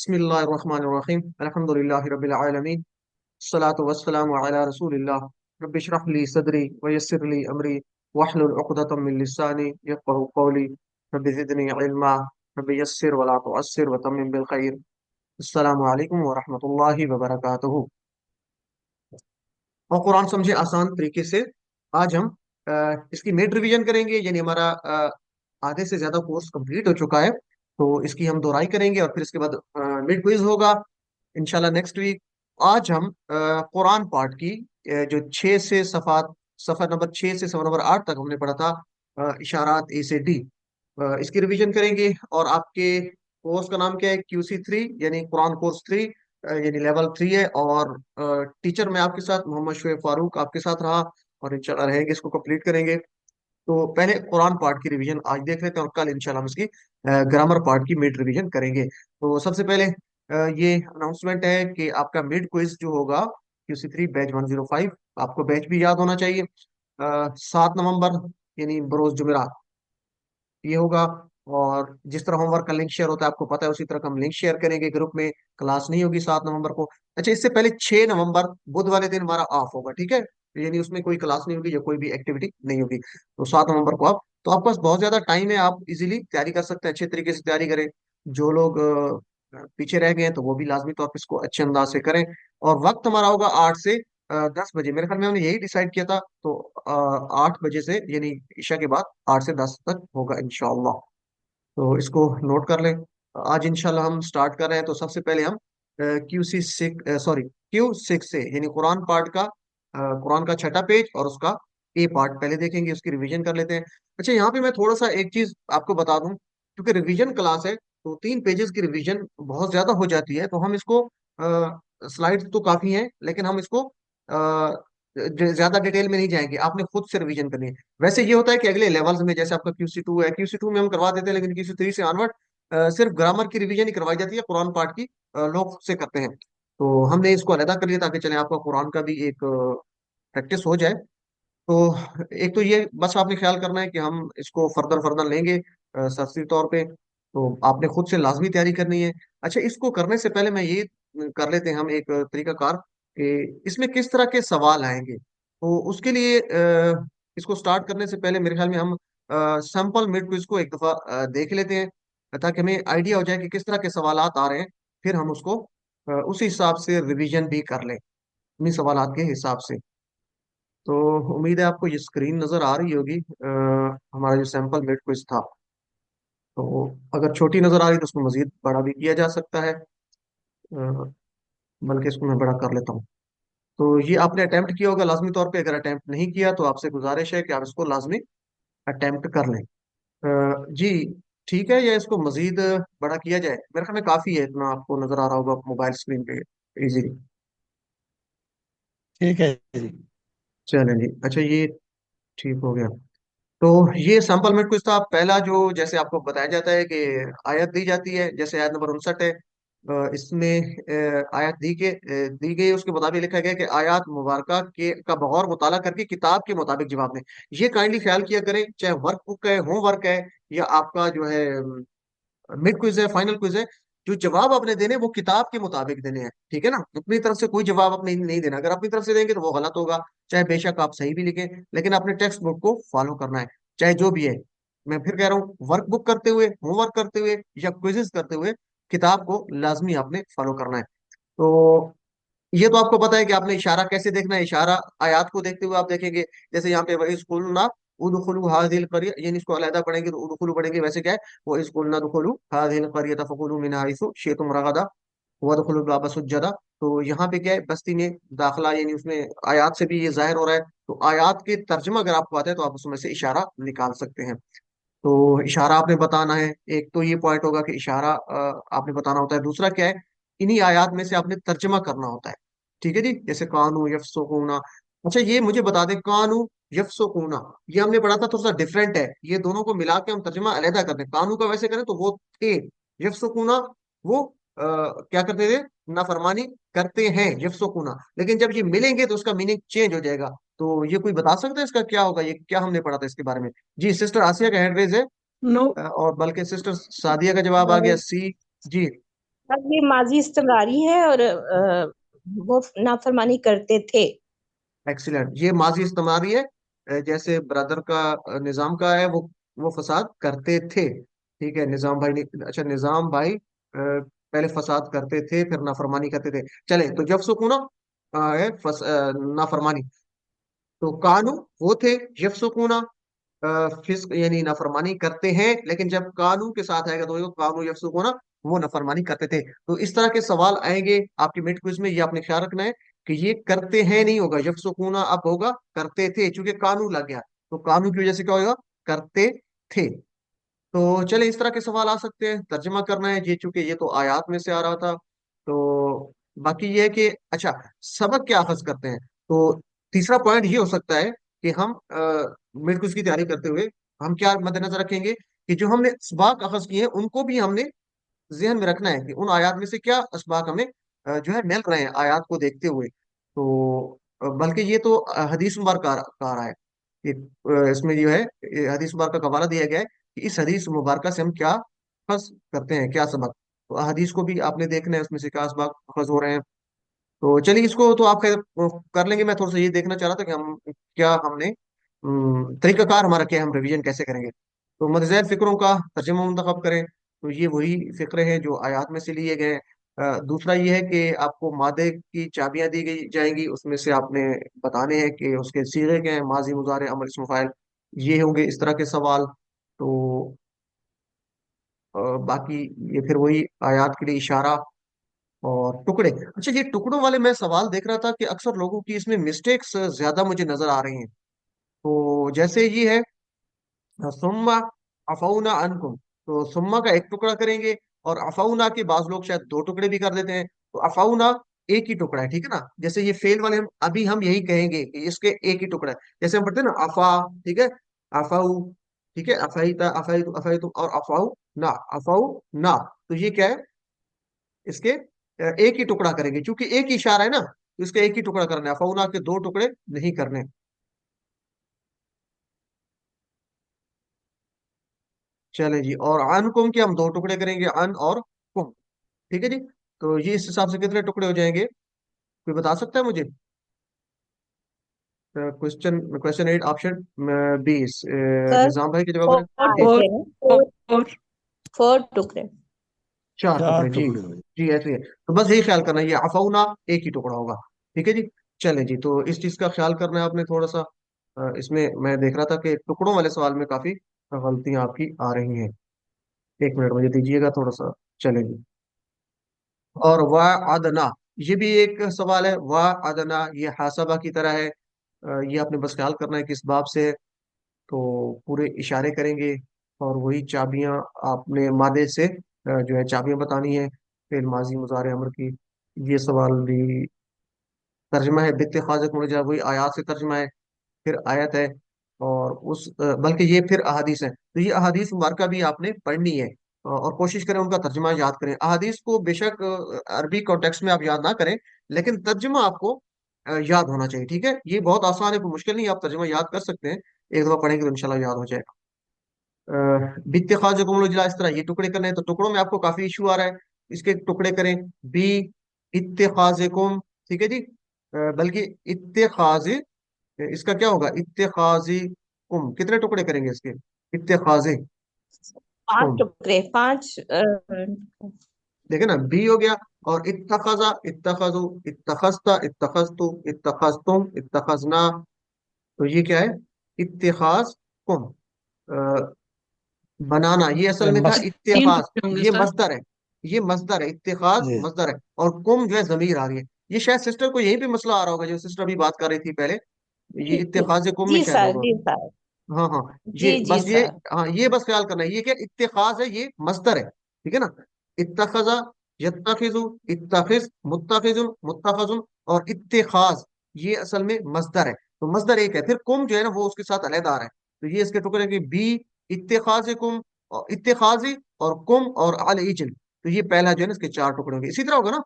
बिस्मिल्लाहिर्रहमानिर्रहीम अल्हम्दुलिल्लाहि रब्बिल आलमीन अस्सलातु वस्सलामु अला रसूलिल्लाह रब्बि इश्रह ली सदरी व यस्सिर ली अमरी वहलुल उक़दतम मिन लिसानी यफ़क़हू क़ौली रब्बि ज़िदनी इल्मा रब्बि यस्सिर व ला तुअस्सिर व तम्मिम बिल खैर। अस्सलामु अलैकुम व रहमतुल्लाहि व बरकातुहू। और कुरान समझे आसान तरीके से। आज हम इसकी मिड रिवीजन करेंगे, यानी हमारा आधे से ज्यादा कोर्स कंप्लीट हो चुका है, तो इसकी हम दोहराई करेंगे और फिर इसके बाद मिड क्विज होगा इंशाल्लाह नेक्स्ट वीक। आज हम कुरान पार्ट की जो 6 से सफा नंबर 6 से सफा नंबर 8 तक हमने पढ़ा था, इशारात ए से डी, इसकी रिवीजन करेंगे। और आपके कोर्स का नाम क्या है? QC 3, यानी कुरान कोर्स 3, यानी लेवल 3 है। और टीचर मैं आपके साथ मोहम्मद शुएब फारूक आपके साथ रहा, और इंशाल्लाह रहेंगे, इसको कंप्लीट करेंगे। तो पहले कुरान पार्ट की रिवीजन आज देख लेते हैं, और कल इंशाल्लाह हम इसकी ग्रामर पार्ट की मिड रिवीजन करेंगे। तो सबसे पहले ये अनाउंसमेंट है कि आपका मिड क्विज जो होगा QC 3 बैच 105, आपको बैच भी याद होना चाहिए, 7 नवंबर यानी बरोज जुमेरात ये होगा। और जिस तरह होमवर्क का लिंक शेयर होता है आपको पता है, उसी तरह का हम लिंक शेयर करेंगे ग्रुप में। क्लास नहीं होगी 7 नवंबर को। अच्छा, इससे पहले 6 नवंबर बुध वाले दिन हमारा ऑफ होगा, ठीक है? यानी उसमें कोई क्लास नहीं होगी या कोई भी एक्टिविटी नहीं होगी। तो 7 नवंबर को आप, तो आपके पास बहुत ज्यादा टाइम है, आप इजीली तैयारी कर सकते हैं, अच्छे तरीके से तैयारी करें। जो लोग पीछे रह गए हैं तो वो भी लाजमी तौर पर इसको अच्छे अंदाज से करें। और वक्त हमारा होगा 8 से 10 बजे, मेरे ख्याल में हमने यही डिसाइड किया था। तो 8 बजे से, यानी ईशा के बाद 8 से 10 तक होगा इंशाअल्लाह। तो इसको नोट कर लें। आज इंशाल्लाह हम स्टार्ट कर रहे हैं। तो सबसे पहले हम Q6 से, यानी कुरान पार्ट का, कुरान का छठा पेज और उसका ए पार्ट पहले देखेंगे, उसकी रिवीजन कर लेते हैं। अच्छा, यहाँ पे मैं थोड़ा सा एक चीज आपको बता दूं, क्योंकि रिवीजन क्लास है तो 3 पेजेस की रिवीजन बहुत ज्यादा हो जाती है। तो हम इसको, स्लाइड्स तो काफी हैं लेकिन हम इसको ज्यादा डिटेल में नहीं जाएंगे, आपने खुद से रिवीजन करनी है। वैसे ये होता है कि अगले लेवल्स में, जैसे आपका QC 2 है, QC 2 में हम करवा देते हैं, लेकिन QC 3 से ऑनवर्ड सिर्फ ग्रामर की रिवीजन ही करवाई जाती है, कुरान पार्ट की लोग खुद से करते हैं। तो हमने इसको अलग कर लिया ताकि चले आपका कुरान का भी एक प्रैक्टिस हो जाए। तो एक तो ये बस आपने ख्याल करना है कि हम इसको फर्दर फर्दर लेंगे सरसरी तौर पे, तो आपने खुद से लाजमी तैयारी करनी है। अच्छा, इसको करने से पहले मैं ये कर लेते हैं हम एक तरीकाकार कि इसमें किस तरह के सवाल आएंगे। तो उसके लिए इसको स्टार्ट करने से पहले मेरे ख्याल में हम सैंपल मिड क्विज को एक दफा देख लेते हैं, ताकि हमें आइडिया हो जाए कि किस तरह के सवालात आ रहे हैं। फिर हम उसको उसी हिसाब से रिवीजन भी कर लें, उन्हीं सवालात के हिसाब से। तो उम्मीद है आपको ये स्क्रीन नजर आ रही होगी, हमारा जो सैंपल मिड क्विज था। तो अगर छोटी नजर आ रही तो उसको मजीद बड़ा भी किया जा सकता है, बल्कि इसको मैं बड़ा कर लेता हूँ। तो ये आपने अटेम्प्ट किया होगा लाजमी तौर पे, अगर अटेम्प्ट नहीं किया तो आपसे गुजारिश है कि आप इसको लाजमी अटेम्प्ट कर लें। जी, ठीक है, या इसको मजीद बड़ा किया जाए? मेरे ख्याल में काफी है, इतना आपको नजर आ रहा होगा मोबाइल स्क्रीन पे इजीली। ठीक है जी। चलें जी, अच्छा ये ठीक हो गया। तो ये सैंपल में कुछ था पहला, जो जैसे आपको बताया जाता है कि आयत दी जाती है, जैसे आयत नंबर 59 है, इसमें आयत दी गई, उसके मुताबिक लिखा गया कि आयत मुबारका के का बगौर मुताला करके किताब के मुताबिक जवाब दें। ये काइंडली ख्याल किया करें, चाहे वर्क बुक है, होमवर्क है, या आपका जो है मिड क्विज है, फाइनल क्विज है, जो जवाब आपने देने वो किताब के मुताबिक देने हैं, ठीक है ना? अपनी तरफ से कोई जवाब आपने नहीं देना, अगर अपनी तरफ से देंगे तो वो गलत होगा। चाहे बेशक आप सही भी लिखें, लेकिन आपने टेक्स्ट बुक को फॉलो करना है, चाहे जो भी है। मैं फिर कह रहा हूँ, वर्क बुक करते हुए, होमवर्क करते हुए, या क्विजेस करते हुए, किताब को लाजमी आपने फॉलो करना है। तो ये तो आपको पता है कि आपने इशारा कैसे देखना है, इशारा आयात को देखते हुए आप देखेंगे। जैसे यहाँ पे वही स्कूल ना उदखुलू हादिल करिया, यानी इसको अलहदा पढ़ेंगे तो उदखुलू पढ़ेंगे, वैसे क्या है, वो स्कूल ना दुखुलू हादिल करिया फकुलू मिन हाइसु शियतुम रगदा वदखुलू बाबा सुज्जदा। तो यहाँ पे क्या है, बस्ती में दाखिला, यानी उसमें आयात से भी ये जाहिर हो रहा है। तो आयात के तर्जमा अगर आपको आता है तो आप उसमें से इशारा निकाल सकते हैं। तो इशारा आपने बताना है, एक तो ये पॉइंट होगा कि इशारा आपने बताना होता है। दूसरा क्या है, इन्हीं आयात में से आपने तर्जमा करना होता है, ठीक है जी? जैसे कानू यफसुकूना। अच्छा, ये मुझे बता दें, कानू यफसुकूना, ये हमने पढ़ा था, थोड़ा सा डिफरेंट है, ये दोनों को मिला के हम तर्जमा अलहदा करते हैं। कानू का वैसे करें तो वो थे, यफसुकूना वो क्या करते थे? नाफरमानी करते हैं, यफसुकूना। लेकिन जब ये मिलेंगे तो उसका मीनिंग चेंज हो जाएगा। तो ये कोई बता सकता है इसका क्या होगा? ये क्या हमने पढ़ा था इसके बारे में? जी, सिस्टर आसिया का हैंड रेज है, नो। और बल्कि सिस्टर सादिया का जवाब आ नो। गया सी। जी, اب یہ ماضی استمراری ہے اور وہ نافرمانی کرتے تھے. ایکسیلنٹ، یہ ماضی استمراری ہے. جیسے برادر کا نظام کا ہے، وہ فساد کرتے تھے. ٹھیک ہے، نظام بھائی اچھا نظام بھائی پہلے فساد کرتے تھے پھر نافرمانی کرتے تھے. چلے تو جب سکونا ہے نافرمانی، تو کانو وہ تھے یفسقون فسق یعنی نافرمانی کرتے ہیں، لیکن جب قانون کے ساتھ آئے گا تو قانون یفسقون وہ نافرمانی کرتے تھے. تو اس طرح کے سوال آئیں گے آپ کی مڈ کوئز میں، یہ آپ نے خیال رکھنا ہے کہ یہ کرتے ہیں نہیں ہوگا، یفسقون اب ہوگا کرتے تھے، چونکہ قانون لگ گیا تو قانون کی وجہ سے کیا ہوگا، کرتے تھے. تو چلے اس طرح کے سوال آ سکتے ہیں. ترجمہ کرنا ہے یہ، چونکہ یہ تو آیات میں سے آ رہا تھا. تو باقی یہ ہے کہ اچھا سبق کیا اخذ کرتے ہیں. تو تیسرا پوائنٹ یہ ہو سکتا ہے کہ ہم مڈ کوئز کی تیاری کرتے ہوئے ہم کیا مد نظر رکھیں گے کہ جو ہم نے اسباق اخذ کیے ہیں ان کو بھی ہم نے ذہن میں رکھنا ہے کہ ان آیات میں سے کیا اسباق ہمیں جو ہے مل رہے ہیں آیات کو دیکھتے ہوئے. تو بلکہ یہ تو حدیث مبارک کا آ رہا ہے. اس میں جو ہے حدیث مبارکہ کا حوالہ دیا گیا ہے کہ اس حدیث مبارکہ سے ہم کیا اخذ کرتے ہیں، کیا سبق. تو حدیث کو بھی آپ نے دیکھنا ہے اس میں سے کیا اسباق اخذ ہو رہے ہیں. تو چلیے اس کو تو آپ خیر کر لیں گے. میں تھوڑا سا یہ دیکھنا چاہ رہا تھا کہ ہم نے طریقہ کار ہمارا کیا ہے، ہم ریویژن کیسے کریں گے. تو متضاد فکروں کا ترجمہ منتخب کریں. تو یہ وہی فقرے ہیں جو آیات میں سے لیے گئے ہیں. دوسرا یہ ہے کہ آپ کو مادے کی چابیاں دی گئی جائیں گی، اس میں سے آپ نے بتانے ہیں کہ اس کے صیغے کیا ہیں، ماضی مضارع امر اسم فاعل. یہ ہوں گے اس طرح کے سوال. تو باقی یہ پھر وہی آیات کے لیے اشارہ اور ٹکڑے. اچھا یہ ٹکڑوں والے میں سوال دیکھ رہا تھا کہ اکثر لوگوں کی اس میں مسٹیکس زیادہ مجھے نظر آ رہی ہیں. تو جیسے یہ ہے ثم عفونا عنکم، تو ثم کا ایک ٹکڑا کریں گے، اور عفونا کے بعض لوگ شاید دو ٹکڑے بھی کر دیتے ہیں. تو عفونا ایک ہی ٹکڑا ہے، ٹھیک ہے نا. جیسے یہ فیل والے ابھی ہم یہی کہیں گے کہ اس کے ایک ہی ٹکڑا ہے. جیسے ہم پڑھتے ہیں نا افا، ٹھیک ہے، افو، ٹھیک ہے، افیتا افیت افیتم اور افو نہ، افو نہ. تو یہ کیا ہے، اس کے ایک ہی ٹکڑا کریں گے چونکہ ایک ہی اشارہ ہے نا، تو اس کا ایک ہی ٹکڑا کرنا ہے. افونا کے دو ٹکڑے نہیں کرنے. چلے جی، اور ان کم کے ہم دو ٹکڑے کریں گے، ان اور کم. ٹھیک ہے جی. تو یہ اس حساب سے کتنے ٹکڑے ہو جائیں گے، کوئی بتا سکتا ہے مجھے. Question 8 option 20. سر نظام بھائی کے جواب فور میں جی. فور ٹکڑے فور فور ٹکڑے. چار چار ٹکڑے جی. ٹکڑے. جی ایسے ہے. تو بس یہی خیال کرنا ہے، یہ افونا ایک ہی ٹکڑا ہوگا. ٹھیک ہے جی. چلیں جی، تو اس چیز کا خیال کرنا ہے آپ نے تھوڑا سا. اس میں دیکھ رہا تھا کہ ٹکڑوں والے سوال میں کافی غلطیاں آپ کی آ رہی ہیں. ایک منٹ مجھے دیجیے گا تھوڑا سا. چلیں جی. اور وا ادنا، یہ بھی ایک سوال ہے. وا ادنا یہ حاسبہ کی طرح ہے. یہ آپ نے بس خیال کرنا ہے کہ اس باب سے ہے. تو پورے اشارے کریں گے اور وہی چابیاں آپ نے مادے سے جو ہے چابیاں بتانی ہے، فعل ماضی مضارع امر کی. یہ سوال بھی ترجمہ ہے باتخاذکم العجل، وہی آیات سے ترجمہ ہے، پھر آیت ہے، اور بلکہ یہ پھر احادیث ہے. تو یہ احادیث مبارکہ بھی آپ نے پڑھنی ہے، اور کوشش کریں ان کا ترجمہ یاد کریں. احادیث کو بے شک عربی کانٹیکسٹ میں آپ یاد نہ کریں، لیکن ترجمہ آپ کو یاد ہونا چاہیے. ٹھیک ہے، یہ بہت آسان ہے، کوئی مشکل نہیں. آپ ترجمہ یاد کر سکتے ہیں، ایک دفعہ پڑھیں گے تو انشاءاللہ یاد ہو جائے گا. باتخاذکم العجل، اس طرح یہ ٹکڑے کرنے ہیں. تو ٹکڑوں میں آپ کو کافی ایشو آ رہا ہے، اس کے ٹکڑے کریں. بی اتخاذکم، ٹھیک ہے جی. بلکہ اتخاذ، اس کا کیا ہوگا، اتخاذی کم، کتنے ٹکڑے کریں گے اس کے، اتخاذی پانچ کم. ٹکڑے، پانچ دیکھیں نا بی ہو گیا، اور اتخذا اتخذو اتخذتا اتخذتو اتخذتم اتخذنا. تو یہ کیا ہے، اتخاذ کم. بنانا یہ اصل میں تھا تین اتخاذ، ٹکڑے ہوں گے یہ سر. مصدر ہے. یہ مصدر ہے، اتخاذ جی مصدر ہے، اور کم جو ہے ضمیر آ رہی ہے. یہ شاید سسٹر کو یہیں پہ مسئلہ آ رہا ہوگا جو سسٹر بھی بات کر رہی تھی پہلے. جی یہ اتخاذ کم میں جی شاید سر، ہوگا. جی سر، ہاں ہاں. جی یہ جی بس یہ، سر. ہاں یہ بس خیال کرنا ہے، یہ کیا اتخاذ ہے، یہ مصدر ہے. ٹھیک ہے نا. اتخذا یتخذ اتخذ متخذ متخذ، اور اتخاذ یہ اصل میں مصدر ہے. تو مصدر ایک ہے، پھر کم جو ہے نا وہ اس کے ساتھ علیحدہ آ رہا ہے. تو یہ اس کے ٹکڑے کہ بی اتخاذ کم، اتخاذی اور کم اور العجل. تو یہ پہلا جو ہے نا اس کے چار ٹکڑے ہوں گے. اسی طرح ہوگا نا.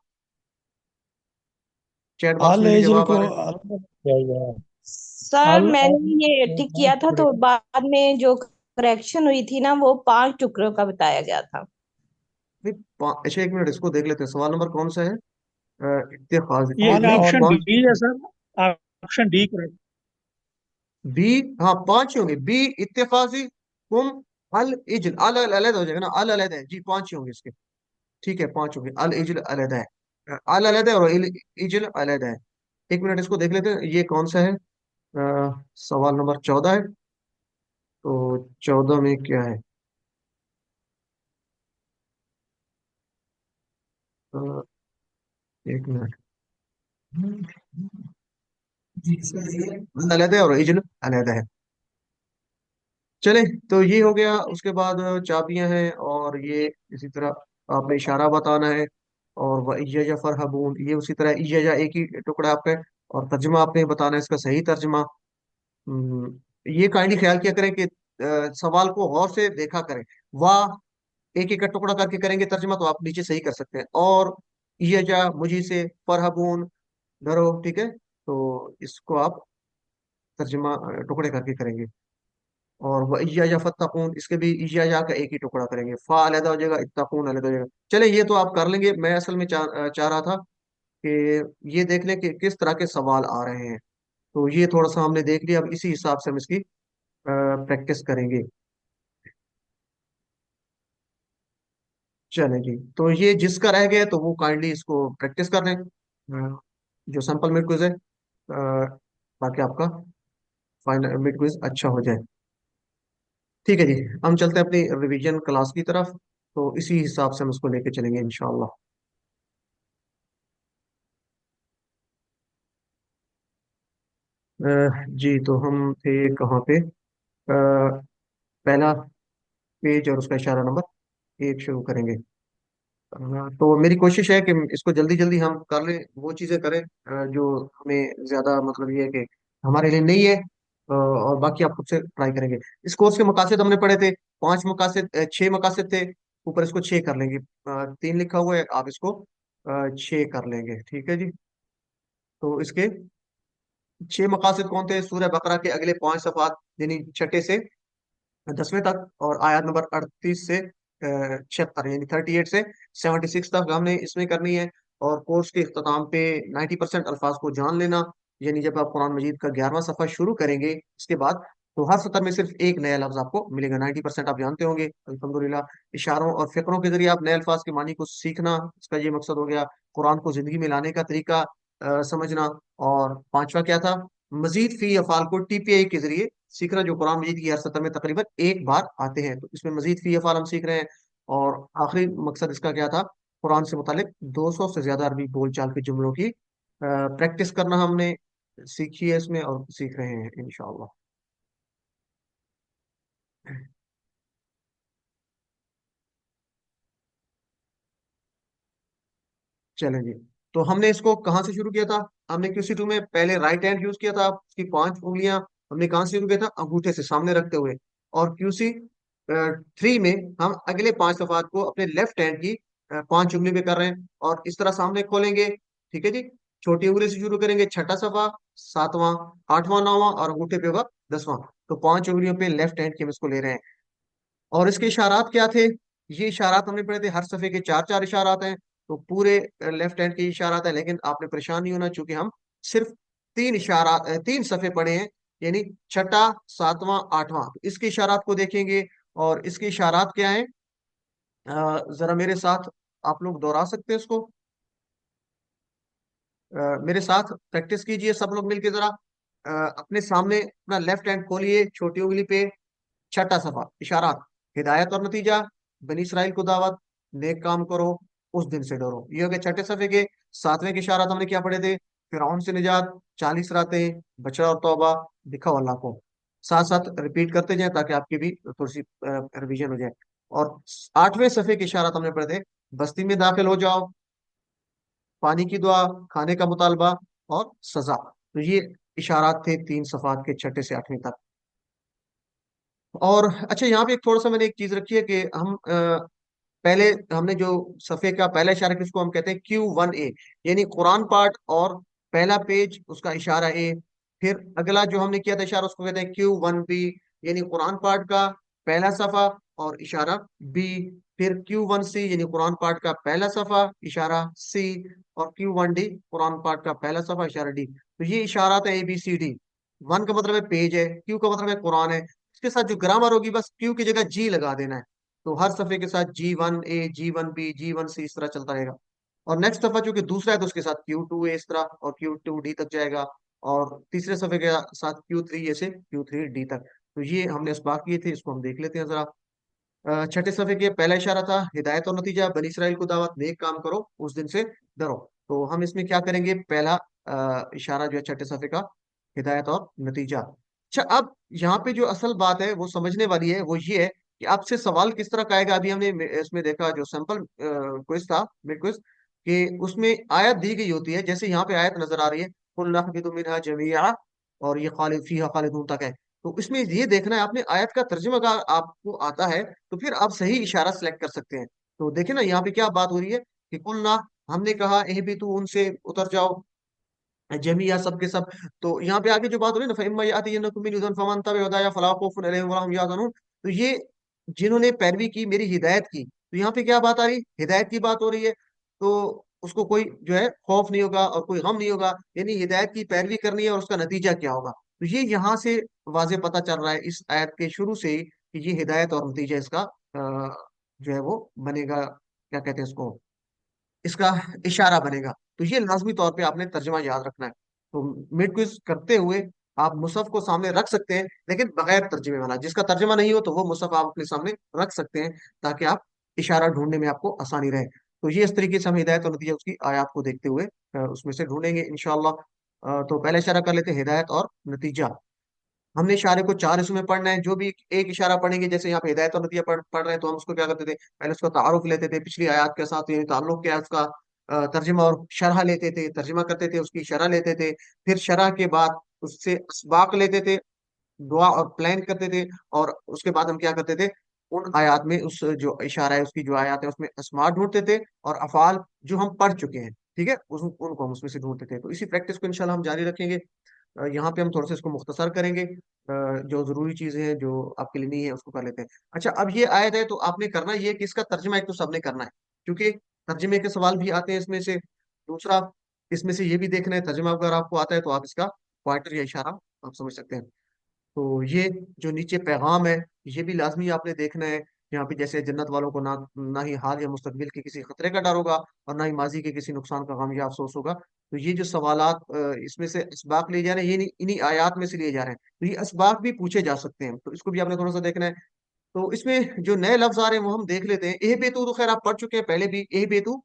چیٹ باکس میں بھی الجل جواب کو آ رہا ہے. سر ال میں نے یہ ٹھیک کیا تھا، تو بعد میں جو کریکشن ہوئی تھی نا وہ 5 ٹکڑوں کا بتایا گیا تھا. नहीं, अच्छा एक मिनट, इसको देख लेते हैं, सवाल नंबर कौन सा है? इत्तेखाज ये नहीं, और ऑप्शन कौन? डी है sir, option D correct. B. हाँ, पांच ही होंगे, बी इत्तेखाजी, कुम, अल इजल, अल अल अलग हो जाएगा ना, अल अलग है जी, पांच ही होंगे इसके। ठीक है, पांच होंगे, अल इजल अलग है, अल अलग है और इजल अलग है। एक मिनट, इसको देख लेते हैं, ये कौन सा है? सवाल नंबर 14 है। तो 14 में क्या है? अ, एक मिनट, अल अलग है और इजल अलग है। चले, तो ये हो गया। उसके बाद चाबियां हैं, और ये इसी तरह आपने इशारा बताना है। और वह इज्जा फरहबून, ये उसी तरह इज्जा एक ही टुकड़ा आपका है। और तर्जमा आपने बताना है, इसका सही तर्जमा। ये काइंडली ख्याल किया करें कि सवाल को गौर से देखा करें। वाह एक एक का टुकड़ा करके करेंगे तर्जमा, तो आप नीचे सही कर सकते हैं। और इज्जा मुझी से, फरहबून डरो, ठीक है, तो इसको आप तर्जमा टुकड़े करके करेंगे। और वह इय्या फत्तकून, इसके भी इय्या का एक ही टुकड़ा करेंगे, फा अलहदा हो जाएगा, इत्तकून अलहदा हो जाएगा। चले, ये तो आप कर लेंगे। मैं असल में चाह रहा था कि ये देख लें कि किस तरह के सवाल आ रहे हैं। तो ये थोड़ा सा हमने देख लिया, अब इसी हिसाब से हम इसकी प्रैक्टिस करेंगे। चलें जी, तो ये जिसका रह गया तो वो काइंडली इसको प्रैक्टिस कर लें, जो सैंपल मिड क्विज है, ताकि आपका फाइनल मिड क्विज अच्छा हो जाए। ठीक है जी, हम चलते हैं अपनी रिवीजन क्लास की तरफ। तो इसी हिसाब से हम उसको लेके चलेंगे इंशाल्लाह। जी, तो हम थे कहाँ पे? पहला पेज और उसका इशारा नंबर एक शुरू करेंगे। तो मेरी कोशिश है कि इसको जल्दी जल्दी हम कर लें, वो चीज़ें करें जो हमें ज़्यादा मतलब ये है कि हमारे लिए नहीं है। और बाकी आप खुद से ट्राई करेंगे। इस कोर्स के मकासद हमने पढ़े थे, पांच मकासद, छह मकासद थे। ऊपर इसको छह कर लेंगे, तीन लिखा हुआ है, आप इसको छह कर लेंगे, ठीक है जी। तो इसके छह मकासद कौन थे? सूरह बकरा के अगले पांच सफात, यानी छठे से 10वें तक, और आयत नंबर 38 से 76, यानी 38 से 76 तक हमने इसमें करनी है। और कोर्स के इख्तिताम पे 90% अल्फाज को जान लेना, यानी जब आप कुरान मजीद का 11वां सफा शुरू करेंगे इसके बाद, तो हर सतर में सिर्फ एक नया लफ्ज आपको मिलेगा। 90% आप जानते होंगे अल्हम्दुलिल्लाह। इशारों और फिक्रों के जरिए आप नए अल्फाज के मानी को सीखना, इसका ये मकसद हो गया। कुरान को जिंदगी में लाने का तरीका समझना। और पांचवा क्या था? मजीद फी अफाल को टीपीआई के जरिए सीखना, जो कुरान मजीद की हर सतर में तकरीबन एक बार आते हैं, तो इसमें मजीद फी अफाल हम सीख रहे हैं। और आखिरी मकसद इसका क्या था? कुरान से मुतालिक 200 से ज्यादा अरबी बोलचाल के जुमलों की प्रैक्टिस करना हमने सीखी है इसमें, और सीख रहे हैं इंशाअल्लाह। चलें जी, तो हमने इसको कहाँ से शुरू किया था? हमने QC2 में पहले राइट हैंड यूज किया था, उसकी पांच उंगलियां हमने कहाँ से शुरू किया था? अंगूठे से सामने रखते हुए। और QC3 में हम अगले पांच सफात को अपने लेफ्ट हैंड की पांच उंगली पे कर रहे हैं, और इस तरह सामने खोलेंगे। ठीक है जी, छोटी उंगली से शुरू करेंगे, छठा सफा, सातवां, आठवां, नौवां, और अंगूठे पे होगा 10वां। तो पांच उंगलियों पे लेफ्ट हैंड की हम इसको ले रहे हैं। और इसके इशारात क्या थे? ये इशारात हमने पढ़े थे, हर सफे के चार चार इशारात हैं। तो पूरे लेफ्ट हैंड के इशारात हैं, लेकिन आपने परेशान नहीं होना, चूंकि हम सिर्फ तीन इशारा, तीन सफे पढ़े हैं, यानी छठा, सातवां, आठवां। तो इसके इशारात को देखेंगे। और इसके इशारात क्या हैं? जरा मेरे साथ आप लोग दोहरा सकते हैं इसको। मेरे साथ प्रैक्टिस कीजिए सब लोग मिलके जरा। अपने सामने अपना लेफ्ट हैंड खोलिए, छोटी उंगली पे छठा सफा, इशारात, हिदायत और नतीजा, बनी इसराइल को दावत, नेक काम करो, उस दिन से डरो। ये हो गए छठे सफे के। सातवें के इशारात हमने क्या पढ़े थे? फिरौन से निजात, 40 रातें, बछड़ा और तौबा, दिखाओ अल्लाह को। साथ साथ रिपीट करते जाएं ताकि आपकी भी थोड़ी सी रिवीजन हो जाए। और आठवें सफे के इशारात हमने पढ़े थे, बस्ती में दाखिल हो जाओ, पानी की दुआ, खाने का मुतालबा, और सजा। तो ये इशारात थे तीन सफात के, छठे से आठवीं तक। और अच्छा, यहाँ पे एक थोड़ा सा मैंने एक चीज रखी है कि हम पहले हमने जो सफे का पहला इशारा किसको हम कहते हैं? Q1A, यानी कुरान पाठ और पहला पेज उसका इशारा ए। फिर अगला जो हमने किया था इशारा, उसको कहते हैं Q1B, यानी कुरान पाठ का पहला सफा, اور اشارہ بی، پھر Q1C یعنی قرآن پاک کا پہلا صفحہ اشارہ سی، اور Q1D قرآن پاک کا پہلا صفحہ اشارہ ڈی. تو یہ اشارات ہیں ABCD. 1 کا مطلب ہے پیج ہے، Q کا مطلب ہے قرآن ہے. اس کے ساتھ جو گرامر ہوگی بس Q کی جگہ G لگا دینا ہے. تو ہر صفحے کے ساتھ G1A G1B G1C اس طرح چلتا رہے گا. اور نیکسٹ صفحہ چونکہ دوسرا ہے تو اس کے ساتھ Q2A اس طرح، اور Q2D تک جائے گا. اور تیسرے صفحے کے ساتھ Q3A سے Q3D تک. تو یہ ہم نے اسباق کیے تھے، اس کو ہم دیکھ لیتے ہیں ذرا. چھٹے صفحے کے پہلا اشارہ تھا ہدایت اور نتیجہ، بنی اسرائیل کو دعوت، نیک کام کرو اس دن سے ڈرو. تو ہم اس میں کیا کریں گے، پہلا اشارہ جو ہے چھٹے صفحے کا، ہدایت اور نتیجہ. اچھا، اب یہاں پہ جو اصل بات ہے وہ سمجھنے والی ہے، وہ یہ ہے کہ آپ سے سوال کس طرح کا آئے گا. ابھی ہم نے اس میں دیکھا جو سیمپل کوئز تھا، مڈ کوئز، کہ اس میں آیت دی گئی ہوتی ہے. جیسے یہاں پہ آیت نظر آ رہی ہے قُلْ نَهْبِطُ مِنْهَا جَمِيعًا، اور یہ خالد فیہا خالدون تک ہے. تو اس میں یہ دیکھنا ہے آپ نے آیت کا ترجمہ اگر آپ کو آتا ہے تو پھر آپ صحیح اشارہ سلیکٹ کر سکتے ہیں. تو دیکھیں نا یہاں پہ کیا بات ہو رہی ہے کہ قُلْنَا، ہم نے کہا اہبطوا، ان سے اتر جاؤ، جمیعہ سب کے سب. تو یہاں پہ آگے جو بات ہو رہی ہے نا فَإِمَّا يَأْتِيَنَّكُم مِّنِّي هُدًى فَمَن تَبِعَ هُدَايَ فَلَا خَوْفٌ عَلَيْهِمْ وَلَا هُمْ يَحْزَنُونَ. تو یہ جنہوں نے پیروی کی میری ہدایت کی، تو یہاں پہ کیا بات آ رہی ہے، ہدایت کی بات ہو رہی ہے. تو اس کو کوئی جو ہے خوف نہیں ہوگا اور کوئی غم نہیں ہوگا، یعنی ہدایت کی پیروی کرنی ہے اور اس کا نتیجہ کیا ہوگا. تو یہ یہاں سے واضح پتہ چل رہا ہے اس آیت کے شروع سے ہی کہ یہ ہدایت اور نتیجہ اس کا جو ہے وہ بنے گا، کیا کہتے ہیں اس کو، اس کا اشارہ بنے گا. تو یہ لازمی طور پہ آپ نے ترجمہ یاد رکھنا ہے. تو مڈ کوئز کرتے ہوئے آپ مصحف کو سامنے رکھ سکتے ہیں، لیکن بغیر ترجمے والا. جس کا ترجمہ نہیں ہو تو وہ مصحف آپ اپنے سامنے رکھ سکتے ہیں تاکہ آپ اشارہ ڈھونڈنے میں آپ کو آسانی رہے. تو یہ اس طریقے سے ہم ہدایت اور نتیجہ اس کی آیات کو دیکھتے ہوئے اس میں سے ڈھونڈیں گے انشاءاللہ. تو پہلا اشارہ کر لیتے ہیں ہدایت اور نتیجہ. ہم نے اشارے کو 4 حصوں میں پڑھنا ہے. جو بھی ایک اشارہ پڑھیں گے، جیسے یہاں پہ ہدایت اور نتیجہ پڑھ رہے ہیں، تو ہم اس کو کیا کرتے تھے، پہلے اس کا تعارف لیتے تھے پچھلی آیات کے ساتھ، یعنی تعلق کیا ہے اس کا، ترجمہ اور شرح لیتے تھے، ترجمہ کرتے تھے، اس کی شرح لیتے تھے. پھر شرح کے بعد اس سے اسباق لیتے تھے، دعا اور پلان کرتے تھے. اور اس کے بعد ہم کیا کرتے تھے، ان آیات میں اس جو اشارہ ہے اس کی جو آیات ہے اس میں اسماء ڈھونڈتے تھے، اور افعال جو ہم پڑھ چکے ہیں، ٹھیک ہے، ان کو ہم اس میں سے ڈھونڈتے تھے. تو اسی پریکٹس کو انشاءاللہ ہم جاری رکھیں گے. یہاں پہ ہم تھوڑا سا اس کو مختصر کریں گے. جو ضروری چیزیں ہیں جو آپ کے لیے نہیں ہے اس کو کر لیتے ہیں. اچھا، اب یہ آیت ہے تو آپ نے کرنا یہ کہ اس کا ترجمہ ایک تو سب نے کرنا ہے، کیونکہ ترجمے کے سوال بھی آتے ہیں اس میں سے. دوسرا، اس میں سے یہ بھی دیکھنا ہے ترجمہ اگر آپ کو آتا ہے تو آپ اس کا پوائنٹر یا اشارہ آپ سمجھ سکتے ہیں. تو یہ جو نیچے پیغام ہے یہ بھی لازمی آپ نے دیکھنا ہے. یہاں پہ جیسے جنت والوں کو نہ ہی حال یا مستقبل کے کسی خطرے کا ڈر ہوگا، اور نہ ہی ماضی کے کسی نقصان کا غم یا افسوس ہوگا. تو یہ جو سوالات اس میں سے اسباق لیے جا رہے ہیں، یہ انہی آیات میں سے لیے جا رہے ہیں. تو یہ اسباق بھی پوچھے جا سکتے ہیں، تو اس کو بھی آپ نے تھوڑا سا دیکھنا ہے. تو اس میں جو نئے لفظ آ رہے ہیں وہ ہم دیکھ لیتے ہیں. اے بیتو تو خیر آپ پڑھ چکے ہیں پہلے بھی، اے بیتو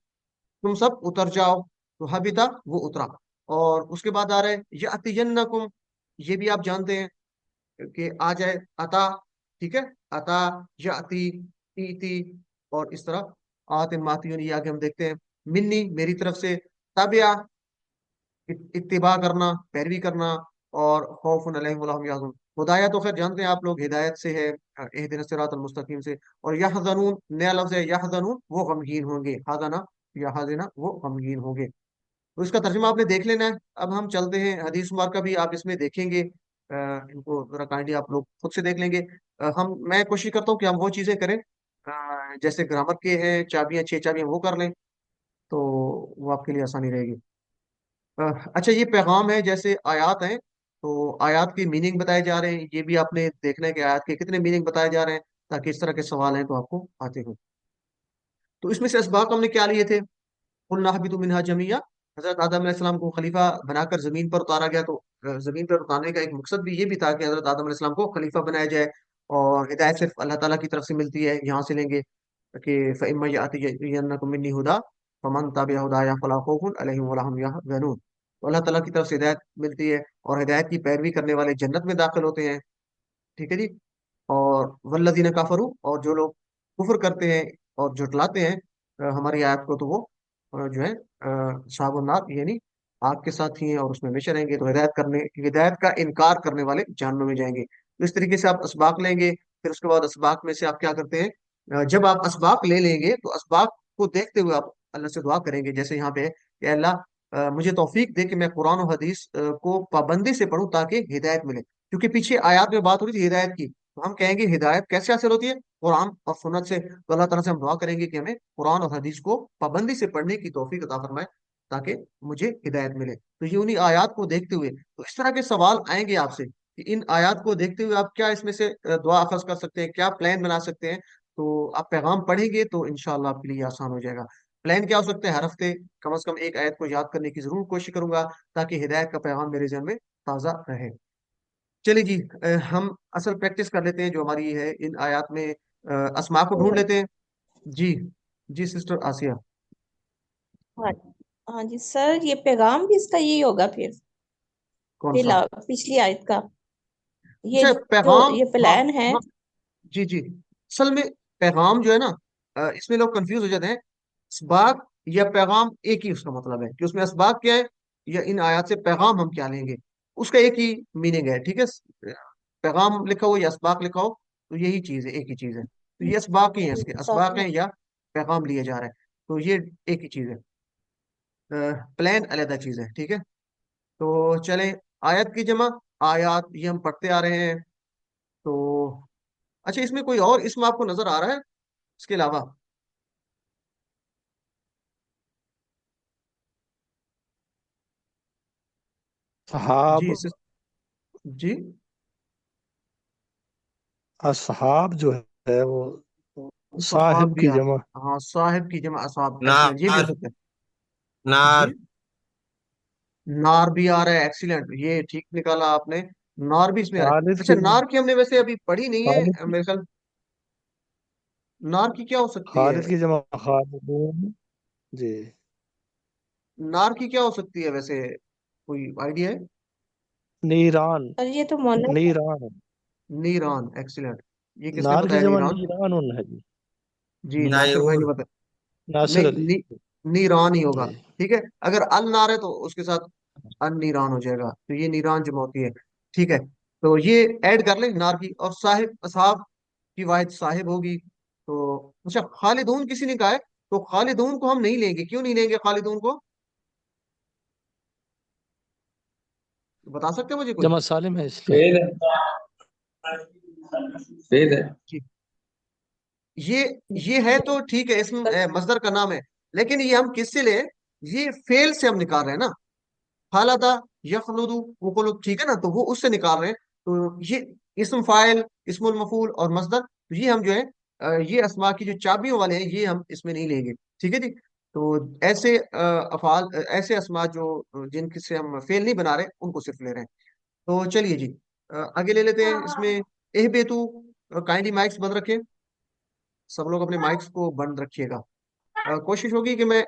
تم سب اتر جاؤ. تو حبیتا وہ اترا. اور اس کے بعد آ رہا ہے یاتینکم، یہ بھی آپ جانتے ہیں کہ آ جائے، عطا، ٹھیک ہے، عطا، یاتی، ایتی، اور اس طرح آت ماتیون، یہ آگے ہم دیکھتے ہیں. منی، میری طرف سے. تابعہ، اتباع کرنا، پیروی کرنا. اور خوف علیہم ولا هم یحزنون. ہدایہ تو خیر جانتے ہیں آپ لوگ، ہدایت سے ہے، اہدنا الصراط المستقیم سے. اور یحزنون نیا لفظ ہے، یحزنون وہ غمگین ہوں گے، حزنا یا حزنا وہ غمگین ہوں گے. تو اس کا ترجمہ آپ نے دیکھ لینا ہے. اب ہم چلتے ہیں حدیث مبارکہ بھی آپ اس میں دیکھیں گے. ان کو ذرا کائنڈلی آپ لوگ خود سے دیکھ لیں گے. میں کوشش کرتا ہوں کہ ہم وہ چیزیں کریں جیسے گرامر کے ہیں چابیاں، 6 چابیاں وہ کر لیں تو وہ آپ کے لیے آسانی رہے گی. اچھا، یہ پیغام ہے جیسے آیات ہیں تو آیات کی میننگ بتائے جا رہے ہیں. یہ بھی آپ نے دیکھنا ہے کہ آیات کے کتنے میننگ بتائے جا رہے ہیں، تاکہ اس طرح کے سوال ہیں تو آپ کو آتے ہوں. تو اس میں سے اسباق ہم نے کیا لیے تھے، قُلْنَا اهْبِطُوا مِنْهَا جَمِيعًا. حضرت آدم علیہ السلام کو خلیفہ بنا کر زمین پر اتارا گیا. تو زمین پر اتارنے کا ایک مقصد بھی یہ بھی تھا کہ حضرت آدم علیہ السلام کو خلیفہ بنایا جائے. اور ہدایت صرف اللہ تعالیٰ کی طرف سے ملتی ہے، یہاں سے لیں گے کہ فَإِمَّا يَأْتِيَنَّكُم مِّنِّي هُدًى فَمَن تَبِعَ هُدَايَ فَلَا خَوْفٌ عَلَيْهِمْ وَلَا هُمْ يَحْزَنُونَ. تو اللہ تعالیٰ کی طرف سے ہدایت ملتی ہے، اور ہدایت کی پیروی کرنے والے جنت میں داخل ہوتے ہیں، ٹھیک ہے جی. اور والذین کفروا، اور جو لوگ کفر کرتے ہیں اور جھٹلاتے ہیں ہماری آیات کو، تو وہ جو ہے اصحاب النار یعنی آگ کے ساتھ ہی ہیں اور اس میں ہمیشہ رہیں گے. تو ہدایت کا انکار کرنے والے جہنم میں جائیں گے. تو اس طریقے سے آپ اسباق لیں گے. پھر اس کے بعد اسباق میں سے آپ کیا کرتے ہیں، جب آپ اسباق لے لیں گے تو اسباق کو دیکھتے ہوئے آپ اللہ سے دعا کریں گے. جیسے یہاں پہ کہ اللہ مجھے توفیق دے کہ میں قرآن و حدیث کو پابندی سے پڑھوں تاکہ ہدایت ملے. کیونکہ پیچھے آیات میں بات ہو رہی تھی ہدایت کی، तो हम कहेंगे हिदायत कैसे हासिल होती है? कुरान और सुन्नत से। तो अल्लाह ताला से हम दुआ करेंगे कि हमें कुरान और हदीस को पाबंदी से पढ़ने की तौफीक अता फरमाए, ताकि मुझे हिदायत मिले। तो ये उन्हीं आयात को देखते हुए तो इस तरह के सवाल आएंगे आपसे कि इन आयात को देखते हुए आप क्या इसमें से दुआ अखज़ कर सकते हैं, क्या प्लान बना सकते हैं। तो आप पैगाम पढ़ेंगे तो इंशाल्लाह आपके लिए आसान हो जाएगा। प्लान क्या हो सकते हैं? हर हफ्ते कम से कम एक आयत को याद करने की जरूर कोशिश करूंगा, ताकि हिदायत का पैगाम मेरे जहन में ताज़ा रहे। चलिए जी, हम असल प्रैक्टिस कर लेते हैं जो हमारी है इन आयत में। अस्मा को ढूंढ लेते हैं। जी, जी सिस्टर आसिया। हाँ, हाँ जी सर, ये पैगाम भी इसका यही होगा फिर, कौन सा? पिछली आयत का, ये अच्छा, जो पैगाम। ये हाँ, प्लान है। हाँ, जी जी। असल में पैगाम जो है ना, इसमें लोग कंफ्यूज हो जाते हैं। इसबाक या पैगाम एक ही उसका मतलब है कि उसमें इसबाक क्या है, या इन आयत से पैगाम हम क्या लेंगे, उसका एक ही मीनिंग है। ठीक है, पैगाम लिखा हो या इसबाक लिखा हो, तो यही चीज है, एक ही चीज है। तो ये इसबाक ही है, इसके इसबाक है या पैगाम लिया जा रहा है, तो ये एक ही चीज है। प्लान अलग चीज है। ठीक है, तो चले आयत की जमा। आयत ये हम पढ़ते आ रहे हैं। तो अच्छा, इसमें कोई और इसम आपको नजर आ रहा है इसके अलावा? जी सहाब। जी। असहाब जो है वो सहाब साहिब भी की आता जमा। है, हाँ साहिब की जमा असहाब, एक्सीलेंट, ये भी हो नार। सकता है। जी, नार। नार भी आ रहा है, एक्सीलेंट, ये ठीक निकाला आपने। नार भी इसमें आ रहा है। खालिद अच्छा, की नार की हमने वैसे अभी पढ़ी नहीं है खालिद की मेरे ख्याल। नार की क्या हो सकती है? खालिद की जमा खालिदून। जी। नार की क्या हो सकती है वैसे, कोई आइडिया है? नीरान। और ये तो मोनस है। नीरान। नीरान, एक्सीलेंट। ये किसने नार की बताया जमा नीरान? नीरान है जी। जी, नासिर भाई ने नायूर। बताया। नासिर नहीं, अली। नीरान ही होगा। जी। ठीक है, अगर अल नार है तो उसके साथ अन नीरान हो जाएगा, तो ये नीरान जमा होती है। ठीक है, तो ये ऐड कर ले नार की। और साहिब, असहाब की वाहिद साहिब होगी। तो अच्छा, खालिदून किसी ने कहा है, तो खालिदून को हम नहीं लेंगे। क्यों नहीं लेंगे खालिदून को? बता सकते हैं मुझे कोई? जमा सालिम है इसलिए। फेल है। फेल है। जी, ये ये है तो ठीक है, इसमें मजदर का नाम है। लेकिन ये हम किससे ले? ये फेल से हम निकाल रहे हैं ना। खालदा, यखलुदु, वकुलुद, ठीक है ना, तो वो उससे निकाल रहे हैं। तो ये इसम फाइल, इस्मुल मफूल और मसदर, तो ये हम जो है ये अस्मा की जो चाबियों वाले हैं, ये हम इसमें नहीं लेंगे। ठीक है जी। तो ऐसे अफाल, ऐसे अस्मा जो जिनसे से हम फेल नहीं बना रहे, उनको सिर्फ ले रहे हैं। तो चलिए जी, आगे ले लेते हैं इसमें। एह बेतु, काइंडली माइक्स बंद रखें। सब लोग अपने माइक्स को बंद रखिएगा। कोशिश होगी कि मैं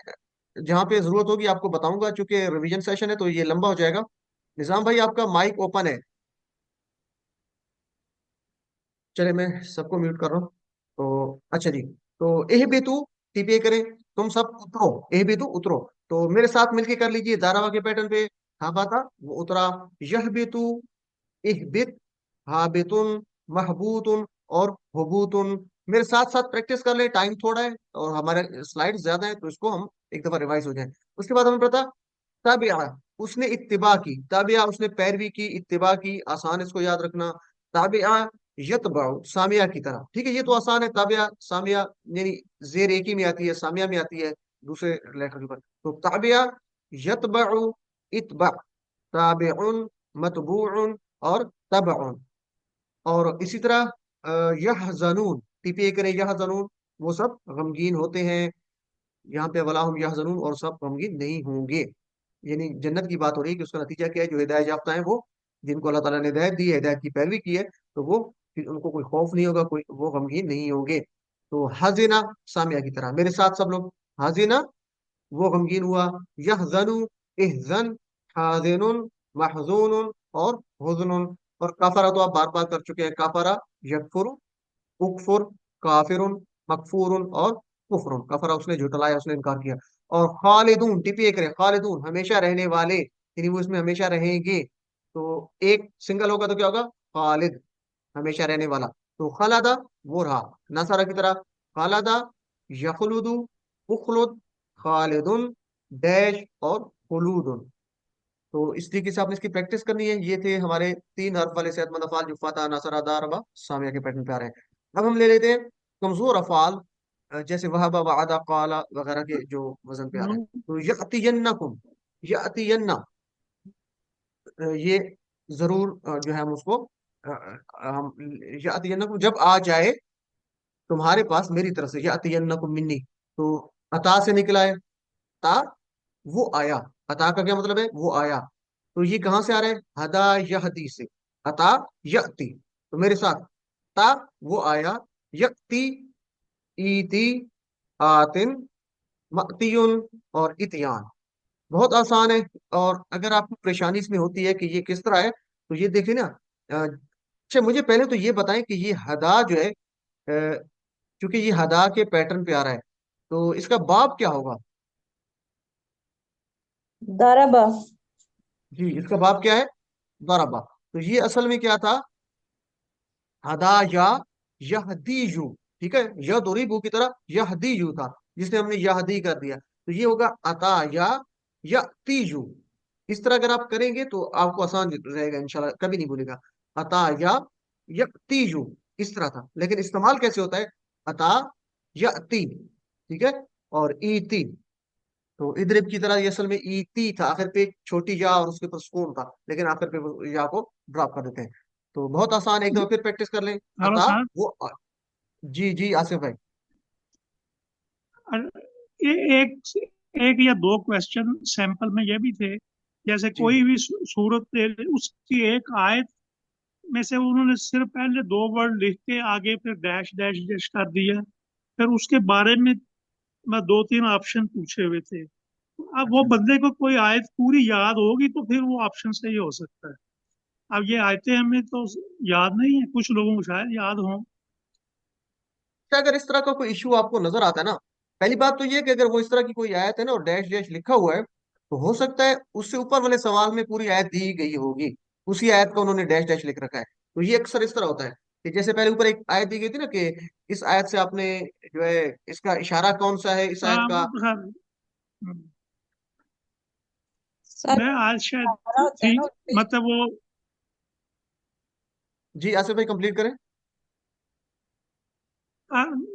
जहाँ पे जरूरत होगी आपको बताऊंगा, चूंकि रिवीजन सेशन है तो ये लंबा हो जाएगा। निजाम भाई, आपका माइक ओपन है। चले, मैं सबको म्यूट कर रहा हूँ। तो अच्छा जी, तो एह बेतु, टीपीए करें। तुम सब उतरो, एह बेतु उतरो। तो मेरे साथ मिलके कर लीजिए दारावा के पैटर्न पे। हाँ बाता वो उतरा। यह बेतु, इहबित, हाबितुन, महबूतुन और हुबूतुन। मेरे साथ साथ प्रैक्टिस कर ले, टाइम थोड़ा है और हमारे स्लाइड ज्यादा है, तो इसको हम एक दफा रिवाइज हो जाए। उसके बाद हमें पता, ताबिया, उसने इत्तिबा की। ताबिया, उसने पैरवी की। इत्तिबा की, आसान, इसको याद रखना। ताबिया यतबाउ, सामिया की तरह। ठीक है, ये तो आसान है। ताबिया सामिया, यानी जेर एक ही में आती है, सामिया में आती है दूसरे लेटर के ऊपर। तो ताबिया यतबाउ, इत्बा, ताबिउन, मतबूउन और तबउन। और इसी तरह यह जनून, टीपीए करें, यह जनून, वो सब गमगीन होते हैं। यहाँ पे वला हम यह जनून, और सब गमगीन नहीं होंगे। यानी जन्नत की बात हो रही है कि उसका नतीजा क्या है। जो हिदायत याफ्ता है, वो जिनको अल्लाह ताला ने हिदायत दी है, हिदायत की पैरवी की है, तो वो फिर उनको कोई खौफ नहीं होगा, कोई वो गमगीन नहीं होंगे। तो हाजिना, सामिया की तरह। मेरे साथ सब लोग, हाजिना वो गमगीन हुआ। यहजनु, इहजन, हाजिनुन, महजूनुन और हुजनुन। और काफरा तो आप बार बार कर चुके हैं। काफरा, यकफुर, उकफुर, काफिरुन, मकफूरुन और कुफरुन। कफरा, उसने झुटलाया, उसने इनकार किया। और खालिदून, टिपी एक रहे, खालिदून हमेशा रहने वाले, यानी वो इसमें हमेशा रहेंगे। तो एक सिंगल होगा तो क्या होगा? खालिद, हमेशा रहने वाला। तो खलादा, वो रहा नसारा की तरह। खलादा, यखलुदु, उखलुद, खालिदुन, डैश और खुलूदुन। تو اس طریقے سے آپ نے اس کی پریکٹس کرنی ہے. یہ تھے ہمارے 3 حرف والے صحت مند افعال جو فتح، نصر، ادا، ربا، سامیہ کے پیٹرن پہ آ رہے ہیں. اب ہم لے لیتے ہیں کمزور افعال، جیسے وہبا، وعدہ، قالا وغیرہ کے جو وزن پہ آ رہے ہیں. تو یاتینکم، یاتین، یہ ضرور جو ہے ہم اس کو ہم یاتینکم جب آ جائے تمہارے پاس میری طرف سے، یاتینکم منی، تو عطا سے نکلا ہے. تا، وہ آیا. عطا کا کیا مطلب ہے؟ وہ آیا. تو یہ کہاں سے آ رہا ہے؟ ہدا یہدی سے. عطا یأتی، تو میرے ساتھ تا، وہ آیا، یأتی، ایتی، آتن، مأتیون اور اتیان. بہت آسان ہے. اور اگر آپ کو پریشانی اس میں ہوتی ہے کہ یہ کس طرح ہے، تو یہ دیکھیں نا. اچھا مجھے پہلے تو یہ بتائیں کہ یہ ہدا جو ہے، چونکہ یہ ہدا کے پیٹرن پہ آ رہا ہے، تو اس کا باب کیا ہوگا؟ ضربہ. جی، اس کا باب کیا ہے؟ ضربہ. تو یہ اصل میں کیا تھا؟ ہدا یا یہدیجو. ٹھیک ہے، یضربو کی طرح یہدیجو تھا، جس نے ہم نے یہدی کر دیا. تو یہ ہوگا عطا یا یأتیجو. اس طرح اگر آپ کریں گے تو آپ کو آسان رہے گا، انشاءاللہ کبھی نہیں بھولے گا. عطا یا یأتیجو اس طرح تھا، لیکن استعمال کیسے ہوتا ہے؟ عطا یأتی. ٹھیک ہے. اور ایتی، تو ادرب کی طرح یہ اصل میں ایتی تھا، آخر پہ ایک چھوٹی یا اور اس کے اوپر سکون تھا، لیکن آخر پہ وہ یا کو ڈراپ کر دیتے ہیں. تو بہت آسان ہے، ایک دفعہ پھر پریکٹس کر لیں. ہلو عطا، سر، وہ جی جی آصف بھائی. ایک ایک یا دو کوشچن سیمپل میں یہ بھی تھے، جیسے جی کوئی بھی صورت اس کی ایک آیت میں سے انہوں نے صرف پہلے 2 ورڈ لکھ کے آگے پھر ڈیش ڈیش ڈیش کر دیا، پھر اس کے بارے میں 2-3 آپشن پوچھے ہوئے تھے. اب وہ اچھا. بندے کو کوئی آیت پوری یاد ہوگی تو پھر وہ آپشن صحیح ہو سکتا ہے. اب یہ آیتیں ہمیں تو یاد نہیں ہے، کچھ لوگوں کو شاید یاد ہوں. اگر اس طرح کا کوئی ایشو آپ کو نظر آتا ہے نا، پہلی بات تو یہ کہ اگر وہ اس طرح کی کوئی آیت ہے نا اور ڈیش ڈیش لکھا ہوا ہے، تو ہو سکتا ہے اس سے اوپر والے سوال میں پوری آیت دی گئی ہوگی، اسی آیت کو انہوں نے ڈیش ڈیش لکھ رکھا ہے. تو یہ اکثر اس طرح ہوتا ہے کہ جیسے پہلے اوپر ایک آیت دی گئی تھی نا کہ اس آیت سے آپ نے جو ہے اس کا اشارہ کون سا ہے اس آیت کا. سر میں آج شاید اشارہ ہوتا ہے تھی، نا اس پہ. مطلب وہ جی آصف بھائی کمپلیٹ کریں.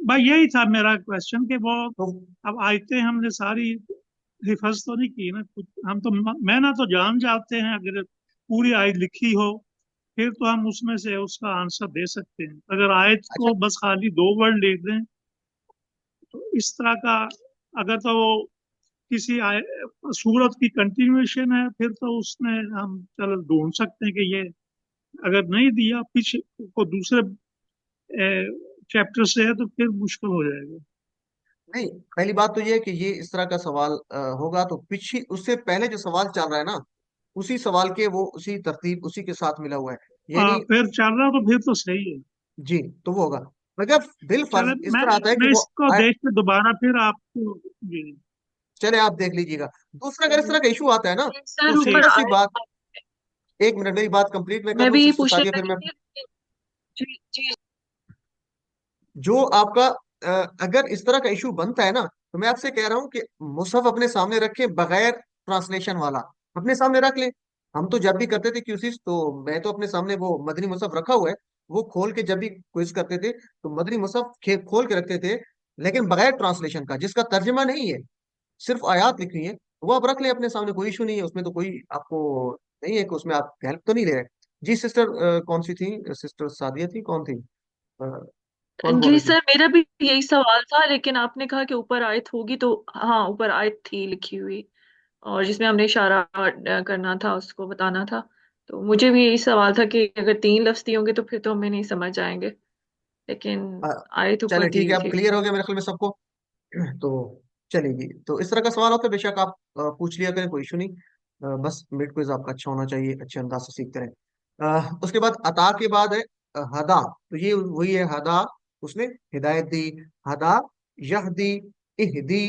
بھائی یہی تھا میرا کوشچن کہ وہ تو اب آیتیں ہم نے ساری حفظ تو نہیں کی نا، ہم تو میں نہ تو جان جاتے ہیں، اگر پوری آیت لکھی ہو پھر تو ہم اس میں سے اس کا آنسر دے سکتے ہیں. اگر آیت اچھا. کو بس خالی 2 ورڈ لکھ دیں تو اس طرح کا، اگر تو وہ کسی صورت کی کنٹینیوشن ہے پھر تو اس میں ہم چلو ڈھونڈ سکتے ہیں کہ یہ، اگر نہیں دیا پیچھے کو دوسرے چیپٹر سے ہے تو پھر مشکل ہو جائے گا. نہیں، پہلی بات تو یہ ہے کہ یہ اس طرح کا سوال ہوگا تو پیچھے اس سے پہلے جو سوال چل رہا ہے نا، اسی سوال کے وہ اسی ترتیب اسی کے ساتھ ملا ہوا ہے یعنی. پھر چل رہا تو پھر تو صحیح ہے. جی، تو وہ ہوگا. مگر چلے بالفرض اس میں طرح آتا ہے کہ میں وہ اس کو دیکھ کے دوبارہ پھر آپ کو جی چلے آپ دیکھ لیجیے گا. دوسرا اگر اس طرح کا ایشو آتا ہے نا، سر تو ٹھیک. اوپر سمپل سی بات. ایک منٹ میری بات کمپلیٹ میں کر میں لوں، بھی یہ سسٹر پوچھنے سعدیہ پھر لگی میں. تھی. جی جی جو آپ کا اگر اس طرح کا ایشو بنتا ہے نا، تو میں آپ سے کہہ رہا ہوں کہ مصحف اپنے سامنے رکھیں بغیر ٹرانسلیشن والا، اپنے سامنے رکھ لیں. ہم تو جب بھی کرتے تھے کیوزز تو میں تو اپنے سامنے وہ مدنی مصحف رکھا ہوا ہے، وہ کھول کے جب بھی کوئز کرتے تھے تو مدنی مصحف کھول کے رکھتے تھے، لیکن بغیر ٹرانسلیشن کا، جس کا ترجمہ نہیں ہے، صرف آیات لکھی ہیں، وہ آپ رکھ لیں اپنے سامنے، کوئی ایشو نہیں ہے اس میں. تو کوئی آپ کو نہیں ہے کہ اس میں آپ ہیلپ تو نہیں لے رہے. جی سسٹر کون سی تھی؟ سسٹر سعدیہ تھی کون تھی؟ کون بول جی رہی تھی؟ سر، میرا بھی یہی سوال تھا، لیکن آپ نے کہا کہ اوپر آیت ہوگی تو ہاں اوپر آیت تھی لکھی ہوئی، اور جس میں ہم نے اشارہ کرنا تھا، اس کو بتانا تھا. تو مجھے بھی یہی سوال تھا کہ اگر 3 لفظ دیے ہوں گے تو پھر تو ہمیں نہیں سمجھ آئیں گے، لیکن آیت اوپر چلے دی ٹھیک ہے، ہوئی اب تھی. کلیئر ہو گیا میرے خیال میں سب کو. تو چلے گی. تو اس طرح کا سوال ہوتا ہے بے شک آپ پوچھ لیا کریں، کوئی ایشو نہیں. بس مڈ کوئز آپ کا اچھا ہونا چاہیے، اچھے انداز سے سیکھتے رہیں. اس کے بعد عطا کے بعد ہے ہدا. تو یہ وہی ہے ہدا، اس نے ہدایت دی. ہدا یہدی، اہدی،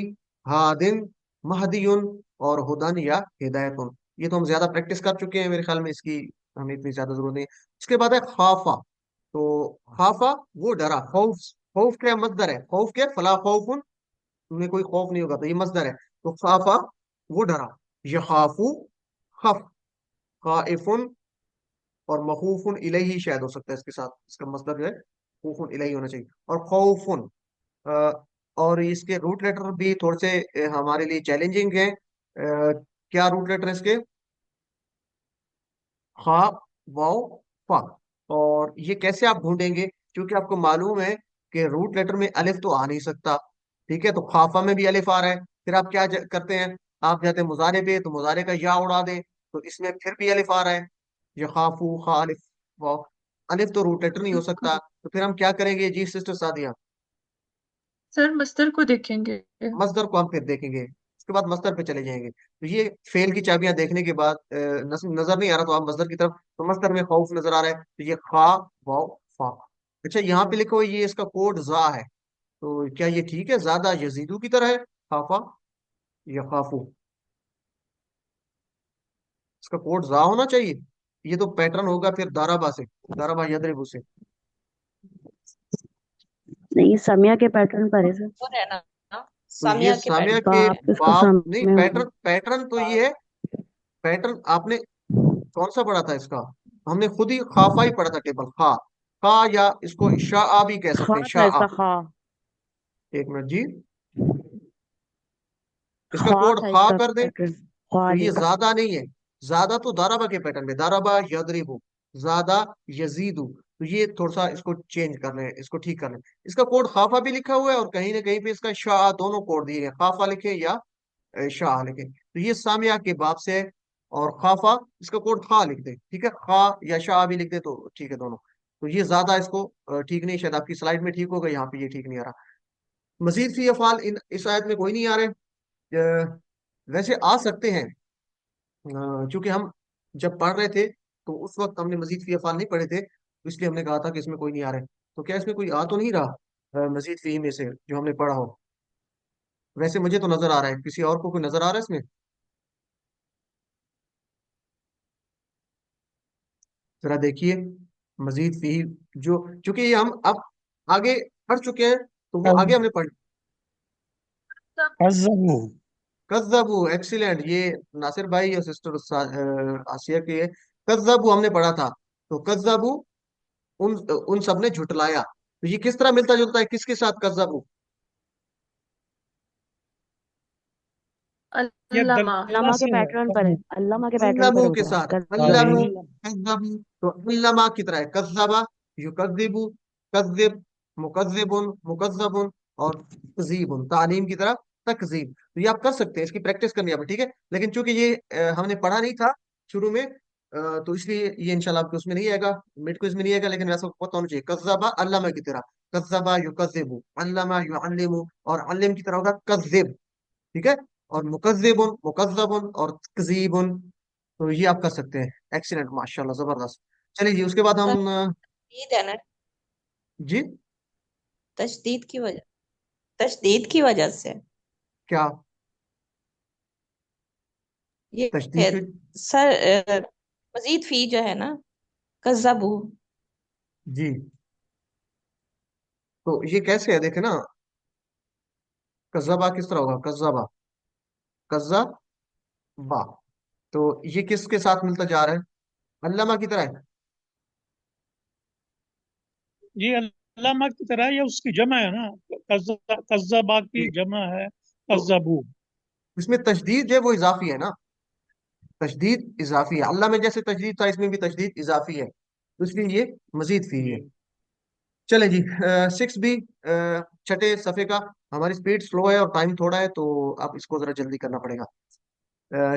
ہادن، مہدیون اور ہدن یا ہدایتن. یہ تو ہم زیادہ پریکٹس کر چکے ہیں، میرے خیال میں اس کی ہمیں اتنی زیادہ ضرورت نہیں ہے. اس کے بعد ہے خافا. تو خافا وہ ڈرا. خوف، خوف کیا مصدر ہے؟ خوف کیا؟ فلا خوف، تمہیں کوئی خوف نہیں ہوگا، تو یہ مصدر ہے. تو خافا وہ ڈرا. یخافو خف، खाइफुन और मखूफुन इलैही शायद हो सकता है इसके साथ, इसका मसदर जो है खौफुन इलैही होना चाहिए, और खौफुन। और इसके रूट लेटर भी थोड़े से हमारे लिए चैलेंजिंग है। क्या रूट लेटर है इसके? खा, वाव, फा। और ये कैसे आप ढूंढेंगे? क्योंकि आपको मालूम है कि रूट लेटर में अलिफ तो आ नहीं सकता, ठीक है? तो खाफा में भी अलिफ आ रहा है, फिर आप क्या करते हैं? आप जाते हैं मुजारे पे, तो मुजारे का या उड़ा दें, तो इसमें फिर भी अलिफ आ रहा है, ये खाफू खा अलिफ वाव। अलिफ तो रूट लेटर नहीं हो सकता, तो फिर हम क्या करेंगे जी सिस्टर सादिया? सर मस्तर को देखेंगे। मस्दर को हम फिर देखेंगे, उसके बाद मस्दर पे चले जाएंगे। तो ये फेल की चाबियां देखने के बाद नजर नहीं आ रहा तो आप मस्दर की तरफ, तो मस्दर में खौफ नजर आ रहा है, तो ये खा, वाव, फा। अच्छा, यहाँ पे लिखो ये इसका कोड जा है, तो क्या ये ठीक है? ज्यादा यजीदू की तरह है खाफा या खाफू? इसका कोड जा होना चाहिए। ये तो पैटर्न होगा फिर दाराबा से, दाराबा यदरिबू से। नहीं, समिया के पैटर्न पर है सर। और है ना, तो ये सामिया के सामिया पैटर्न। के बाप इसको बाप नहीं, समय होगा। पैटर्न पैटर्न तो ये है। पैटर्न आपने कौन सा पढ़ा था इसका? हमने खुद ही खाफा ही पढ़ा था, टेबल खा। खा, या इसको शाह भी कह सकते खा हैं, था शाह। इसका, खा। एक मिनट जी, इसका खा कोड था खा इसका कर दे, पैटर्न, तो खा ये लिखा। ज्यादा नहीं है। ज्यादा तो दाराबा के पैटर्न में, दाराबा यदरिबु, ज्यादा यजीदु। तो ये थोड़ा सा इसको चेंज कर रहे हैं, इसको ठीक कर रहे हैं। इसका कोड खाफा भी लिखा हुआ है और कहीं ना कहीं पे इसका शाह, दोनों कोड दिए हैं, खाफा लिखे या शाह लिखे। तो ये सामिया के बाप से है, और खाफा इसका कोड खा लिख दे, ठीक है? खा या शाह भी लिख दे तो ठीक है दोनों। तो ये ज्यादा इसको ठीक नहीं, शायद आपकी स्लाइड में ठीक होगा, यहाँ पे ये ठीक नहीं आ रहा। मजीद फी अफाल इन इस आयत में कोई नहीं आ रहे। वैसे आ सकते हैं, क्योंकि हम जब पढ़ रहे थे तो उस वक्त हमने मजीद फी अफाल नहीं पढ़े थे, तो इसलिए हमने कहा था कि इसमें कोई नहीं आ रहा है। तो क्या इसमें कोई आ तो नहीं रहा मजीद फी में से जो हमने पढ़ा हो? वैसे मुझे तो नजर आ रहा है, किसी और को कोई नजर आ रहा है इसमें? जरा देखिए मजीद फी, जो चूंकि ये हम अब आगे पढ़ चुके हैं, तो वो आगे हमने पढ़। कज़्ज़बू। कज़्ज़बू, एक्सीलेंट, ये नासिर भाई और सिस्टर आसिया की है। कज़्ज़बू हमने पढ़ा था, तो कज़्ज़बू उन उन सब ने झुटलाया। तो ये किस तरह मिलता जुलता है, किसके साथ कज़्ज़बू? ये अल्लामा। दल्ला अल्लामा के से है, पैटर्न पर है, अल्लामा के पैटर्न पर अल्लमू है के उधर साथ, कज़्ज़बू। अल्लमू, अल्लाह। कज़्ज़बू, तो अल्लमा की तरह है, कज़्ज़बा, युकज़्ज़िबु, कज़्ज़िब, मुकज़्ज़िबुन, मुकज़्ज़बुन, और तकज़ीबुन, तालीम की तरह तकज़ीब। तो ये आप कर सकते हैं, इसकी प्रैक्टिस करनी है आप, ठीक है? लेकिन चूंकि ये हमने पढ़ा नहीं था शुरू में, तो इसलिए ये इंशाल्लाह आपको उसमें नहीं आएगा, मिड क्विज में नहीं आएगा, लेकिन वैसा पता होना चाहिए। कज़्ज़बा अल्लमा की तरह, कज़्ज़बा युकज़्ज़िबु, अल्लमा युअल्लिमु, और अल्लिम की तरह होगा कज़्ज़िब, ठीक है? और मुकज़्ज़िबुन, मुकज़्ज़बुन, और तकज़ीबुन। तो ये आप कर सकते हैं, एक्सीलेंट, माशाल्लाह, जबरदस्त। चलिए जी, उसके बाद सर हम तशदीद है ना, जी, तशदीद की वजह, तशदीद की वजह से क्या ये है। तशदीद की? सर मजीद फी जो है ना, कज़्ज़बू। जी, तो ये कैसे है देखे ना, कज़्ज़बा किस तरह होगा? कज़्ज़बा, कज़्ज़बा, तो ये किसके साथ मिलता जा रहा है? अल्लामा की तरह है। ये अल्लामा की तरह है या उसकी जमा है ना? कज़्ज़बा की जी, जमा है तो कज़्ज़बू। इसमें तशदीद जो है वो इजाफी है ना, तशदीद इजाफी है। अल्लाह में जैसे तशदीद था, इसमें भी तशदीद इजाफी है, तो इसलिए ये मजीद फी है। चले जी, 6 बी, छठे सफे का। हमारी स्पीड स्लो है और टाइम थोड़ा है, तो आप इसको जरा जल्दी करना पड़ेगा।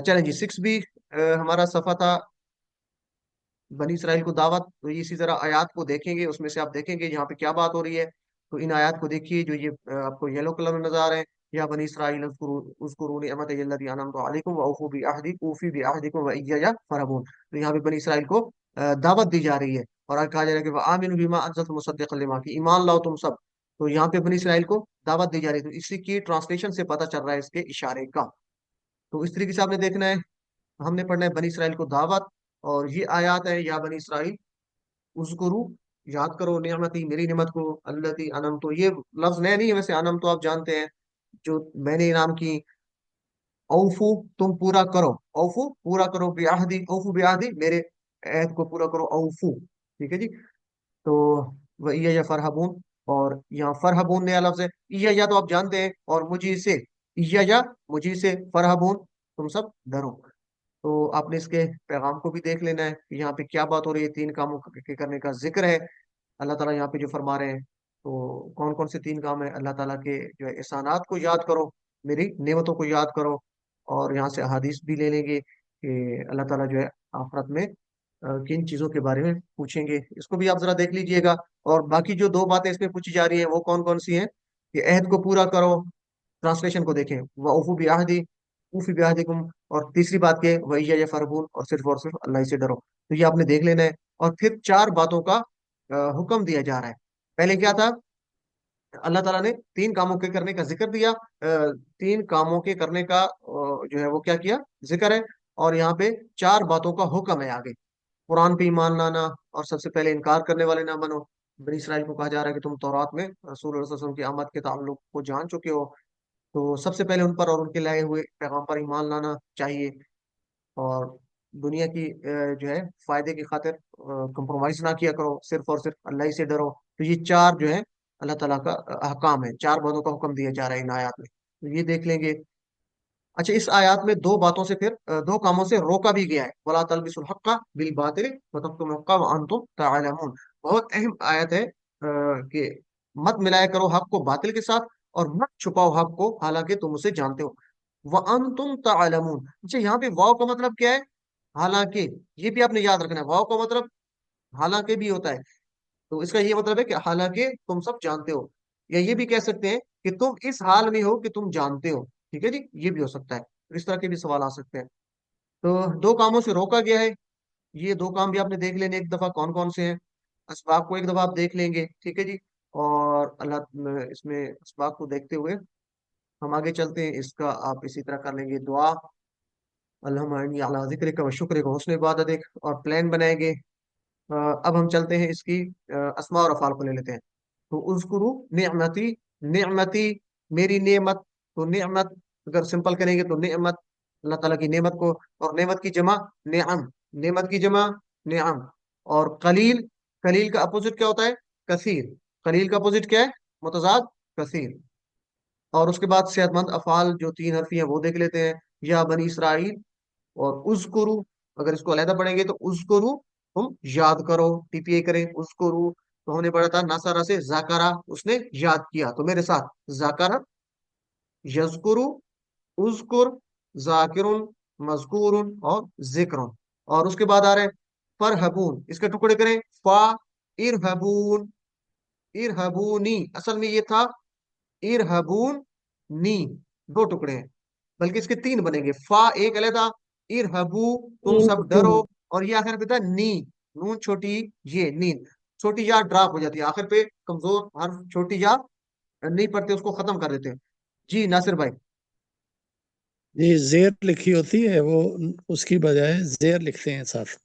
चलें जी, 6 बी हमारा सफा था, बनी इसराइल को दावत। तो ये इसी तरह आयत को देखेंगे, उसमें से आप देखेंगे यहाँ पे क्या बात हो रही है। तो इन आयत को देखिए, जो ये आपको येलो कलर में नजर आ रहे हैं, या बनी इसराइल उज़्कुरू निअमती अल्लती अनअमतु अलैकुम व औफू बिअहदिकुम व इय्या फरहबून। तो यहाँ पे बनी इसराइल को दावत दी जा रही है, और आगे कहा जा रहा है कि आमिनू बिमा अंज़लतु मुसद्दिक़न लिमा, कि ईमान लाओ तुम सब। तो यहाँ पे बनी इसराइल को दावत दी जा रही है, तो इसी की ट्रांसलेशन से पता चल रहा है इसके इशारे का। तो इस तरीके से आपने देखना है, हमने पढ़ना है बनी इसराइल को दावत। और ये आयत है, या बनी इसराइल उज़कुरू, याद करो नियमती, मेरी नियमत को, अल्लती अनम। तो ये लफ्ज नया नहीं है, वैसे अनम तो आप जानते हैं, जो मैंने इनाम की। औफू तुम पूरा करो, औफू पूरा करो, बिआहदी औफू बिआहदी मेरे अहद को पूरा करो, औफू। ठीक है जी। तो वह या फरहबून, और यहाँ फरहबून नया लफ्ज है। या तो आप जानते हैं, और मुझी से, या मुझी से फरहबून तुम सब डरो। तो आपने इसके पैगाम को भी देख लेना है कि यहाँ पे क्या बात हो रही है, तीन कामों के करने का जिक्र है अल्लाह ताला यहाँ पे जो फरमा रहे हैं। तो कौन कौन से तीन काम है, अल्लाह ताला के जो है एहसानात को याद करो, मेरी नेमतों को याद करो। और यहाँ से अहादीस भी ले लेंगे कि अल्लाह ताला जो है आखिरत में किन चीजों के बारे में पूछेंगे, इसको भी आप जरा देख लीजिएगा। और बाकी जो दो बातें इसमें पूछी जा रही हैं वो कौन कौन सी हैं, कि अहद को पूरा करो, ट्रांसलेशन को देखें, वफ़ू बिअहदी, उफ़ी बिअहदिकुम। और तीसरी बात के वही या फरबून, और सिर्फ अल्लाह ही से डरो। तो ये आपने देख लेना है। और फिर चार बातों का हुक्म दिया जा रहा है। पहले क्या था, अल्लाह ताला ने तीन कामों के करने का जिक्र दिया, तीन कामों के करने का जो है वो क्या किया, जिक्र है। और यहाँ पे चार बातों का हुक्म है आगे। कुरान पे ईमान लाना, और सबसे पहले इनकार करने वाले ना बनो। बनी इसराइल को कहा जा रहा है कि तुम तौरात में रसूल सल्लल्लाहु अलैहि वसल्लम की आमद के ताल्लुक को जान चुके हो, तो सबसे पहले उन पर और उनके लाए हुए पैगाम पर ईमान लाना चाहिए। और दुनिया की जो है फायदे की खातिर कंप्रोमाइज ना किया करो, सिर्फ और सिर्फ अल्लाह ही से डरो। तो ये चार जो है अल्लाह ताला का अहकाम है, चार बातों का हुक्म दिया जा रहा है इन आयत में। तो ये देख लेंगे। अच्छा, इस आयत में दो बातों से, फिर दो कामों से रोका भी गया है। वला तलबिसुल हक्का बिल बातिल व तक्तुमुल हक्का व अंतुम तअलमून। बहुत अहम आयत है कि मत मिलाया करो हक को बातिल के साथ, और मत छुपाओ हक को हालांकि तुम उसे जानते हो। व अंतुम तअलमून। अच्छा, यहाँ पे वाव का मतलब क्या है, हालांकि। ये भी आपने याद रखना है, वाव का मतलब हालांकि भी होता है। तो इसका ये मतलब है कि हालांकि तुम सब जानते हो, या ये भी कह सकते हैं कि तुम इस हाल में हो कि तुम जानते हो। ठीक है जी, ये भी हो सकता है। तो इस तरह के भी सवाल आ सकते हैं। तो दो कामों से रोका गया है, ये दो काम भी आपने देख लेने एक दफा कौन कौन से हैं। असबाब को एक दफा आप देख लेंगे, ठीक है जी। और अल्लाह इसमें असबाब को देखते हुए हम आगे चलते हैं। इसका आप इसी तरह कर लेंगे दुआ, अल्लाहुम्मा इन्नी अला ज़िक्रिका व शुक्रिका व हुस्न इबादतिक, और प्लान बनाएंगे। अब हम चलते हैं इसकी अस्मा और अफ़ाल को ले लेते हैं। तो उज़कुरू निअमती, निअमती मेरी नेमत। तो नेमत अगर सिंपल करेंगे तो नेमत, अल्लाह ताला की नेमत को। और नेमत की जमा नेअम, नेमत की जमा नेअम। और कलील, कलील का अपोजिट क्या होता है, कसीर। कलील का अपोजिट क्या है, मुतजाद, कसीर। और उसके बाद सेहतमंद अफ़ाल जो तीन हरफी हैं वो देख लेते हैं। या बनी इसराइल, और उज़कुरू, अगर इसको अलहदा पढ़ेंगे तो उज़कुरू तुम याद करो, टीपीए करें उज़कुरू। तो होने पड़ा था नासारा से जाकरा, उसने याद किया। तो मेरे साथ जाकरा, यज़कुरू, उज़कुर, जाकिरुन, मज़कूरुन और जिक्रुन। और उसके बाद आ रहे फरहबून, इसके टुकड़े करें फा इरहबून, इरहबूनी। असल में ये था इरहबून नी, दो टुकड़े हैं, बल्कि इसके तीन बनेंगे। फा एक अलहदा, इरहबू तुम तीन सब टुकड़े डरो, हैं। और ये आखिर पे था नी, नून छोटी, ये नींद छोटी या ड्रॉप हो जाती है आखिर पे, कमजोर हर्फ छोटी या नहीं पढ़ते उसको खत्म कर देते हैं। जी नासिर भाई। ये जेर लिखी होती है, वो उसकी बजाय जेर लिखते हैं साथ।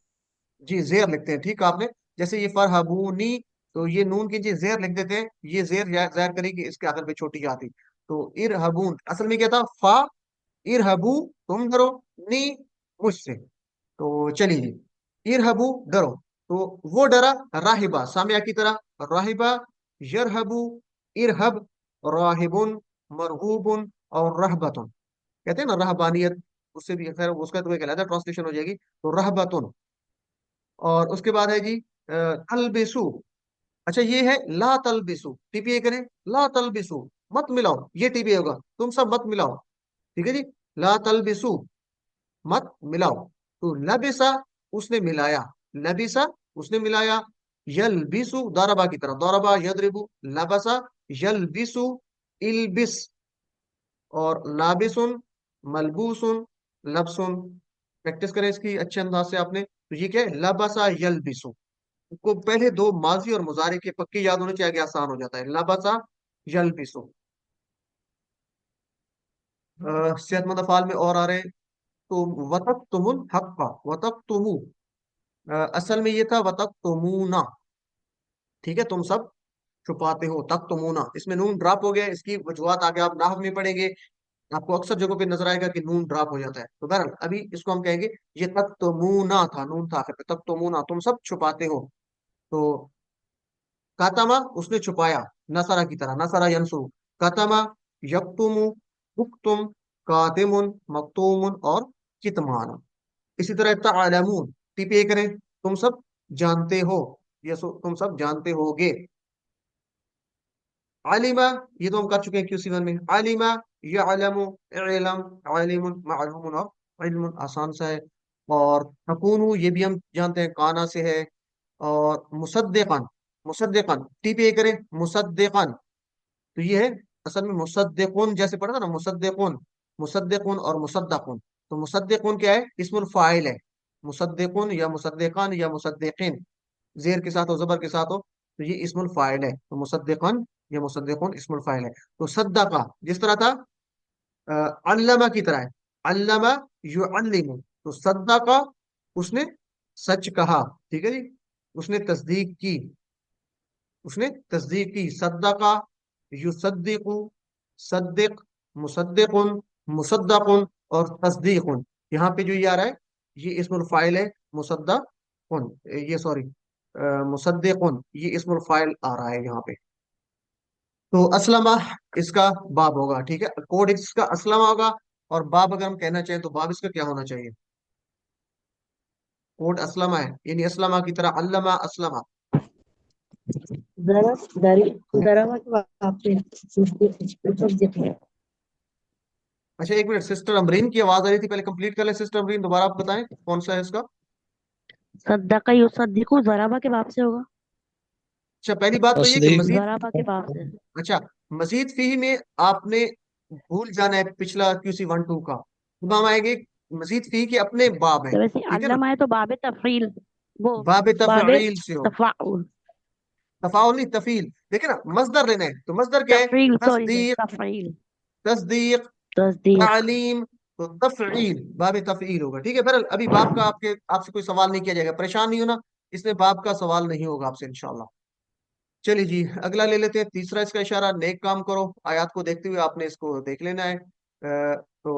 जी जेर लिखते हैं, ठीक है आपने। जैसे ये फरहबूनी, तो ये नून की जी जेर लिख देते हैं, ये जेर जाहिर करी कि इसके आखिर पे छोटी या थी। तो इरहबून असल में क्या था, फा इरहबू तुम डरो, नी मुझसे। तो चलिए जी, इरहबू डरो। तो वो डरा राहिबा, सामिया की तरह, राहिबा, यरहबू, इरहब, राहिबुन, मरहूबुन और रहबतुन। कहते हैं ना रहबानियत, उससे भी खैर उसका तो एक अलग ट्रांसलेशन हो जाएगी। तो रहबतुन। और उसके बाद है जी तलबिसु। अच्छा, ये है ला तलबिसु, टीपीए करें, ला तलबिसु मत मिलाओ, ये टीपीए होगा, तुम सब मत मिलाओ। ठीक है जी, ला तलबिसु मत मिलाओ। तो लबिसा उसने मिलाया, लबिसा उसने मिलाया। यलबिसु दरबा की तरह, दरबा यदरिबु, लबसा यलबिसु, इलबिस। और लाबिसुन, मलबूसुन, लबसुन। प्रैक्टिस करें इसकी अच्छे अंदाज से आपने। तो ये क्या है, लबसा यलबिसु को पहले दो माजी और मुजारे के पक्के याद होने चाहिए, आगे आसान हो जाता है। लबसा यलबिसु। सेहतमंद अफाल में और आ रहे हैं। तो वतक तुमुल हक्का, वतक तुमु, असल में ये था वतक तुमुना। ठीक है, तुम सब छुपाते हो, तक तुमुना, इसमें नून ड्रॉप हो गया, इसकी वजूहत आगे आप नाहव में पढ़ेंगे। आपको अक्सर जगहों पे नजर आएगा कि नून ड्रॉप हो जाता है। तो बहरहाल अभी इसको हम कहेंगे ये तक तो मुना था, नून था आखिर पे, तक तो मुना, तुम सब छुपाते हो। तो कातमा उसने छुपाया, नसरा की तरह, नसरा यंसुरु, कातमा, यक्तुमु, उक्तुम, कातिमुन, मक्तूमुन और कितमान। इसी तरह तालमून, टीपी करें, तुम सब जानते हो, तुम सब जानते होगे। आलिमा, ये तो हम कर चुके हैं QC1 में। आलिमा, यअलमु, इलम, आलिमुन, मालूमुन और इल्मुन, आसान सा है। और तकूनु, ये भी हम जानते हैं, काना से है। और मुसद्दिक़न, मुसद्दिक़न टीपी करें, मुसद्दिक़न, तो ये है असल में मुसद्दिक़ुन, जैसे पढ़ा था ना, मुसद्दिक़ुन, मुसद्दिक़ुन और मुसद्दक़ुन। तो मुसद्दिक़ुन क्या है, इस्मुल फाइल है। मुसद्दिक़ुन या मुसद्दिक़ान या मुसद्दिक़ीन, जेर के साथ हो, जबर के साथ हो, तो ये इस्मुल फाइल है। तो मुसद्दिक़न या मुसद्दिक़ुन इस्मुल फाइल है। तो सद्दका जिस तरह था, अल्लमा की तरह है, अल्लमा युअल्लिमु, तो सद्दका उसने सच कहा, ठीक है जी, उसने तस्दीक की, उसने तस्दीक की। सद्दका, युसद्दिकु, सद्दिक, मुसद्दिकुन, मुसद्दकुन और तस्दीकुन। यहाँ पे जो ये आ रहा है, ये इस्मुल फाइल है, मुसद्दकुन, ये सॉरी, मुसद्दिकुन, ये इस्मुल फाइल आ रहा है यहाँ पे। तो असलमा इसका बाब होगा, ठीक है, कोड इसका असलमा होगा। और बाब अगर हम कहना चाहें तो बाब इसका क्या होना चाहिए, कोड असलमा है, यानी असलमा की तरह, अल्लमा असलमा। जरा दरी दरावा के बाप से सब्जेक्ट। अच्छा एक मिनट, सिस्टर अमरीन की आवाज आ रही थी, पहले कंप्लीट कर ले सिस्टर अमरीन, दोबारा आप बताएं कौन सा है इसका। सद्दका युसद्दिकु जराबा के बाप से होगा। अच्छा पहली बात तो ये कि तस्दीक। मजीद, जराबा के बाप से। अच्छा मजीद फी में आपने भूल जाना है पिछला QC1 2 का। अब हम आएंगे मजीद फी के अपने बाब है, तो वैसे ठीक है ना, अल्लमा है तो बाबे तफरील, वो बाब बाबे तफईल से हो, तफाउल, तफाउल नहीं तफील। देखिए ना, मजदर लेना है, तो मजदर क्या है, तफरील सॉरी सर, तस्दीक, तफरील, तस्दीक, तस्दीक। तालीम, तो तफईल, बाब तफईल होगा, ठीक है। बहरहाल अभी बाप का आपके आपसे कोई सवाल नहीं किया जाएगा, परेशान नहीं होना, इसमें बाप का सवाल नहीं होगा आपसे इंशाल्लाह। चलिए जी अगला ले लेते हैं, तीसरा इसका इशारा, नेक काम करो। आयत को देखते हुए आपने इसको देख लेना है। तो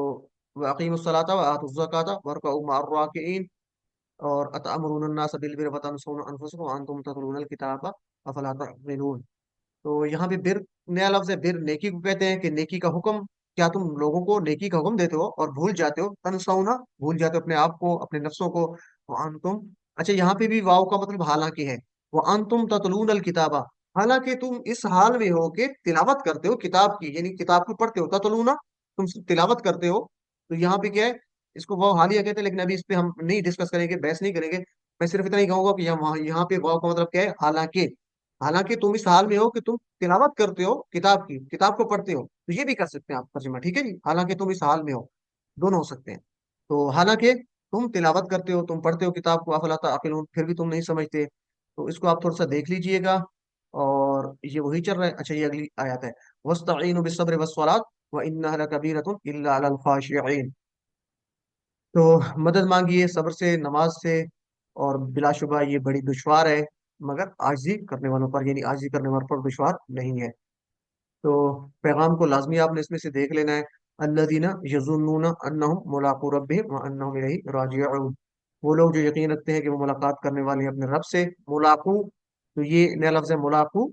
वअकीमुस्सलाता व आतुज़्ज़काता वरकऊ मअर्राकिईन, और अतअमुरुन अन्नास बिलबिर व तनसौना अनफुसकुम व अंतुम ततलूनल किताब अफला तअक़िलून। तो यहाँ पे बिर, नया लफ्ज है बिर, नेकी को कहते हैं, कि नेकी का हुक्म, क्या तुम लोगों को नेकी का हुक्म देते हो और भूल जाते हो, तनसौना भूल जाते हो अपने आप को, अपने नफ्सों को, व अंतुम, अच्छा यहाँ पे भी वाव का मतलब हालांकि है, वो अंतुम ततलून अल किताबा, हालांकि तुम इस हाल में हो कि तिलावत करते हो किताब की, यानी किताब को पढ़ते हो, ततलूना तुम तिलावत करते हो। तो यहाँ पे क्या है, इसको वाव हालिया कहते हैं, लेकिन अभी इस पे हम नहीं डिस्कस करेंगे, बहस नहीं करेंगे। मैं सिर्फ इतना ही कहूंगा कि यहाँ पे वाव का मतलब क्या है, हालांकि, हालांकि तुम इस हाल में हो कि तुम तिलावत करते हो किताब की, किताब को पढ़ते हो, तो ये भी कर सकते हैं आप तर्जुमा, ठीक है जी, हालांकि तुम इस हाल में हो, दोनों हो सकते हैं। तो हालांकि तुम तिलावत करते हो, तुम पढ़ते हो किताब को, अफला ताक़िलून, फिर भी तुम नहीं समझते, तो इसको आप थोड़ा सा देख लीजिएगा। और ये वही चल रहा है। अच्छा ये अगली आयत है, वस्तईनु बिस्सब्रि वस्सलात व इन्नहा लकबीरतुन इल्ला अलल खाशिईन, तो मदद मांगिए सब्र से, नमाज से, और बिलाशुबा ये बड़ी दुश्वार है, मगर आजिज़ी करने वालों पर, यानी आजिज़ी करने वालों पर दुश्वार नहीं है। तो पैगाम को लाजमी आपने इसमें से देख लेना है, अल्लज़ीना यज़ुन्नूना अन्नहुम मुलाक़ू रब्बिहिम व अन्नहुम इलैहि राजिऊन, वो लोग जो यकीन रखते हैं कि वो मुलाकात करने वाले हैं अपने रब से। मुलाक़ू, तो ये नया लफ्ज़ है मुलाक़ू,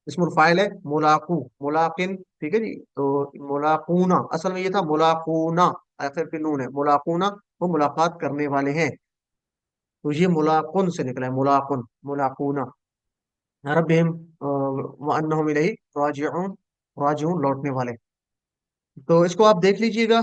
इस्मुल फाइल है, मुलाक़ू, मुलाकिन, ठीक है जी। तो मुलाक़ूना असल में ये था मुलाक़ूना, आखिर पे नून है, मुलाक़ूना वो मुलाकात करने वाले हैं, तो ये मुलाकुन से निकला है, मुलाकुन, मुलाकूना, रब्बिहिम व अन्नहुम इलैहि राजिऊन, राजिऊन लौटने वाले। तो इसको आप देख लीजिएगा,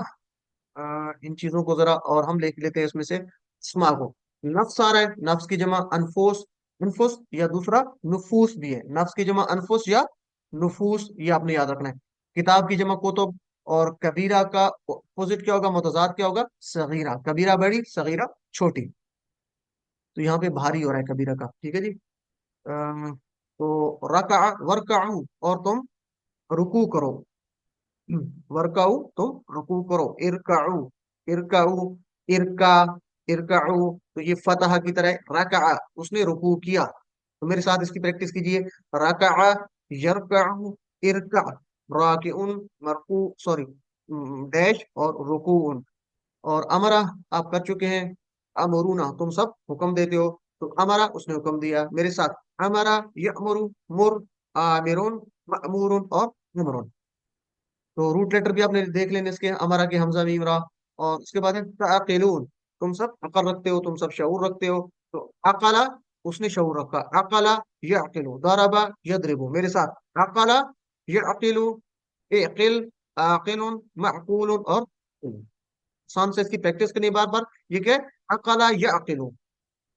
इन चीजों को जरा, और हम लिख लेते हैं इसमें से स्मा को। नफ्स आ रहा है, नफ्स की जमा अनफुस, अनफुस या दूसरा नुफूस भी है, नफ्स की जमा अनफुस या नुफूस, ये आपने याद रखना है। किताब की जमा कुतुब, और कबीरा का अपोजिट क्या होगा, मुतजाद क्या होगा, सगीरा, कबीरा बड़ी, सगीरा छोटी। तो यहाँ पे भारी हो रहा है कबीरा का, ठीक है जी। तो रका, वरकाऊ, और तुम रुकू करो, वर्कआउ तुम रुकू करो, इरकाऊ, इरकाऊ, इरका, इरकाऊ, तो ये फतह की तरह, रका उसने रुकू किया, तो मेरे साथ इसकी प्रैक्टिस कीजिए, रका, यरकाऊ, इरका, राकिउन, मरकू सॉरी डैश और रुकून। और अमरा आप कर चुके हैं, अमरूना तुम सब हुक्म देते हो, तो अमरा उसने हुक्म दिया मेरे साथ, अमरा यअमुरु, मुर, आमिरुन, मअमूरुन और मुमरुन। तो रूट लेटर भी आपने देख लेने इसके, अमरा के हमजा मीम रा। और उसके बाद है ताक़िलून, तुम सब अकल रखते हो, तुम सब शऊर रखते हो। तो अकला उसने शऊर रखा, अकला यअकिलु, दरबा यदरिबु मेरे साथ, अकला यअकिलु, इक़िल, आक़िलुन, मअक़ूलुन और आसान से इसकी प्रैक्टिस करनी बार बार। ये क्या है, अकला यअकिलु।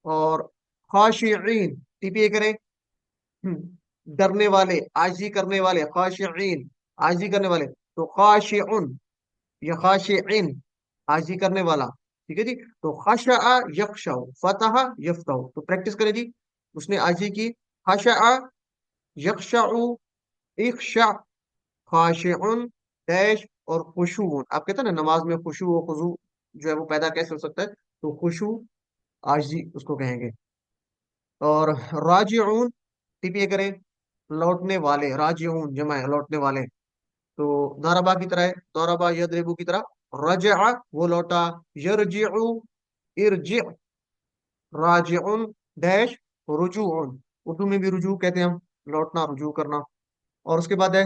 और खाशिईन, टीपीए करें, डरने वाले, आजी करने वाले, खाशिईन आजी करने वाले। तो खाशिउन या खाशिइन, आजी करने वाला, ठीक है जी। तो खशआ यखशउ, फतह यफ्तहु, तो प्रैक्टिस करें जी। उसने आजी की, खशआ यखशउ, इख्शा, खाशिउन, डैश और खुशून। आप कहते हैं ना नमाज में खुशू और खुजू जो है वो पैदा कैसे हो सकता है, तो खुशू आजी उसको कहेंगे। और राजिऊन, टीपीए करें, लौटने वाले, राजिऊन जमा है लौटने वाले। तो दरबा की तरह है, दरबा यदरिबु की तरह, रजअ वो लौटा, यरजिउ, इरजि, राजिउन, डैश, रुजूउन। उर्दू में भी रुजू कहते हैं हम, लौटना, रुजू करना। और उसके बाद है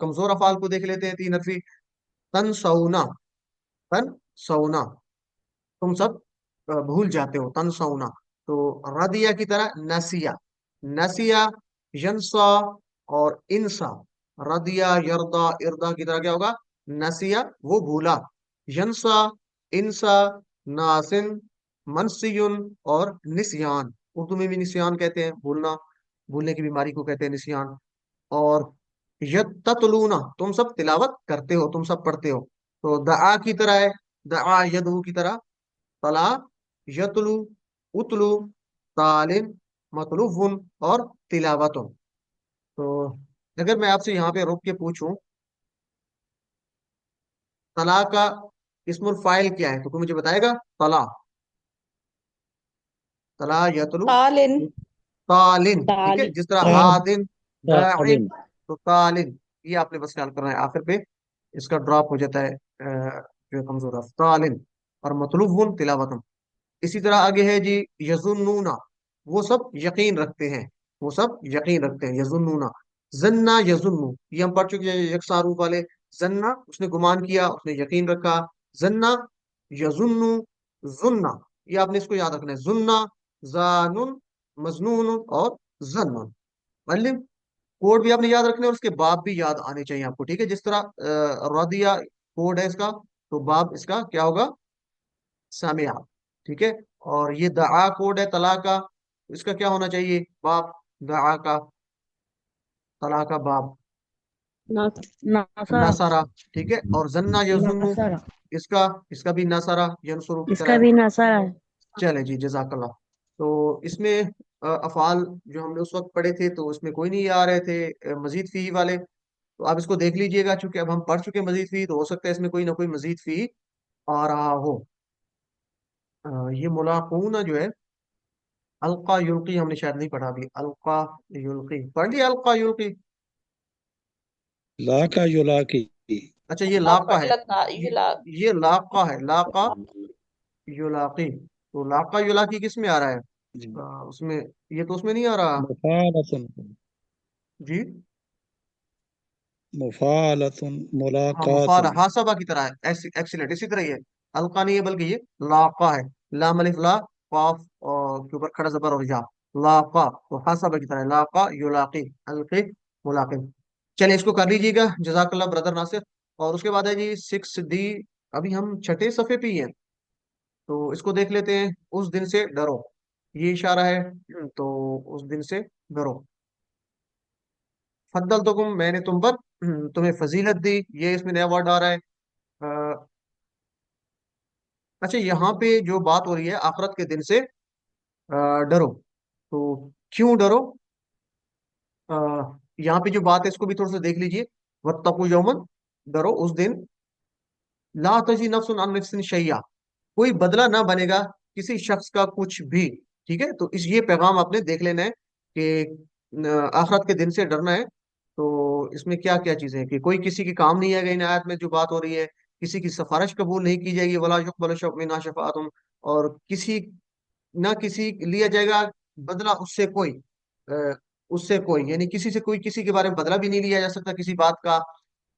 कमजोर अफाल को देख लेते हैं, तीन हरफी। तन सौना, तन सौना, तुम सब भूल जाते हो, तन सौना। तो रदिया की तरह नसिया, नसिया, यंसा और इंसा। रदिया, यरदा, इरदा की तरह क्या होगा, नसिया वो भूला, यंसा, इंसा, नासिन, मनसियुन और निसियान। उर्दू में भी निसियान कहते हैं, भूलना, भूलने की बीमारी को कहते हैं निसियान। और यत्ततलूना, तुम सब तिलावत करते हो, तुम सब पढ़ते हो। तो दआ की तरह है, दआ यदू की तरह, तला, यतलू, उतलू, तालिन, मतलुफुन और तिलावतुन। तो अगर मैं आपसे यहाँ पे रोक के पूछूं तला का इस्मुल फाइल क्या है, तो कोई मुझे बताएगा? तला, तला यतलू, तालिन। तालिन, ठीक है, तालिन। जिस तरह ताल हादिन, दाइन। तालिम। तो तालिन, ये आपने बस ख्याल करना है, आखिर पे इसका ड्रॉप हो जाता है जो है कमजोर है, तालिन। और मतलुफुन तिलावतुन। इसी तरह आगे है जी यजुन्नूना, वो सब यकीन रखते हैं, वो सब यकीन रखते हैं, यजुन्नूना। जन्ना यजुन्नु, ये हम पढ़ चुके हैं यकसा रूप वाले। जन्ना उसने गुमान किया, उसने यकीन रखा, जन्ना, यजुन्नु, जुन्ना, ये आपने इसको याद रखना है, जुन्ना, जानून, मजनून और जन्नुन। मतलब कोड भी आपने याद रखने और उसके बाब भी याद आने चाहिए आपको, ठीक है। जिस तरह रदिया कोड है इसका, तो बाब इसका क्या होगा, सामिया, ठीक है। और ये दआ कोड है तला का, इसका क्या होना चाहिए, बाप, दआ का, तला का बाप, नासारा। नसरा, ठीक है। और जन्ना यजुन्नु, नासारा। इसका इसका भी नसरा यंसुरु की तरह इसका है। भी नासारा है। चले जी, जजाकल्ला। तो इसमें अफाल जो हमने उस वक्त पढ़े थे तो उसमें कोई नहीं आ रहे थे मजीद फी वाले। तो आप इसको देख लीजिएगा, चूंकि अब हम पढ़ चुके हैं मजीद फी, तो हो सकता है इसमें कोई ना कोई मजीद फी आ रहा हो। ये मुलाकूना जो है, अलका युल्की हमने शायद नहीं पढ़ा अभी, अलका युल्की पढ़ लिया, अलका युल्की। ला का युला की। अच्छा ये लाका लाका है, लगा ये युला। ये लाका है, लाका युलाकी। तो लाका युलाकी किस में आ रहा है, उसमें, ये तो उसमें नहीं आ रहा मुफालतुन, जी। मुफालतुन, हाँ मुफाला, मुलाकातुन। हासबा की तरह है, एक्सीलेंट, इसी तरह ही है। अलका नहीं है बल्कि ये लाका है, लाम अलिफ ला, काफ और के ऊपर खड़ा जबर और या, लाका। तो हासबा की तरह है, लाका युलाकी, अलकी मुलाकी। चलिए इसको कर लीजिएगा, जजाकल्ला ब्रदर नासिर। और उसके बाद है जी 6D, अभी हम छठे सफे पे ही हैं, तो इसको देख लेते हैं। उस दिन से डरो, ये इशारा है, तो उस दिन से डरो। फद्दल तो मैंने तुम पर तुम्हें फजीलत दी, ये इसमें नया वर्ड आ रहा है। अ, अच्छा यहाँ पे जो बात हो रही है आखिरत के दिन से डरो, तो क्यों डरो, अ, यहाँ पे जो बात है इसको भी थोड़ा सा देख लीजिए। वत्तकू यौमन, डरो उस दिन, ला तजी नफ्सुन अन नफ्सिन शैया, कोई बदला ना बनेगा किसी शख्स का कुछ भी, ठीक है। तो इस ये पैगाम आपने देख लेना है कि आखिरत के दिन से डरना है। تو اس میں کیا کیا چیزیں ہیں کہ کوئی کسی کی کام نہیں آئے گا ان آیت میں جو بات ہو رہی ہے، کسی کی سفارش قبول نہیں کی جائے گی، ولا يقبل منا شفاعت، اور کسی نہ کسی لیا جائے گا بدلہ اس سے کوئی، اس سے کوئی یعنی کسی سے کوئی کسی کے بارے میں بدلہ بھی نہیں لیا جا سکتا کسی بات کا،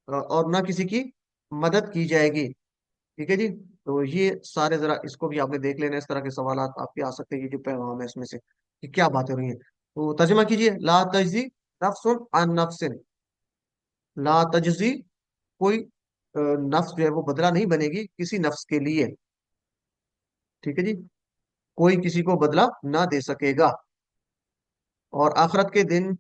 اور نہ کسی کی مدد کی جائے گی، ٹھیک ہے جی۔ تو یہ سارے ذرا اس کو بھی آپ نے دیکھ لینا، اس طرح کے سوالات آپ کے آ سکتے ہیں، یہ جو پیغام ہے اس میں سے کہ کیا باتیں ہو رہی ہیں۔ تو ترجمہ کیجئے، لا تجزی نفس عن نفس، لا تجزی کوئی نفس جو ہے وہ بدلہ نہیں بنے گی کسی نفس کے لیے، ٹھیک ہے جی، کوئی کسی کو بدلہ نہ دے سکے گا، اور آخرت کے دن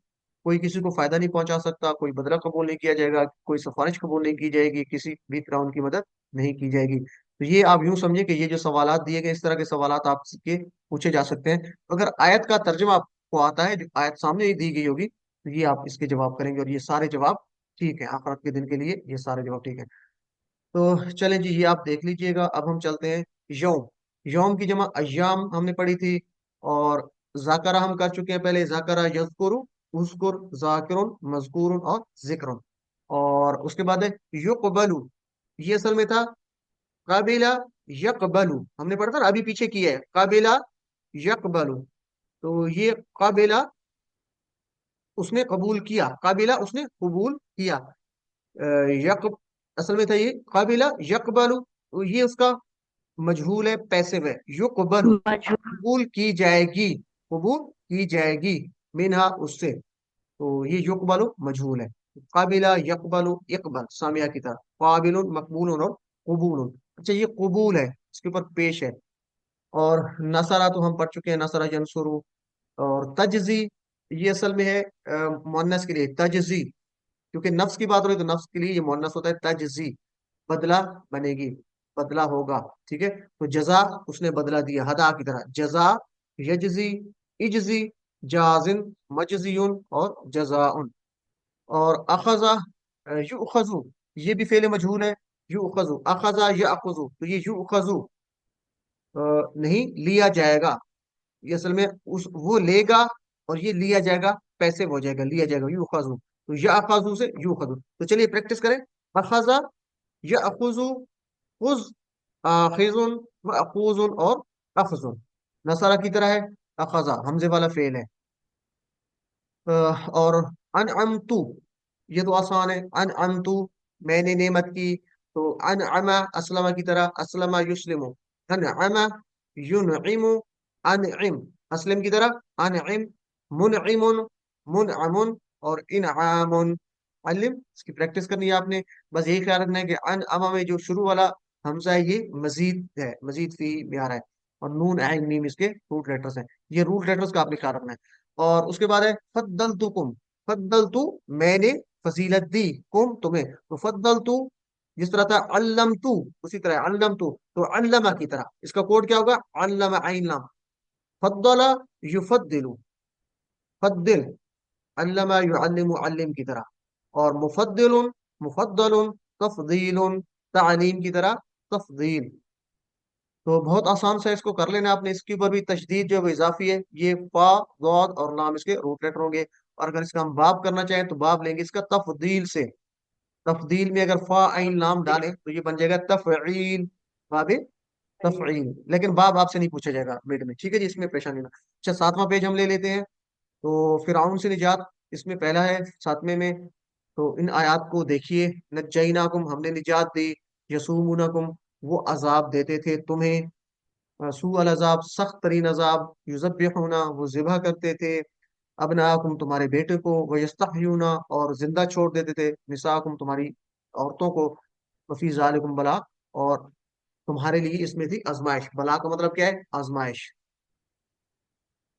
کوئی کسی کو فائدہ نہیں پہنچا سکتا، کوئی بدلہ قبول نہیں کیا جائے گا، کوئی سفارش قبول نہیں کی جائے گی، کسی بھی طرح ان کی مدد نہیں کی جائے گی۔ تو یہ آپ یوں سمجھیں کہ یہ جو سوالات دیے گئے اس طرح کے سوالات آپ کے پوچھے جا سکتے ہیں۔ اگر آیت کا ترجمہ آپ کو آتا ہے، جو آیت سامنے ہی دی گئی ہوگی، تو یہ آپ اس کے جواب کریں گے، اور یہ سارے جواب ٹھیک ہے آخرت کے دن کے لیے، یہ سارے جواب ٹھیک ہیں۔ تو چلیں جی، یہ آپ دیکھ لیجئے گا۔ اب ہم چلتے ہیں یوم، یوم کی جمع ایام ہم نے پڑھی تھی، اور ذاکرہ ہم کر چکے ہیں پہلے، ذاکرہ یذکر، اذکر، ذاکر، مذکور اور ذکر، اور اس کے بعد ہے یقبل، یہ اصل میں تھا قابلہ یقبل، ہم نے پڑھا تھا نا، ابھی پیچھے کیا ہے قابلہ یقبل، تو یہ قابلہ اس نے قبول کیا، قابلہ اس نے قبول کیا، یک اصل میں تھا یہ قابلہ یقبل، تو یہ اس کا مجہول ہے، پیسو ہے، یقبل مجهول قبول کی جائے گی، قبول کی جائے گی، منہا اس سے، تو یہ یقبل مجہول ہے، قابلہ یقبل اقبل سامیہ کی طرح، قابل مقبول اور قبول، اچھا یہ قبول ہے، اس کے اوپر پیش ہے، اور نصرہ تو ہم پڑھ چکے ہیں، نصرہ ینصرو، اور تجزی یہ اصل میں ہے مؤنث کے لیے تجزی، کیونکہ نفس کی بات ہو رہی ہے تو نفس کے لیے یہ مؤنث ہوتا ہے تجزی، بدلہ بنے گی، بدلہ ہوگا، ٹھیک ہے۔ تو جزا اس نے بدلہ دیا، ہدا کی طرح، جزا یجزی، اجزی، جازن، مجزیون اور جزاؤن، اور اخذا یؤخذو، یہ بھی فعل مجہول ہے، یؤخذو، اخذا یاخذو، تو یہ یؤخذو نہیں لیا جائے گا، یہ اصل میں وہ لے گا، اور یہ لیا جائے گا، پیسے ہو جائے گا، لیا جائے گا، یؤخذو، تو یاخذو سے یؤخذو، تو چلیے پریکٹس کریں، اخذا یاخذو، خذ، آخذ، مأخوذ اور اخذ، نصارہ کی طرح ہے، اخذا حمزے والا فعل ہے، اور انعمتو یہ تو آسان ہے، انعمتو میں نے نعمت کی، تو انعم اسلم کی طرح، اسلم یسلم، انعم ینعم، انعم اسلم کی طرح، انعم، منعم، منعم اور انعام، علم اس کی پریکٹس کرنی ہے آپ نے، بس یہی خیال رکھنا ہے کہ انعم میں جو شروع والا حمزہ ہے یہ مزید ہے، مزید فی میں آ رہا ہے، اور نون عین میم اس کے روٹ لیٹرز ہیں، یہ روٹ لیٹرز کا آپ نے خیال رکھنا ہے۔ اور اس کے بعد ہے فضلتکم، فضلتو میں نے فضیلت دی، کم تمہیں، تو فضلتو جس طرح تھا علمتو، اسی طرح علمتو، تو علمہ کی طرح، اس کا کوڈ کیا ہوگا، علم عین لام، فضل یفضل، فضل، علم یعلم، علم کی طرح، اور مفضل، مفضل، تفضیل، تعلیم کی طرح، تفضیل، تو بہت آسان سے اس کو کر لینا آپ نے، اس کے اوپر بھی تشدید جو ہے وہ اضافی ہے، یہ فا، ضاد اور لام اس کے روٹ لیٹر ہوں گے، اور اگر اس کا ہم باب کرنا چاہیں تو باب لیں گے اس کا تفضیل سے، تفضیل میں اگر فا عین لام ڈالیں تو یہ بن جائے گا تفعیل، باب تفعیل، لیکن باب آپ سے نہیں پوچھا جائے گا مڈ میں، ٹھیک ہے جی، اس میں پریشانی نہ۔ اچھا 7واں پیج ہم لے لیتے ہیں، تو فرعون سے نجات اس میں پہلا ہے 7ویں میں، تو ان آیات کو دیکھیے، نجیناکم ہم نے نجات دی، یسومونکم وہ عذاب دیتے تھے تمہیں، سوء العذاب سخت ترین عذاب، یذبحون وہ ذبح کرتے تھے، ابناکم تمہارے بیٹے کو، ویستحیون اور زندہ چھوڑ دیتے تھے، نساکم تمہاری عورتوں کو، وفی ذالکم بلا اور تمہارے لیے اس میں تھی آزمائش، بلا کا مطلب کیا ہے، آزمائش،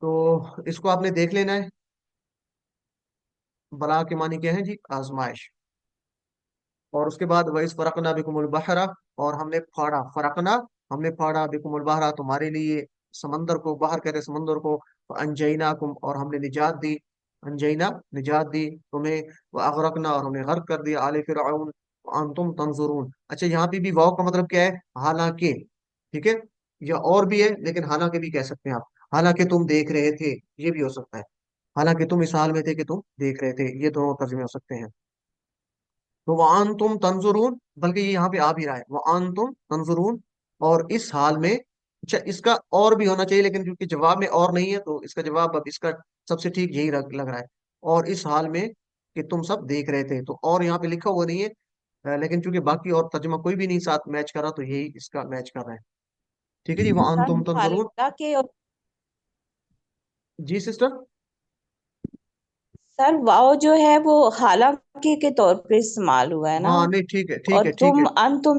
تو اس کو آپ نے دیکھ لینا ہے، بلا کے معنی کیا ہے جی، آزمائش، اور اس کے بعد وَإِذْ فَرَقْنَا بِكُمُ الْبَحْرَ اور ہم نے پھاڑا، فرقنا ہم نے پھاڑا، بِكُمُ الْبَحْرَ تمہارے لیے سمندر کو، بحر کہتے ہیں سمندر کو، انجیناکم اور ہم نے نجات دی، انجینا نجات دی تمہیں، وَأَغْرَقْنَا اور ہم نے غرق کر دیا آل فرعون وَأَنْتُمْ تنظرون، اچھا یہاں پہ بھی واو کا مطلب کیا ہے، حالانکہ، ٹھیک ہے، یا اور بھی ہے لیکن حالانکہ بھی کہہ سکتے ہیں آپ، حالانکہ تم دیکھ رہے تھے، یہ بھی ہو سکتا ہے، हालांकि तुम इस हाल में थे कि तुम देख रहे थे। ये दोनों तर्जुमे हो सकते हैं। तो वआन तुम तंजुरून, बल्कि ये यहाँ पे आ भी रहा है, वआन तुम तंजुरून, और इस हाल में। अच्छा, इसका और भी होना चाहिए, लेकिन क्योंकि जवाब में और नहीं है तो इसका जवाब अब इसका सबसे ठीक यही लग रहा है। और इस हाल में कि तुम सब देख रहे थे, तो और यहाँ पे लिखा हुआ नहीं है, लेकिन चूंकि बाकी और तर्जुमा कोई भी नहीं साथ मैच कर रहा, तो यही इसका मैच कर रहा है। ठीक है जी, वआन सर तुम तंजुरून। हालांकि और जी सिस्टर। सर वाव जो है वो हालांकि के तौर पे इस्तेमाल हुआ है ना। हाँ नहीं, ठीक है ठीक और है ठीक है। तुम अंतुम।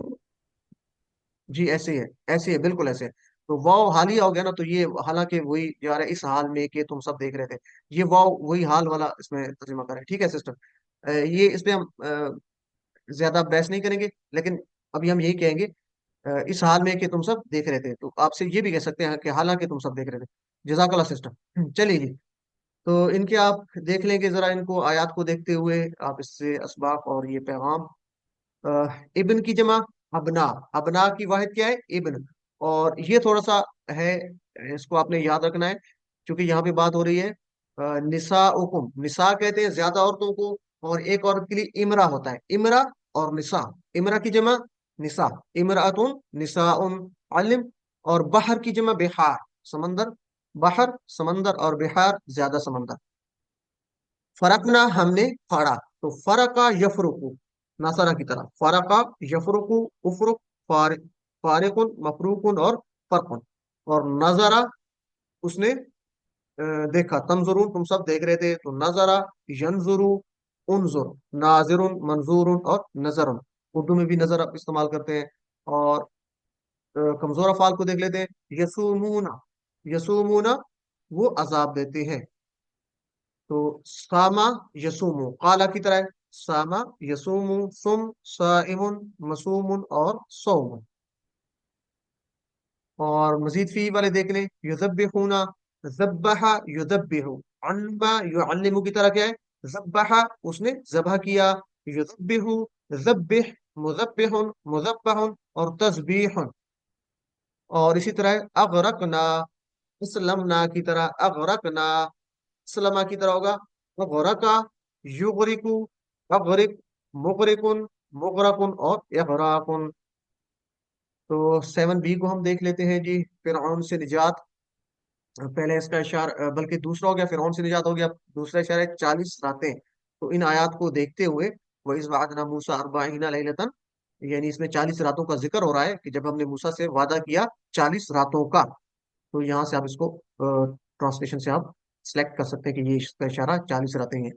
जी ऐसे ही है, ऐसे ही है, बिल्कुल ऐसे है। तो वाव हालिया हो गया ना, तो ये हालांकि वही जा रहा है इस हाल में कि तुम सब देख रहे थे। ये वाव वही हाल वाला इसमें तर्जुमा करें। ठीक है सिस्टर। ये इसमें हम ज्यादा बहस नहीं करेंगे, लेकिन अभी हम यही कहेंगे इस हाल में कि तुम सब देख रहे थे, तो आपसे ये भी कह सकते हैं कि हालांकि तुम सब देख रहे थे। जजाकल्ला सिस्टर। चलिए जी। तो इनके आप देख लेंगे जरा, इनको आयात को देखते हुए आप इससे असबाब और ये पैगाम। इब्न की जमा अबना। अबना की वाहिद क्या है? इब्न। और ये थोड़ा सा है, इसको आपने याद रखना है, क्योंकि यहाँ पे बात हो रही है निसा उकुम। निसा कहते हैं ज्यादा औरतों को, और एक औरत के लिए इमरा होता है, इमरा और निसा। इमरा की जमा निसा, इमरातुन निसाउन। अलिम। और बहर की जमा बिहार, समंदर। बहर समंदर, और बिहार ज्यादा समंदर। फरकना हमने फाड़ा, तो फरका यफरुकु, नासारा की तरह, फरका यफरुकु, उफरुक, फारिक, फारिकुन, मफरूकुन और फरकुन। और नजरा उसने देखा, तंजुरून तुम सब देख रहे थे, तो नजरा यंजुरु, उनजुर, नाजिरुन, मंजूरुन और नजरुन। उर्दू में भी नजर आप इस्तेमाल करते हैं। और कमजोर अफाल को देख लेते हैं। यसुमूना, यसुमूना वो अजाब देते हैं। तो सामा यसुमु काला की तरह है, सामा यसुमु, सुम, साइमुन, मसूमुन और सौमुन। और मजीद फी वाले देख लें, युज़ब्बिहूना, ज़ब्बहा युज़ब्बिहु, अल्मा युअल्लिमु की तरह क्या है? ज़ब्बहा उसने ज़बह किया, युज़ब्बिहु, ज़ब्बिह, मुज़ब्बिहुन, मुज़ब्बहुन और तस्बीहुन। और इसी तरह अगरकना, इसलमना की तरह, अगरकना, सलमा की तरह होगा, गरका, युगरिकु, अगरिक, मुगरिकुन, मुगरकुन और इगराकुन। तो 7B को हम देख लेते हैं जी, फिरऔन से निजात। पहले इसका इशारा, बल्कि दूसरा हो गया, फिरऔन से निजात हो गया, दूसरा इशारा है 40 रातें। तो इन आयात को देखते हुए, वो इस वादना मूसा अरबाईना लैलतन, यानी इसमें 40 रातों का जिक्र हो रहा है कि जब हमने मूसा से वादा किया 40 रातों का। तो यहाँ से आप इसको ट्रांसलेशन से आप सिलेक्ट कर सकते हैं कि ये इसका इशारा 40 रातें हैं।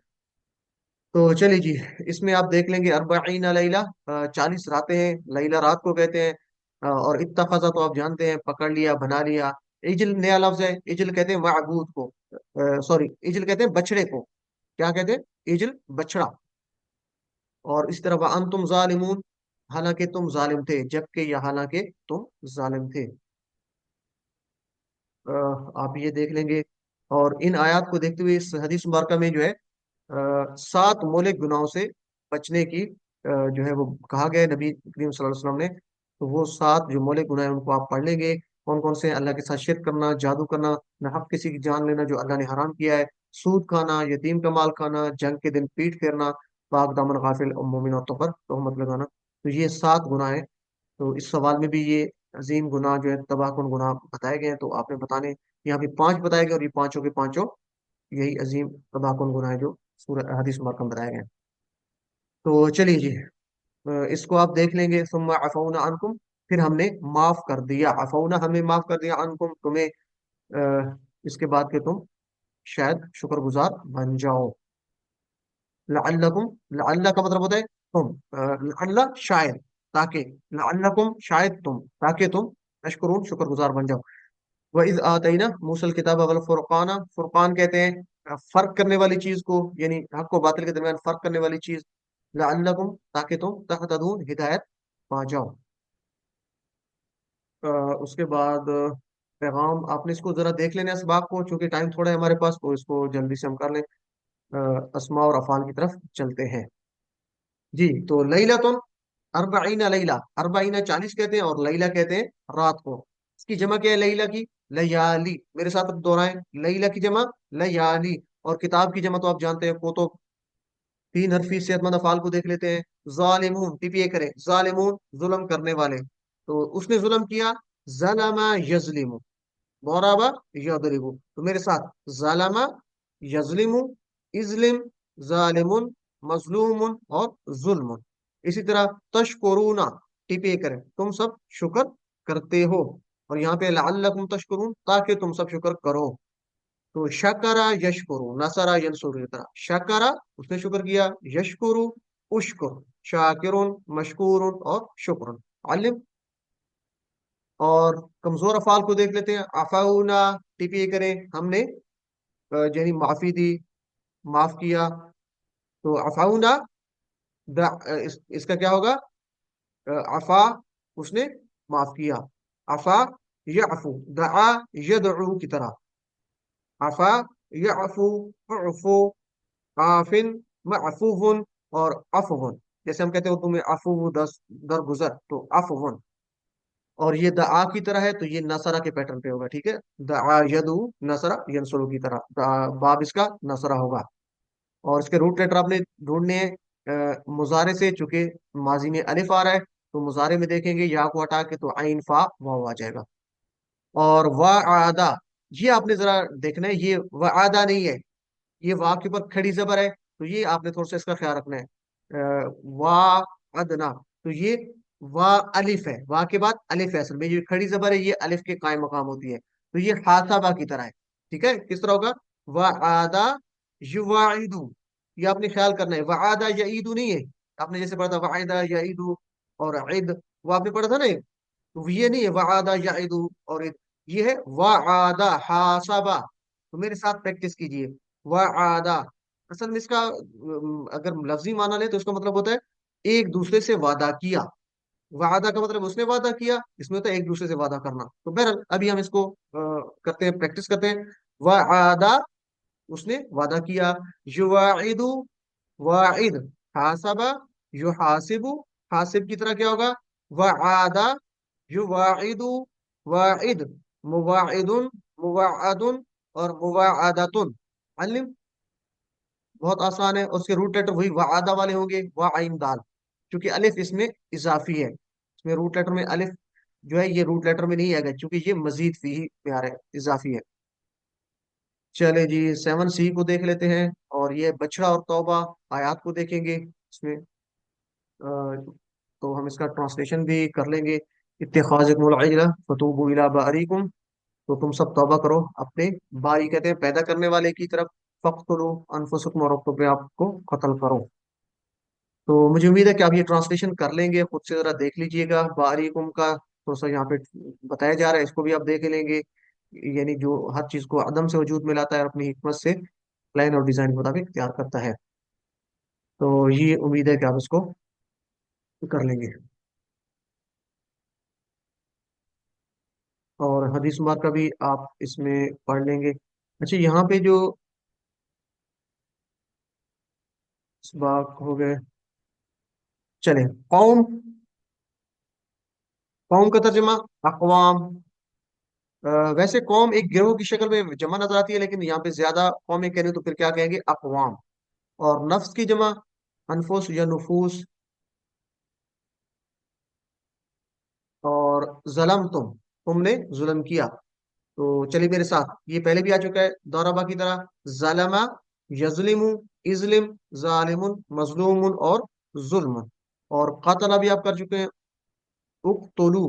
तो चलिए जी, इसमें आप देख लेंगे अरबाईन लैला, 40 रातें हैं, लैला रात को कहते हैं। और इत्तखज़ा तो आप जानते हैं, पकड़ लिया, बना लिया। इजल नया लफ्ज है, इजल कहते हैं माबूद को, सॉरी, इजल कहते हैं बछड़े को। क्या कहते हैं? इजल, बछड़ा। और इस तरह अंतुम जालिमून, हालांकि तुम जालिम थे, जबकि या हालांकि तुम जालिम थे। आप ये देख लेंगे। और इन आयत को देखते हुए इस हदीस मुबारक में जो है 7 मौलिक गुनाहों से बचने की जो है वो कहा गया है नबी करीम सल्लल्लाहु अलैहि वसल्लम ने। तो वो 7 जो मौलिक गुनाह हैं उनको आप पढ़ लेंगे। कौन कौन से हैं? अल्लाह के साथ शिर्क करना, जादू करना, नाहक किसी की जान लेना जो अल्लाह ने हराम किया है, सूद खाना, यतीम का माल खाना, जंग के दिन पीठ फेरना, पाक दामन गाफिल और मोमिन औरतों पर तोहमत लगाना। तो ये 7 गुनाह हैं। तो इस सवाल में भी ये अजीम गुनाह जो है, तबाहकुन गुनाह बताए गए हैं, तो आपने बताने, यहाँ पे 5 बताए गए, और ये पांचों के पांचों यही अजीम तबाहकुन गुनाह है जो सूरह हदीस मुबारक में बताए गए हैं। तो चलिए जी, इसको आप देख लेंगे, सुम्मा अफौना अनकुम, फिर हमने माफ कर दिया, अफौना हमें माफ कर दिया, अनकुम तुम्हें, इसके बाद के तुम शायद शुक्रगुजार बन जाओ। लअल्लकुम, लअल्ला का मतलब होता है तुम, लअल्ला शायद, ताकि, लअल्लकुम शायद तुम, ताकि तुम तशकुरून शुक्रगुजार बन जाओ। वइज़ आतैना मूसल किताब वल फुरकाना, फुरकान कहते हैं फर्क करने वाली चीज को, यानी हक और बातिल के दरमियान फर्क करने वाली चीज। लअल्लकुम ताकि तुम तहतदून हिदायत पा जाओ। उसके बाद पैगाम आपने इसको जरा देख लेना इस बात को, चूंकि टाइम थोड़ा है हमारे पास, तो इसको जल्दी से हम कर लें। अस्मा और अफाल की तरफ चलते हैं जी। तो लैलतुन अरबईना लैला, अरबईना 40 कहते हैं, और लैला कहते हैं रात को। इसकी जमा क्या है लैला की? लयाली। मेरे साथ अब दोहराएं, लैला की जमा लयाली, और किताब की जमा तो आप जानते हैं, कुतुब। तीन हरफी सेहतमंद अफाल को देख लेते हैं। जालिमून, टीपीए करें, जालिमून जुल्म करने वाले। तो उसने जुल्म किया, जलमा यजलिमु, मोराबा यदरिबु। तो मेरे साथ, जालमा यजलिमु, इजलिम, जालिमुन, मजलूमुन और जुल्मुन। इसी तरह तशकुरूना, टीपीए करें, तुम सब शुक्र करते हो। और यहाँ पे लअल्लकुम तशकुरून, ताकि तुम सब शुक्र करो। तो शकरा यशकुरु, नसरा यंसुरु की तरह। शकरा उसने शुक्र किया, यशकुरु उशकुर, शाकिरुन मशकूरुन और शुक्रन। अलिम। और कमजोर अफाल को देख लेते हैं। अफाउना, टीपीए करें, हमने यानी माफी दी, माफ किया। तो अफाउना, इसका क्या होगा? अफा, उसने माफ किया। अफा यअफु, दआ यदउ की तरह। अफा यअफु, उफु, आफिन, मअफूफुन और अफवन। जैसे हम कहते हैं उर्दू में अफू दस दरगुजर, तो अफवन। और ये दआ की तरह है, तो ये नसरा के पैटर्न पे होगा, ठीक है। दआ यदु, नसरा यंसुरु की तरह, बाब इसका नसरा होगा। और इसके रूट लेटर आपने ढूंढने हैं। मुजारे से, चूंकि माजी में अलिफ आ रहा है, तो मुजारे में देखेंगे या को हटा के, तो आइन फा वाव आ जाएगा। और वादा, ये आपने जरा देखना है, ये वादा नहीं है, ये वाह के ऊपर खड़ी जबर है, तो ये आपने थोड़ा सा इसका ख्याल रखना है। वाह अदना, तो ये वाह अलिफ है, वाह के बाद अलिफ है, असल में ये खड़ी जबर है, ये अलिफ के कायम मकाम होती है। तो ये हासाबा की तरह है, ठीक है। किस तरह होगा? वादा युवाइदु, ये आपने ख्याल करना है। वादा यईदु नहीं है, आपने जैसे पढ़ा था वाइदा यईदु और ईद, वो आपने पढ़ा था ना, तो ये नहीं है वादा यईदु और ईद, ये है वादा हासाबा। तो मेरे साथ प्रैक्टिस कीजिए। वादा, असल में इसका अगर लफ्जी माना ले तो इसका मतलब होता है एक दूसरे से वादा किया। वादा का मतलब उसने वादा किया, इसमें होता है एक दूसरे से वादा करना। तो बहरहाल अभी हम इसको करते हैं, प्रैक्टिस करते हैं। वादा, उसने वादा किया। युवाइदु, वाइद, हासबा, युहासिबु, हासिब की तरह क्या होगा? वादा युवाइदु, वाइद, मुवाइदुन, मुवाअदुन और मुवाअदतुन। अलिम, बहुत आसान है। और उसके रूट लेटर वही वादा वाले होंगे, वा आइन दाल, क्योंकि अलिफ इसमें इजाफी है। इसमें रूट लेटर में अलिफ जो है, ये रूट लेटर में नहीं आएगा, क्योंकि ये मजीद फी में आ रहा है, इजाफी है। चले जी, 7C को देख लेते हैं। और ये बछड़ा और तौबा आयात को देखेंगे इसमें। तो हम इसका ट्रांसलेशन भी कर लेंगे। इत्तिखाज़कुमुल इजला फतूबू इला बारीकुम, तो तुम सब तौबा करो अपने बारी, कहते हैं पैदा करने वाले की तरफ। फक्तुलू अनफुसकुम, और अपने आप को कत्ल करो। तो मुझे उम्मीद है कि आप ये ट्रांसलेशन कर लेंगे, खुद से जरा देख लीजिएगा। बारीकुम का थोड़ा सा यहाँ पे बताया जा रहा है, इसको भी आप देख लेंगे। यानी जो हर चीज को अदम से वजूद में लाता है और अपनी हिकमत से लाइन और डिजाइन के मुताबिक तैयार करता है। तो ये उम्मीद है कि आप इसको कर लेंगे। और हदीस मुबारक का भी आप इसमें पढ़ लेंगे। अच्छा, यहाँ पे जो इस बात हो गए, चले कौम, कौम का तर्जमा अक़वाम। वैसे कौम एक गिरोह की शक्ल में जमा नजर आती है, लेकिन यहाँ पे ज्यादा कौमें कह रहे तो फिर क्या कहेंगे? अक़वाम। और नफ्स की जमा अनफुस या नुफूस। और जलम तुमने जुल्म किया। तो चलिए मेरे साथ, ये पहले भी आ चुका है दौराबा की तरह। जलमा यजलिमु, इजलिम, जालिमुन, मजलूमुन और जुल्म। और कतला भी आप कर चुके हैं। उक्तुलू,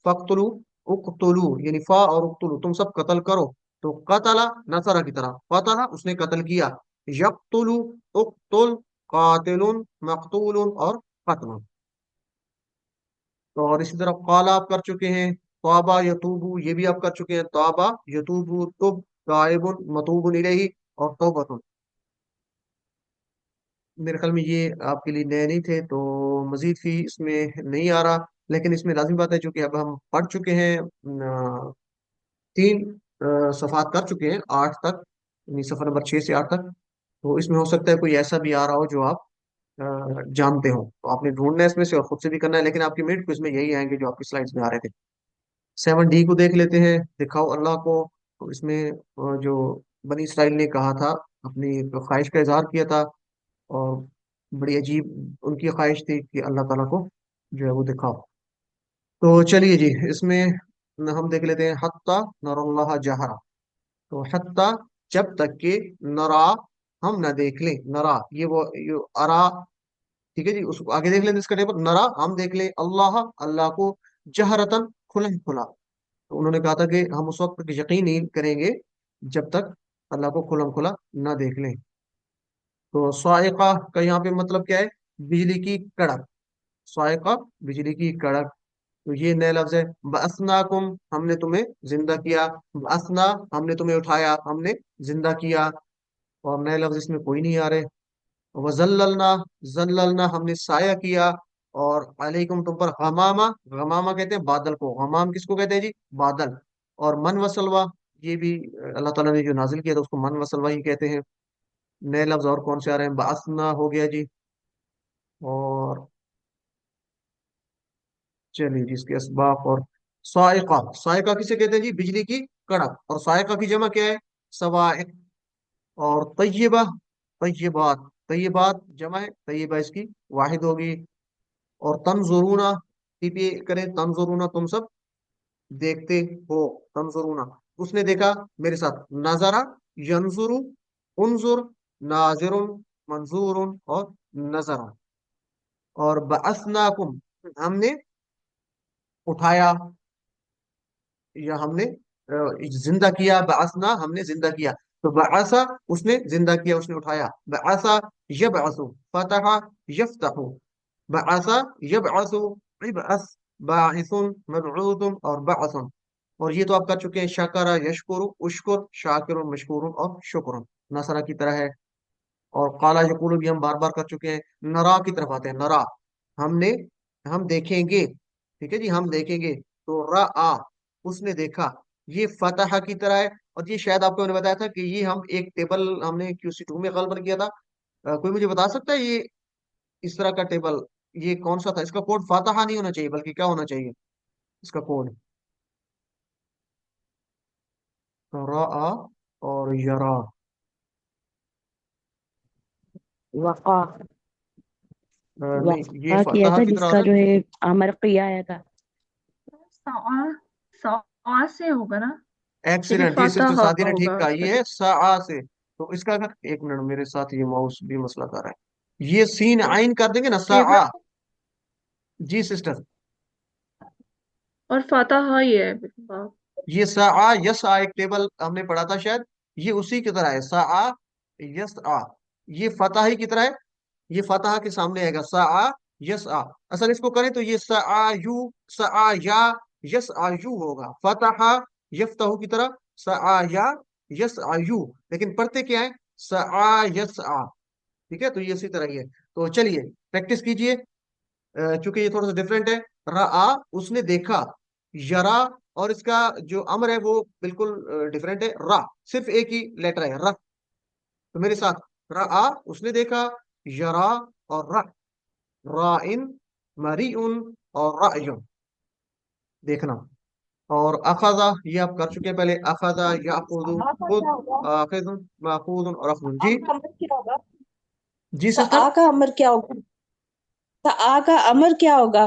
फक्तुलू, उक्तुलू, यानी फा और उक्तुलू, तुम सब कत्ल करो। तो कतला नसरा की तरह, कतला उसने कत्ल किया। यक्तुलू, उक्तुल, कातिलुन, मकतूलुन और कत्लुन। तो और इसी तरह काला आप कर चुके हैं। तौबा यतूबू, ये भी आप कर चुके हैं। तौबा यतूबू, तुब, ताइबुन, मतूबुन इलैहि और तौबतुन। मेरे ख्याल में ये आपके लिए नए नहीं थे, तो मजीद भी इसमें नहीं आ रहा। लेकिन इसमें लाजिम बात है, चूंकि अब हम पढ़ चुके हैं, तीन सफात कर चुके हैं 8 तक, यानी सफर नंबर 6 से 8 तक। तो इसमें हो सकता है कोई ऐसा भी आ रहा हो जो आप जानते हो, तो आपने ढूंढना है इसमें से और खुद से भी करना है। लेकिन आपके मिनट को इसमें यही आएंगे जो आपकी स्लाइड्स में आ रहे थे। 7D को देख लेते हैं, दिखाओ अल्लाह को। तो इसमें जो बनी इसराइल ने कहा था, अपनी ख्वाहिश का इजहार किया था, और बड़ी अजीब उनकी ख्वाहिश थी कि अल्लाह ताला को जो है वो दिखाओ। तो चलिए जी, इसमें हम देख लेते हैं हत्ता नरल्लाह जहरा। तो हत्ता, जब तक कि नरा, हम न देख लें, नरा ये अरा, ठीक है जी, उसको आगे देख लें इसका टेबल, नरा हम देख लें, अल्लाह अल्लाह को, जहरतन खुला खुला। तो उन्होंने कहा था कि हम उस वक्त तक यकीन नहीं करेंगे जब तक अल्लाह को खुला खुला ना देख लें। तो स्वाइका का यहाँ पे मतलब क्या है? बिजली की कड़क। स्वाइका, बिजली की कड़क। तो ये नया लफ्ज है। बअसनाकुम, हमने तुम्हें जिंदा किया। बअसना, हमने तुम्हें उठाया, हमने जिंदा किया। और नए लफ्ज इसमें कोई नहीं आ रहे। वजल्ललना, जल्ललना हमने साया किया। और अलैकुम, तुम पर गमामा, गमामा कहते हैं बादल को, गमाम किसको कहते हैं जी? बादल। और मन वसलवा, ये भी अल्लाह ताला ने जो नाजिल किया था उसको मन वसलवा ही कहते हैं। नए लफ्ज और कौन से आ रहे हैं? बासना हो गया जी। और चलिए जी, इसके असबाब। और साइका, साइका किसे कहते हैं जी? बिजली की कड़क। और साइका की जमा क्या है? सवाइक। और तय्यबा, तय्यबात, तय्यबात जमा है, तय्यबा इसकी वाहिद होगी। और तंजुरूना, टीपी करें, तंजुरूना तुम सब देखते हो, तंजुरूना। उसने देखा, मेरे साथ, नजरा, यंजुरु, उनजुर, नाजिरुन, मंजूरुन और नजर। और बअसनाकुम, हमने उठाया या हमने जिंदा किया। बअसना, हमने जिंदा किया। तो बअसा, उसने जिंदा किया, उसने उठाया। बअसा यबअसु, फतहा यफ्तहु, बअसा यबअसु, इबअस, बाइसुन, मबऊदुन और बअसन। और ये तो आप कर चुके हैं। शकरा यशकुरु, उशकुर, शाकिरुन, मशकूरुन और शुक्रन, नसरा की तरह है। और काला यकूलु भी हम बार बार कर चुके हैं। नरा की तरफ आते हैं, नरा, हमने, हम देखेंगे, ठीक है जी, हम देखेंगे। तो आ, उसने देखा, ये फतह की तरह है। और ये शायद आपको मैंने बताया था कि ये हम एक टेबल हमने QC2 में कल पर किया था। कोई मुझे बता सकता है ये इस तरह का टेबल ये कौन सा था? इसका कोड फतह नहीं होना चाहिए, बल्कि क्या होना चाहिए इसका कोड? रा और यरा। वक़ा, नहीं, ये वक़ा किया फतह था की तरह जिसका होता जो है अमर किया आया था। सआ, सआ से होगा ना, है। लेकिन एक्सीलेंट, ये सिस्टर फातह सादी ने ठीक होगा कहा, उसका ये है सा से। तो इसका अगर, एक मिनट, मेरे साथ ये माउस भी मसला कर रहा है। ये सीन आइन कर देंगे ना, सा। टेबल। जी सिस्टर, और फातहा ही है। वाह। ये सा यस एक टेबल हमने पढ़ा था शायद, ये उसी की तरह है। सा यस ये फतह ही की तरह है। ये फतह के सामने आएगा, सा यस असल इसको करें तो ये सा या यस यू होगा। फतह यफ्तहु की तरह, सा या यस यू। लेकिन पढ़ते क्या है? सा यस ठीक है, तो ये इसी तरह ही है। तो चलिए प्रैक्टिस कीजिए। चूंकि ये थोड़ा सा डिफरेंट है। रआ, उसने देखा। यरा, और इसका जो अमर है वो बिल्कुल डिफरेंट है। रा, सिर्फ एक ही लेटर है, रा। तो मेरे साथ, रआ, उसने देखा। यरा और रा, राइन, मरीउन और रायुन, देखना। और अखजा, ये आप कर चुके हैं पहले। अखजा, याखुदु, आ का खुद, क्या होगा? आखिजुन, माखूदुन और अखजुन आ जी। का अमर क्या होगा? जी आ सिस्टर, का अमर क्या होगा? आ का अमर क्या होगा?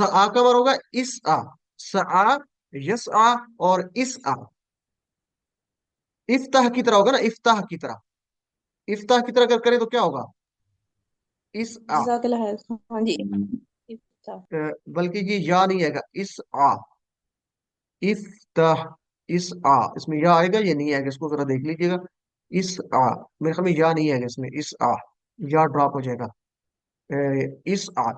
आ का अमर होगा इस आ। सा, यस और इस आ। इफ्ताह की तरह होगा ना, इफ्ताह की तरह। इफ्ताह की तरह अगर करें तो क्या होगा? इस आ। जज़ाकल्लाह खैर। हाँ जी। अच्छा। बल्कि ये या नहीं आएगा, इस आ। इफ्ताह, इस आ, इसमें या आएगा, ये नहीं आएगा, इसको जरा देख लीजिएगा। इस आ, मेरे ख्याल में या नहीं आएगा इसमें, इस आ, या ड्रॉप हो जाएगा। इस आ।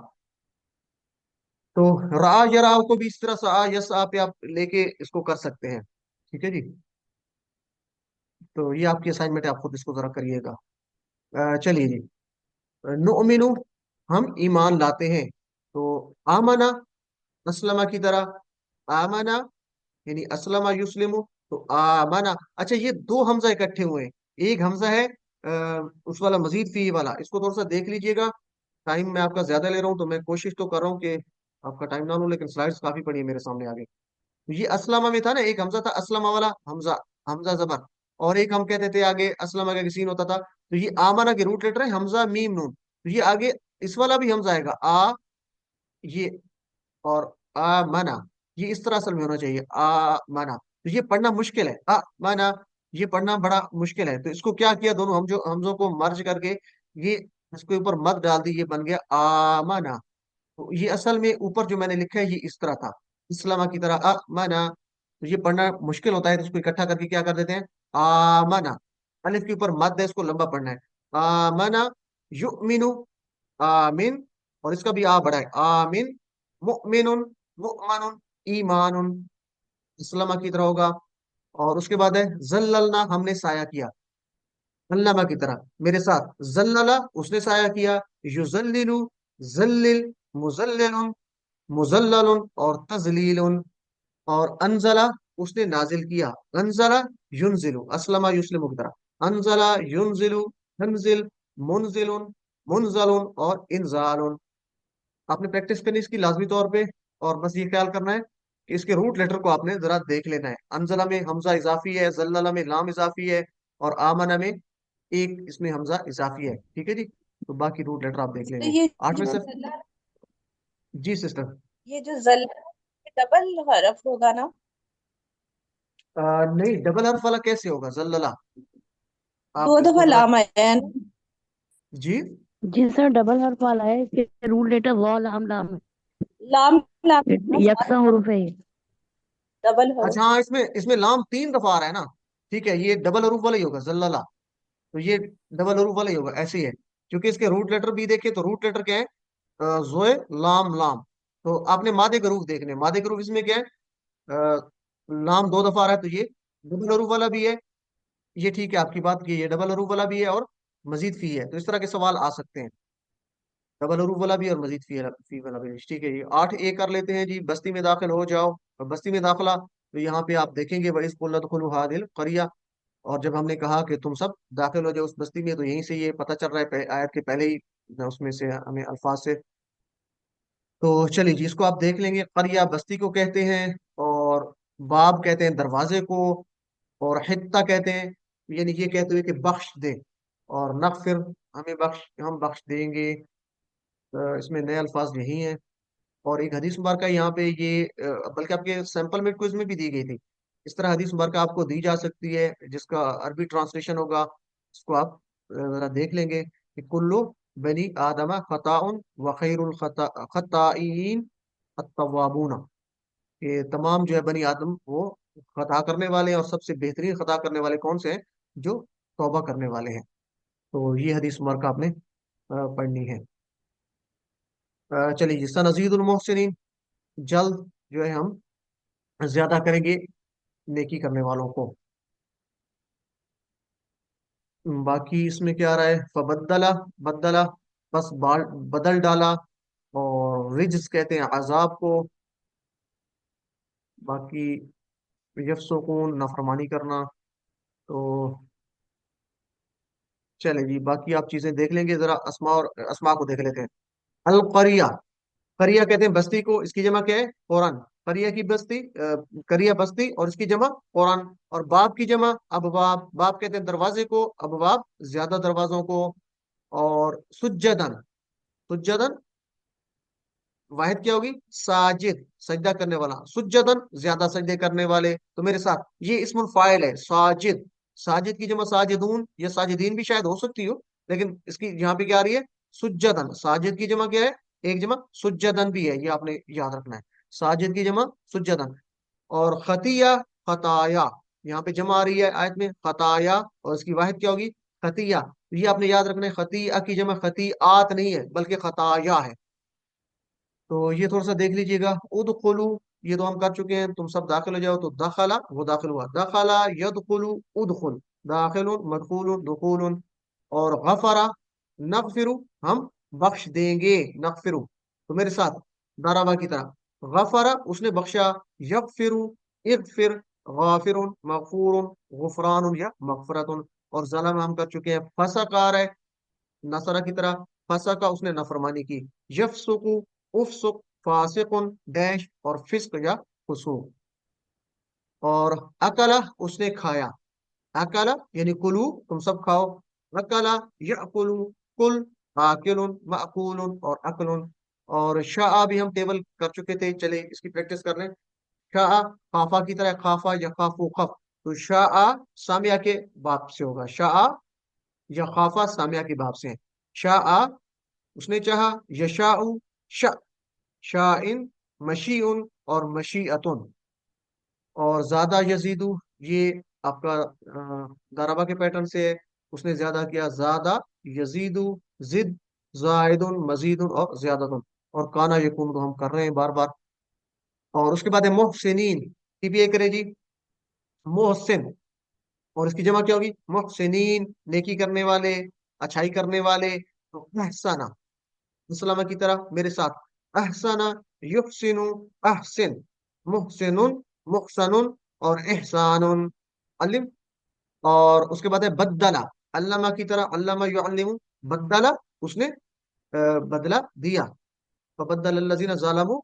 तो रा या रा को भी इस तरह से आ यस आ पे आप लेके इसको कर सकते हैं, ठीक है जी। तो ये आपकी असाइनमेंट है, आप खुद इसको जरा करिएगा। चलिए जी, नुमिनु, हम ईमान लाते हैं। तो आमना, असलमा की तरह, आमना यानी असलमा युस्लिमु। तो आमना, अच्छा ये दो हमजा इकट्ठे हुए हैं। एक हमजा है उस वाला, मजीद फी वाला, इसको थोड़ा सा देख लीजिएगा। टाइम मैं आपका ज्यादा ले रहा हूँ, तो मैं कोशिश तो कर रहा हूँ कि आपका टाइम ना लो, लेकिन स्लाइड्स काफी पड़ी है मेरे सामने आगे। तो ये असलमा में था ना, एक हमजा था असलमा वाला, हमजा, हमजा जबर। और एक हम कहते थे आगे असलम का सीन होता था। तो ये आमना के रूट लेटर है हमजा मीम नून। तो ये आगे इस वाला भी हमजा आएगा आ, ये, और आ मना, ये इस तरह असल में होना चाहिए आ मना। तो ये पढ़ना मुश्किल है, आ मना, ये पढ़ना बड़ा मुश्किल है। तो इसको क्या किया, दोनों हमजों को मर्ज करके ये इसके ऊपर मत डाल दी, ये बन गया आ मना। तो ये असल में ऊपर जो मैंने लिखा है ये इस तरह था, इस्लामा की तरह आ मना। तो ये पढ़ना मुश्किल होता है, तो इसको इकट्ठा करके क्या कर देते हैं, आ मना। अलिफ के ऊपर मत है, इसको लंबा पढ़ना है, आ मना युमिनु, आमिन, और इसका भी आ बड़ा है, आमिन, मुमिनुन, मुअमनुन, ईमानुन, इस्लामा की तरह होगा। और उसके बाद है जल्ललना, हमने साया किया, अल्लामा की तरह मेरे साथ, जल्लला उसने साया किया, युजल्लिलु, जल्लिल, मुजल्लिलुन, मुजल्ललुन और तजलीलुन। और अनजला उसने नाजिल किया, अनजला युनजिलु, असलमा युस्लिमु की तरह, अनजला युनजिलु, तंजिल, मुनजिलुन, मुनजलुन और इनजालुन। आपने प्रैक्टिस करनी इसकी लाजमी तौर पे। और बस ये ख्याल करना है कि इसके रूट लेटर को आपने जरा देख लेना है। अनजला में हमजा इजाफी है, जल्लला में लाम इजाफी है, और आमना में एक इसमें हमजा इजाफी है। ठीक है जी, तो बाकी रूट लेटर आप देख तो लेंगे। ये आठवें जो से, जल्ला, जी सिस्टर। ये जो जल्ला डबल हरफ होगा ना? नहीं, डबल हर्फ वाला कैसे होगा जल्लला, दो आप इसको दफा जरा, लाम आया है ना? जी। जी सर, डबल हर्फ वाला है, इसके रूट लेटर वाव लाम लाम है। लाम लाम ये यकसा हुरूफ है ये। डबल अच्छा हरफ। हाँ, इसमें इसमें लाम 3 दफा आ रहा है ना, ठीक है, ये डबल हरूफ वाला ही होगा जल्लला। तो ये डबल हरूफ वाला ही होगा, ऐसे ही है। क्योंकि इसके रूट लेटर भी देखे तो रूट लेटर क्या है, जोए लाम लाम। तो आपने मादे के रूफ देखने, मादे के रूफ इसमें क्या है, लाम 2 दफा आ रहा है, तो ये डबल हरूफ वाला भी है। ये ठीक है, आपकी बात की, ये डबल हरूफ वाला भी है और मजीद फी है। तो इस तरह के सवाल आ सकते हैं, डबल हरूफ वाला भी और मजीद फी वाला भी। ठीक है, ये 8A कर लेते हैं जी, बस्ती में दाखिल हो जाओ। और बस्ती में दाखिला, तो यहाँ पे आप देखेंगे वइस कुल्ला दुखुलु हादिल करिया। और जब हमने कहा कि तुम सब दाखिल हो जाओ उस बस्ती में, तो यहीं से ये पता चल रहा है, आयत के पहले ही उसमें से हमें अल्फाज से। तो चलिए जी, इसको आप देख लेंगे, करिया बस्ती को कहते हैं, और बाब कहते हैं दरवाजे को, और हित्ता कहते हैं, यानी ये कहते हुए कि बख्श दे, और नगफिर, हमें बख्श, हम बख्श देंगे। इसमें नए अल्फाज यही हैं। और एक हदीस मुबारक यहाँ पे ये, बल्कि आपके सैंपल में क्विज में भी दी गई थी, इस तरह हदीस मुबारक आपको दी जा सकती है, जिसका अरबी ट्रांसलेशन होगा, इसको आप जरा देख लेंगे कि कुल्लु बनी आदमा खताउन व खैरुल खताईन अत्तवाबूना। ये तमाम जो है बनी आदम वो खता करने वाले हैं, और सबसे बेहतरीन खता करने वाले कौन से हैं, जो तौबा करने वाले हैं। तो ये हदीस मुबारक आपने पढ़नी है। चलिए जी, सनजीदुल मोहसिनीन, जल्द जो है हम ज्यादा करेंगे नेकी करने वालों को। बाकी इसमें क्या आ रहा है, फबद्दला, बदला, बस बदल डाला। और रिज्स कहते हैं अजाब को। बाकी यफसुकून, नाफरमानी करना। तो चले जी, बाकी आप चीजें देख लेंगे, जरा अस्मा और अस्मा को देख लेते हैं। अल करिया, करिया कहते हैं बस्ती को, इसकी जमा क्या है, कुरान। करिया की बस्ती, करिया बस्ती, और इसकी जमा कुरान। और बाब की जमा अबवाब, बाब कहते हैं दरवाजे को, अबवाब ज्यादा दरवाजों को। और सुज्जदन, सुज्जदन वाहिद क्या होगी, साजिद, सजदा करने वाला, सुज्जदन ज्यादा सजदे करने वाले। तो मेरे साथ ये इस्मुल फाइल है साजिद, साजिद की जमा साजिदून या साजिदीन भी शायद हो सकती हो, लेकिन इसकी यहाँ पे क्या आ रही है, सुज्जदन। साजिद की जमा क्या है, एक जमा सुज्जदन भी है, ये आपने याद रखना है, साजिद की जमा सुज्जदन। और खतिया, खताया, यहाँ पे जमा आ रही है आयत में खताया, और इसकी वाहिद क्या होगी, खतिया। ये आपने याद रखना है, खतिया की जमा खतिआत नहीं है, बल्कि खताया है। तो ये थोड़ा सा देख लीजिएगा। उदखुलू, ये तो हम कर चुके हैं, तुम सब दाखिल हो जाओ, तो दखला वो दाखिल हुआ, दखला यदखुलू, उदखुल, दाखिलुन, मदखुलुन, दुखुलुन। और गफरा, नगफिरु, हम बख्श देंगे, नगफिरु। तो मेरे साथ दाराबा की तरह, गफरा उसने बख्शा, यगफिरु, इगफिर, गाफिरुन, मगफूरुन, गुफरानुन या मगफरतुन। और ज़लम हम कर चुके हैं, फसकार है नसरा की तरह, फसा का उसने नफरमानी की, यफसुकु, उफसुक, फासिकुन डैश, और फिस्क या फुसूक। और अकला उसने खाया, अकला यानी कुलू, तुम सब खाओ। अकला यअकुलु, कुल, आकिलुन, माकुलुन और अकलुन। और शाआ भी हम टेबल कर चुके थे, चले इसकी प्रैक्टिस कर लें। शाआ खाफा की तरह, खाफा या खाफू खफ, तो शाआ सामिया के बाप से होगा। शाआ या खाफा सामिया के बाप से है। शाआ उसने चाहा, यशाउ शा, शाइन, मशीउन और मशीअतुन। और ज्यादा यजीदु, ये आपका दारबा के पैटर्न से है। उसने ज्यादा किया, ज्यादा, यजीदु, जिद, जायदुन, मजीदुन और ज्यादतुन। और काना यकून तो हम कर रहे हैं बार बार। और उसके बाद है मोहसिनीन, टीपीए करे जी, मोहसिन। और इसकी जमा क्या होगी, मोहसिनीन, नेकी करने वाले, अच्छाई करने वाले। तो अहसाना, मुसलमा की तरह मेरे साथ, अहसाना, युहसिनु, अहसिन, मुहसिनुन, मुहसनुन और एहसानुन। अलिम। और उसके बाद है बद्दला, अल्लामा की तरह, अल्लामा युअल्लिमु, बद्दला उसने बदला दिया। फबद्दल अल्लज़ीना ज़लमू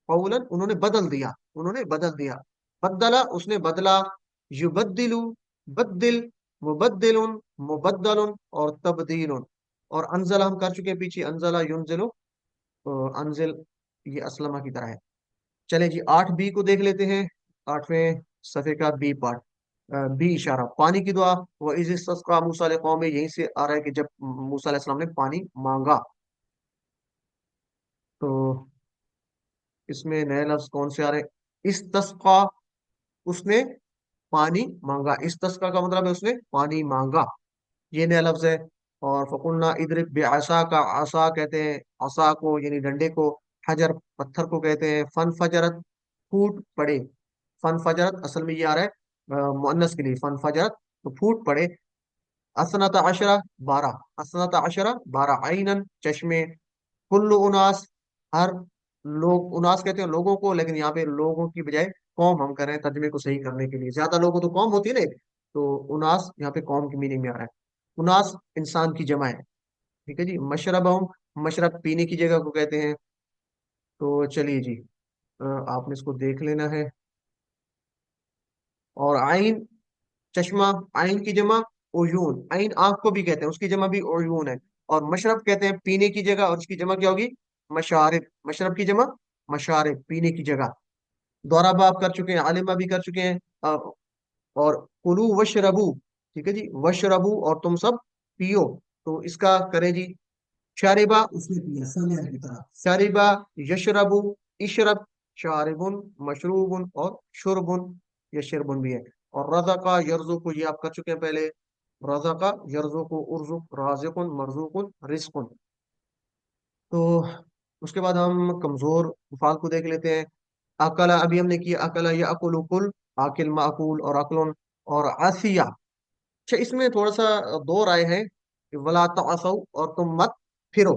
कौलन, उन्होंने बदल दिया, उन्होंने बदल दिया। बद्दला उसने बदला, युबद्दिलु, बद्दिल, मुबद्दिलुन, मुबद्दलुन और तब्दीलुन। और अनजला हम कर चुके हैं पीछे, अनजला युनजिलु, अनजिल ये असलमा की तरह है। चले जी 8 बी को देख लेते हैं, 8वें सफे का बी पार्ट। बी इशारा, पानी की दुआ। वो इज इस्तस्का मूसा कौम, यहीं से आ रहा है कि जब मूसा अलैहिस्सलाम ने पानी मांगा। तो इसमें नए लफ्ज कौन से आ रहे हैं, इस्तस्का, उसने पानी मांगा। इस्तस्का का मतलब है उसने पानी मांगा, ये नया लफ्ज है। और फकुलना इदरिब बेआसा का, आसा कहते हैं आसा को यानी डंडे को, हजर पत्थर को कहते हैं। फन फजरत फूट पड़े, फन फजरत असल में ये आ रहा है मुअन्नस के लिए, फन फजरत तो फूट पड़े। असनत अशरा 12, असनत अशरा 12, आइनन चश्मे, कुल्लु उनास हर लोग, उनास कहते हैं लोगों को, लेकिन यहाँ पे लोगों की बजाय कौम हम कर रहे हैं तर्जमे को सही करने के लिए। ज्यादा लोगों तो कौम होती है ना, तो उनास यहाँ पे कौम की मीनिंग में आ रहा है। उनास इंसान की जमा है। ठीक है जी। मशरब हम, मशरब पीने की जगह को कहते हैं। तो चलिए जी, आपने इसको देख लेना है। और आइन चश्मा, आइन की जमा ओयून, आइन आंख को भी कहते हैं, उसकी जमा भी ओयून है। और मशरब कहते हैं पीने की जगह, और उसकी जमा क्या होगी, मशारिब। मशरब की जमा मशारिब, पीने की जगह। दोराबा आप कर चुके हैं, आलिमा भी कर चुके हैं। और कुलू वशरबू, ठीक है जी, वशरबू और तुम सब पियो। तो इसका करें जी, शारिबा उसने पिया, सामिया की तरह। शारिबा, यशरबू, इशरब, शारिबुन, मशरूबुन और शुरबुन, ये शिरबुन भी है। और रज़का यरज़ुकु, ये आप कर चुके हैं पहले। रज़का यरज़ुकु, उर्ज़ुक, राज़िकुन, मरज़ूकुन, रिज़्कुन। तो उसके बाद हम कमजोर अफ़आल को देख लेते हैं। अकला अभी हमने किया, अकला या अकुलु कुल, आकिल माकुल और अकलुन। और आसिया, अच्छा इसमें थोड़ा सा दो राय है कि वला तआसौ, और तुम मत फिरो।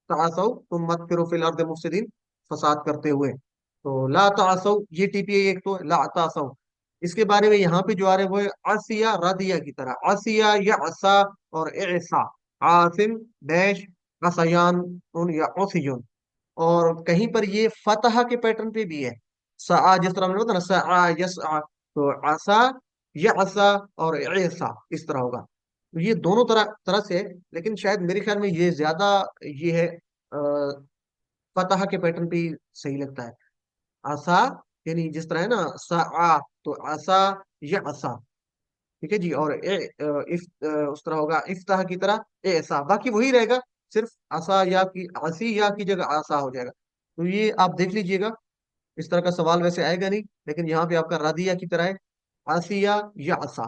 तआसौ तुम मत फिरो, फिल अर्द मुफसिदीन, फसाद करते हुए। तो ला तआसौ ये टीपीए एक तो ला तआसौ, इसके बारे में यहाँ पे जो आ रहे हैं वो है आसिया रदिया की तरह, आसिया या असा और ऐसा, आसिम डैश, असयान उन या ओसियुन। और कहीं पर ये फतह के पैटर्न पे भी है, सा जिस तरह हमने बताया ना, सा यस, तो आसा या असा और ऐसा इस तरह होगा। तो ये दोनों तरह तरह से है, लेकिन शायद मेरे ख्याल में ये ज्यादा ये है फतह के पैटर्न पे ही सही लगता है। आसा यानी जिस तरह है ना, सा आ, तो आसा या असा, ठीक है जी। और उस तरह होगा इफ्ताह की तरह ऐसा, बाकी वही रहेगा, सिर्फ आसा या की, आसी या की जगह आसा हो जाएगा। तो ये आप देख लीजिएगा, इस तरह का सवाल वैसे आएगा नहीं, लेकिन यहाँ पे आपका रादिया की तरह है, आसिया या आसा।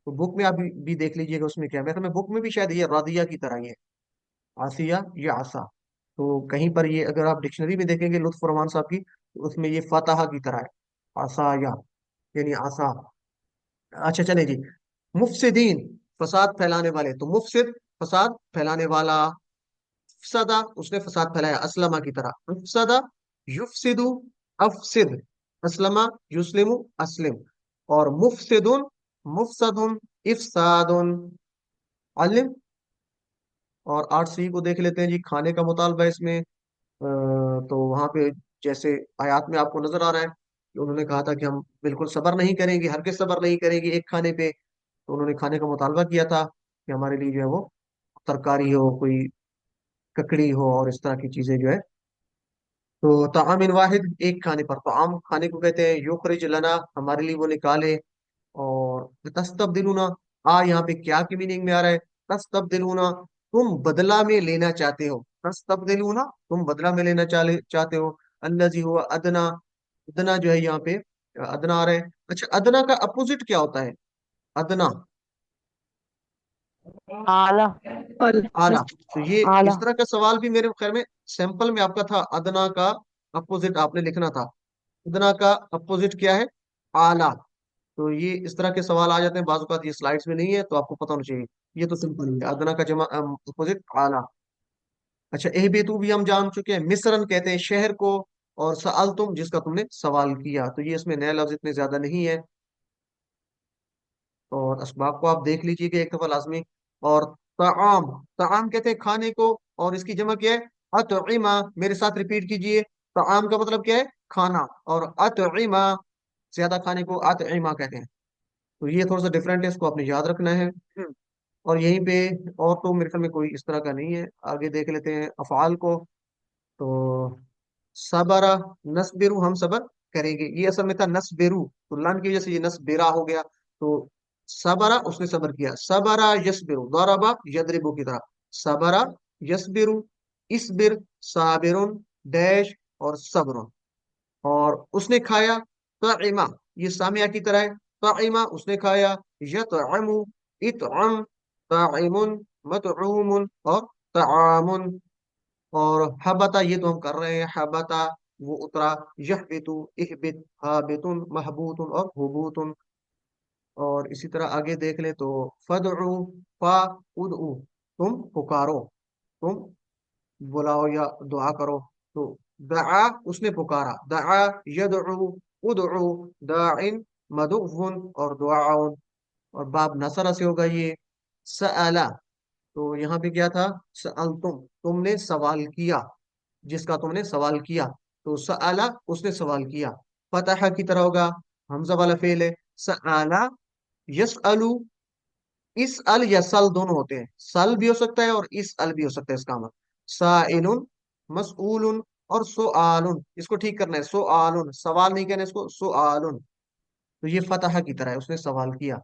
तो बुक में आप भी देख लीजिएगा उसमें क्या है, मैं बुक में भी शायद ये रादिया की तरह ही है, आसिया या आसा। तो कहीं पर ये अगर आप डिक्शनरी में देखेंगे लुत्फ रहमान साहब की, तो उसमें ये फतहा की तरह है, आसाया यानी आसा। अच्छा चले जी, मुफसिदीन फसाद फैलाने वाले, तो मुफसिद फसाद फैलाने वाला। अफसदा उसने फसाद फैलाया, असलमा की तरह। अफसदा युफसिदु, अफसिद, असलमा युस्लिमु, अस्लिम। और मुफसिदुन, मुफसदुन, इफसादुन, अलिम। और 8 सी को देख लेते हैं जी, खाने का मुतालबा है इसमें। तो वहां पे जैसे आयात में आपको नजर आ रहा है कि उन्होंने कहा था कि हम बिल्कुल सब्र नहीं करेंगे, हरगिज़ सब्र नहीं करेंगे एक खाने पे। तो उन्होंने खाने का मुतालबा किया था कि हमारे लिए जो है वो तरकारी हो, कोई ककड़ी हो और इस तरह की चीजें जो है। तो तामिन वाहिद, एक खाने पर, तो आम खाने को कहते हैं युखरिज लना, हमारे लिए वो निकाले। और तस्तब्दिलूना, आ यहाँ पे क्या की मीनिंग में आ रहा है? तस्तब्दिलूना, तुम बदला में लेना चाहते हो। तस्तब्दिलूना, तुम बदला में लेना चाहते हो। अल्लजी हुआ अदना, अदना जो है यहाँ पे अदना आ रहा है। अच्छा, अदना का अपोजिट क्या होता है? अदना, आला। आला। तो ये आला। इस तरह का सवाल भी मेरे ख्याल में सैंपल में आपका था, अदना का अपोजिट आपने लिखना था। अदना का अपोजिट क्या है? आला। तो ये इस तरह के सवाल आ जाते हैं बाज़ औक़ात, ये स्लाइड्स में नहीं है तो आपको पता होना चाहिए। ये तो सिंपल ही है, अदना का जमा अपोजिट आला। अच्छा, एहबेतू भी हम जान चुके हैं, मिस्रन कहते हैं शहर को। और सअल तुम, जिसका तुमने सवाल किया, तो ये इसमें नए लफ्ज इतने ज्यादा नहीं है। और असबाब को आप देख लीजिएगा एक दफा लाजमी। और ताआम, ताआम कहते हैं खाने को, और इसकी जमा क्या है? अतइमा। मेरे साथ रिपीट कीजिए, ताआम का मतलब क्या है? खाना। और अतइमा, ज्यादा खाने को अतइमा कहते हैं। तो ये थोड़ा सा डिफरेंट है, इसको आपने याद रखना है। और यहीं पे और तो मेरे ख्याल में कोई इस तरह का नहीं है। आगे देख लेते हैं अफ़आल को। तो सबरा, नसबिरु, हम सबर करेंगे, ये असल में था नसबिरु, तो लान की वजह से ये नसबिरा हो गया। तो सबरा, उसने सबर किया। सबरा यसबिरु, दरबा यदरिबु की तरह। सबरा यसबिरु, इसबिर, साबिरुन, डैश, और सब्रुन। और उसने खाया, तइमा, ये सामिया की तरह है। तइमा, उसने खाया। यतअमु, इतअम, ताइमुन, मतऊमुन, और ताआमुन। और हबता, ये तो हम कर रहे हैं, हबता, वो उतरा। यहबितु, इहबित, हाबितुन, महबूतुन, और हुबूतुन। और इसी तरह आगे देख ले तो फदउ, फा, उदउ, तुम पुकारो, तुम बुलाओ या दुआ करो। तो दआ, उसने पुकारा। दआ यदउ, उदउ, दाइन, मदउन, और दुआउन। और बाब नसरा से होगा ये। सअला, तो यहाँ पे क्या था? सअल तुमने सवाल किया, जिसका तुमने सवाल किया। तो सअला, उसने सवाल किया। फतह की तरह होगा, हमजा वाला फेल है। सअला यसअलु, इस अल या सल दोनों होते हैं, सल भी हो सकता है और इस अल भी हो सकता है, इसका मतलब साइलुन, मसऊलुन, और सुआलुन। इसको ठीक करना है, सुआलुन, सवाल नहीं कहना इसको, सुआलुन। तो ये फतह की तरह है, उसने सवाल किया।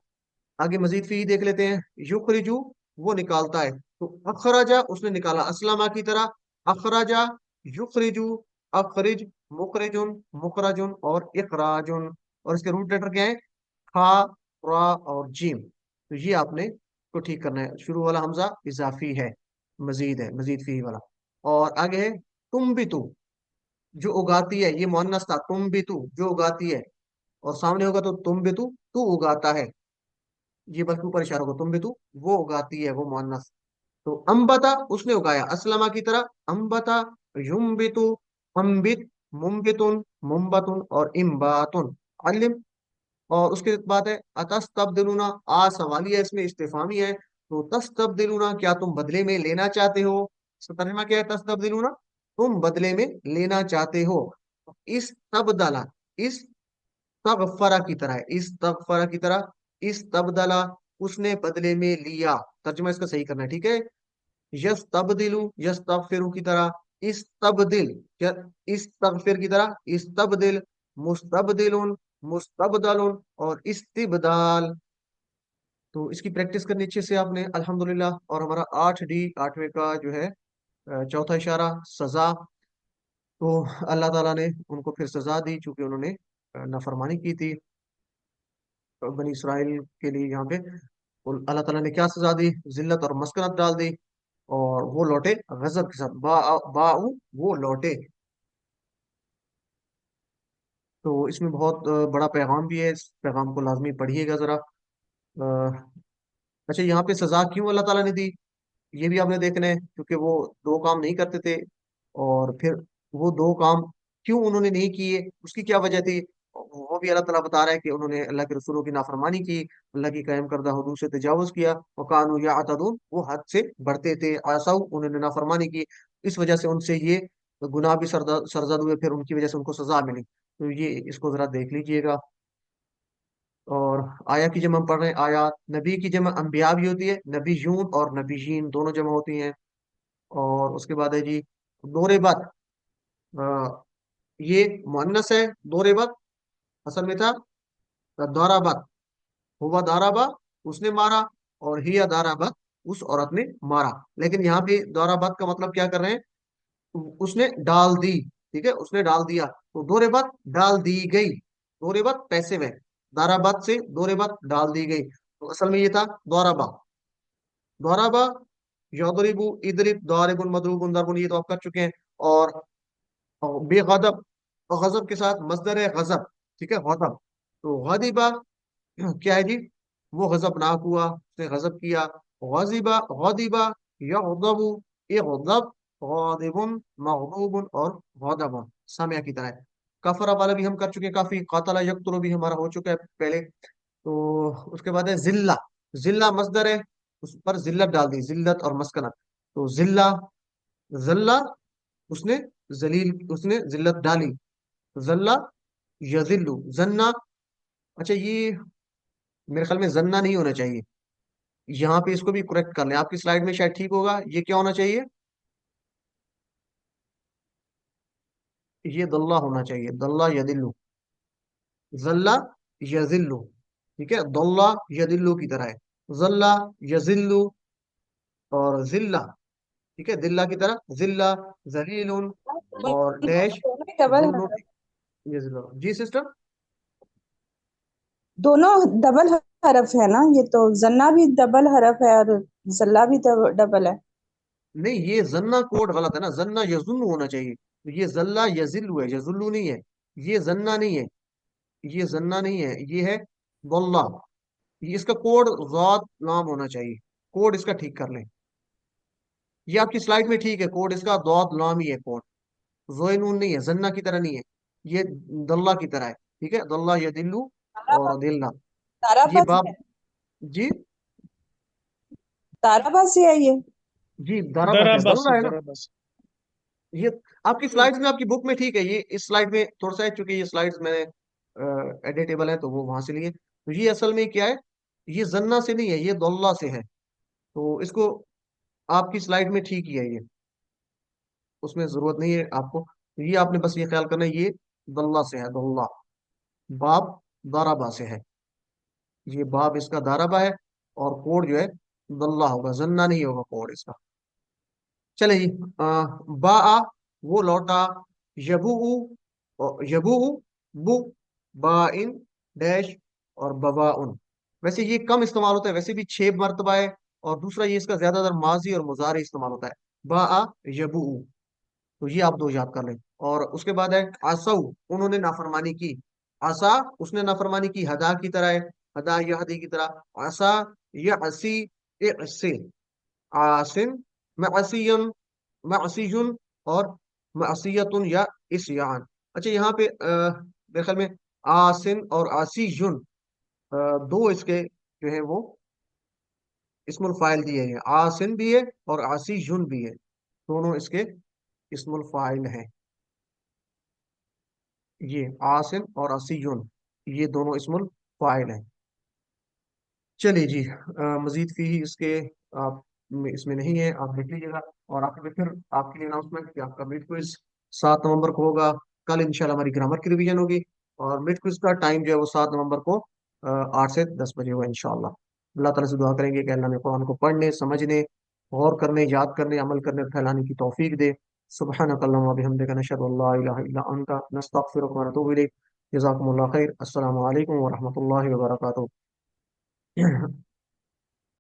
आगे मजीद फी देख लेते हैं। युखरिजु, वो निकालता है। तो अखराजा, उसने निकाला, असलमा की तरह। अखराजा, युखरिजु, अखरिज, मुखरिजुन, मुखरजुन, और इखराजुन। और इसके रूट लेटर क्या है? खा, रा, और जीम। तो ये आपने को ठीक करना है, शुरू वाला हमजा इजाफी है, मजीद है, मजीद फी वाला। और आगे है तुम भी तू, जो उगाती है, ये मुअन्नस था, तुम भी तू जो उगाती है। और सामने होगा तो तुम भी तू उगाता है, ये बस ऊपर इशारा होगा, तुम भी तू वो उगाती है, वो मुअन्नस। तो अंबता, उसने उगाया, असलमा की तरह। अंबता, युम्बितु, अंबित, मुम्बितुन, मुम्बतुन, और इम्बातुन। अलिम। और उसके बाद है अतस्तब्दिलूना, आ सवालिया, इसमें इस्तिफामी है। तो तस्तब्दिलूना, क्या तुम बदले में लेना चाहते हो? इसका तर्जुमा क्या है? तस्तब्दिलूना, तुम बदले में लेना चाहते हो। इस तबदला, इस तगफरा की तरह है, इस तगफरा की तरह। इस तबदला, उसने बदले में लिया। तर्जुमा इसका सही करना है, ठीक है? यस तबदिलु, यस तगफिरु की तरह। इस तबदिल, इस तगफिर की तरह। इस तबदिल, मुस्तबदिलुन, मुस्तबदलुन, और इस्तिबदाल। तो इसकी प्रैक्टिस करनी अच्छे से आपने, अल्हम्दुलिल्लाह। और हमारा 8D, 8वें का जो है चौथा इशारा, सजा। तो अल्लाह ताला ने उनको फिर सजा दी, चूंकि उन्होंने नाफरमानी की थी। तो बनी इसराइल के लिए यहाँ पे और अल्लाह ताला ने क्या सजा दी? जिल्लत और मस्कनत डाल दी। और वो लौटे गजब के साथ, बाऊ, वो लौटे। तो इसमें बहुत बड़ा पैगाम भी है, इस पैगाम को लाजमी पढ़िएगा जरा। अच्छा, यहाँ पे सजा क्यों अल्लाह ताला ने दी, ये भी आपने देखना है, क्योंकि वो दो काम नहीं करते थे। और फिर वो दो काम क्यों उन्होंने नहीं किए, उसकी क्या वजह थी, वो भी अल्लाह ताला बता रहा है कि उन्होंने अल्लाह के रसूलों की नाफरमानी की, अल्लाह की कायम करदा हुदूद से तजावुज किया। और कानू या अतदून, वो हद से बढ़ते थे। आसाऊ, उन्होंने नाफरमानी की, इस वजह से उनसे ये गुनाह भी सरजद हुए, फिर उनकी वजह से उनको सजा मिली। तो ये इसको जरा देख लीजिएगा। اور آیا کی جمع ہم پڑھ رہے ہیں آیات، نبی کی جمع انبیاء بھی ہوتی ہے، نبیون اور نبیین دونوں جمع ہوتی ہیں. اور اس کے بعد ہے جی دور بت، یہ مؤنث ہے. دور بت اصل میں تھا دورہ بت، ہوا دارا با اس نے مارا، اور ہی دارا بت اس عورت نے مارا. لیکن یہاں پہ دورا بت کا مطلب کیا کر رہے ہیں؟ اس نے ڈال دی، ٹھیک ہے، اس نے ڈال دیا. تو دورے بت ڈال دی گئی، دورے بت پیسے میں، دارا بت سے دورے بت ڈال دی گئی. تو اصل میں یہ تھا دورا با. دورا با یضربو ادرب ضارب مضروب ضرب، یہ تو آپ کر چکے ہیں. اور بے غضب، غضب کے ساتھ مصدر ہے غضب، ٹھیک ہے، غضب. تو غضبا کیا ہے جی؟ وہ غضب ناک ہوا، اس نے غضب کیا. غضبا غضبا یغضب اغضب غاضب مغضوب اور غضب سامعہ کی طرح ہے. کفرہ والا بھی ہم کر چکے ہیں کافی. قاتل یقتل بھی ہمارا ہو چکا ہے پہلے. تو اس کے بعد ہے ذلہ. ذلہ مصدر ہے، اس پر ذلت ڈال دی، ذلت اور مسکنت. تو ذلہ، ذلہ اس نے ذلیل، اس نے ذلت ڈالی. ذلہ یذلو زنا. اچھا یہ میرے خیال میں زنا نہیں ہونا چاہیے، یہاں پہ اس کو بھی کریکٹ کر لیں. آپ کی سلائیڈ میں شاید ٹھیک ہوگا. یہ کیا ہونا چاہیے؟ یہ دلہ ہونا چاہیے، دلہ یدلو، ذلہ یذلو، ٹھیک ہے، دلہ یدلو کی طرح ہے. ذلہ یذلو اور ذلہ، ٹھیک ہے، دلہ کی طرح، ذلہ ذلیل اور ڈیش ڈبل دونوں. یذلو جی سسٹر. دونوں ڈبل حرف ہے نا، یہ تو زنا بھی ڈبل حرف ہے اور زلہ بھی ڈبل ہے. نہیں یہ زنا کوڈ غلط ہے نا، زنا یزن ہونا چاہیے. یہ زلہ یزلو ہے، یزلو نہیں ہے. یہ زنا نہیں ہے، یہ زنا نہیں ہے، یہ ہے ضلہ. یہ اس کا کوڈ ذات لام ہونا چاہیے. کوڈ اس کا ٹھیک کر لیں. یہ آپ کی سلائیڈ میں ٹھیک ہے، کوڈ اس کا ذات لام ہی ہے. کوڈ زوئے نون نہیں ہے، زنا کی طرح نہیں ہے، یہ دلہ کی طرح ہے. ٹھیک ہے، دلہ یدلو اور دلہ. تارا یہ باسی باب ہے، جی تارا باسی ہے یہ. جی دارا ہے، درابس دلہ ہے نا. درابس یہ آپ کی سلائیڈز میں، آپ کی بک میں ٹھیک ہے. یہ اس سلائیڈ میں تھوڑا سا ہے، چونکہ یہ سلائیڈز میں نے ایڈیٹیبل ہے تو وہ وہاں سے لیے. تو یہ اصل میں کیا ہے؟ یہ زنا سے نہیں ہے، یہ دلہ سے ہے. تو اس کو آپ کی سلائیڈ میں ٹھیک ہی ہے، یہ اس میں ضرورت نہیں ہے آپ کو. یہ آپ نے بس یہ خیال کرنا ہے یہ دلہ سے ہے، دلہ. باب دارابا سے ہے، یہ باب اس کا دارابا ہے. اور کوڈ جو ہے دلہ ہوگا، زنا نہیں ہوگا کوڈ اس کا. چلے جی با آ وہ لوٹا، یبو یبو بو با ان ڈیش اور ببا ان. ویسے یہ کم استعمال ہوتا ہے، ویسے بھی 6 مرتبہ ہے. اور دوسرا یہ اس کا زیادہ تر ماضی اور مضارع استعمال ہوتا ہے. با آ یبو، تو یہ آپ دو یاد کر لیں. اور اس کے بعد ہے آسو، انہوں نے نافرمانی کی. آسا اس نے نافرمانی کی، ہدا کی طرح ہے، ہدا یا ہدی کی طرح. آسا یا اسی اے، آسن معصین، معصیون اور معصیتن یا اسیان. اچھا یہاں پہ میرے خیال میں آسن اور آسیون دو اس کے جو ہے وہ اسم الفاعل دیے ہیں. آسن بھی ہے اور آسیون بھی ہے، دونوں اس کے اسم الفاعل ہیں. یہ آسن اور آسیون یہ دونوں اسم الفاعل ہیں. چلیے جی مزید فی اس کے آپ اس میں نہیں ہے، آپ دیکھ لیجیے گا. اور آپ کے پھر آپ کے لیے اناؤنسمنٹ کہ آپ کا مڈ کوئز 7 نومبر کو ہوگا. کل انشاءاللہ ہماری گرامر کی ریویژن ہوگی. اور مڈ کوئز کا ٹائم جو ہے وہ 7 نومبر کو 8 سے 10 بجے ہوگا انشاءاللہ. اللہ تعالیٰ سے دعا کریں گے کہ اللہ میں قرآن کو پڑھنے، سمجھنے، غور کرنے، یاد کرنے، عمل کرنے اور پھیلانے کی توفیق دے. سبحانک اللہم و بحمدک، نشہد ان لا الہ الا انت، نستغفرک و نتوب الیک. جزاکم اللہ خیر. السلام علیکم ورحمۃ اللہ وبرکاتہ.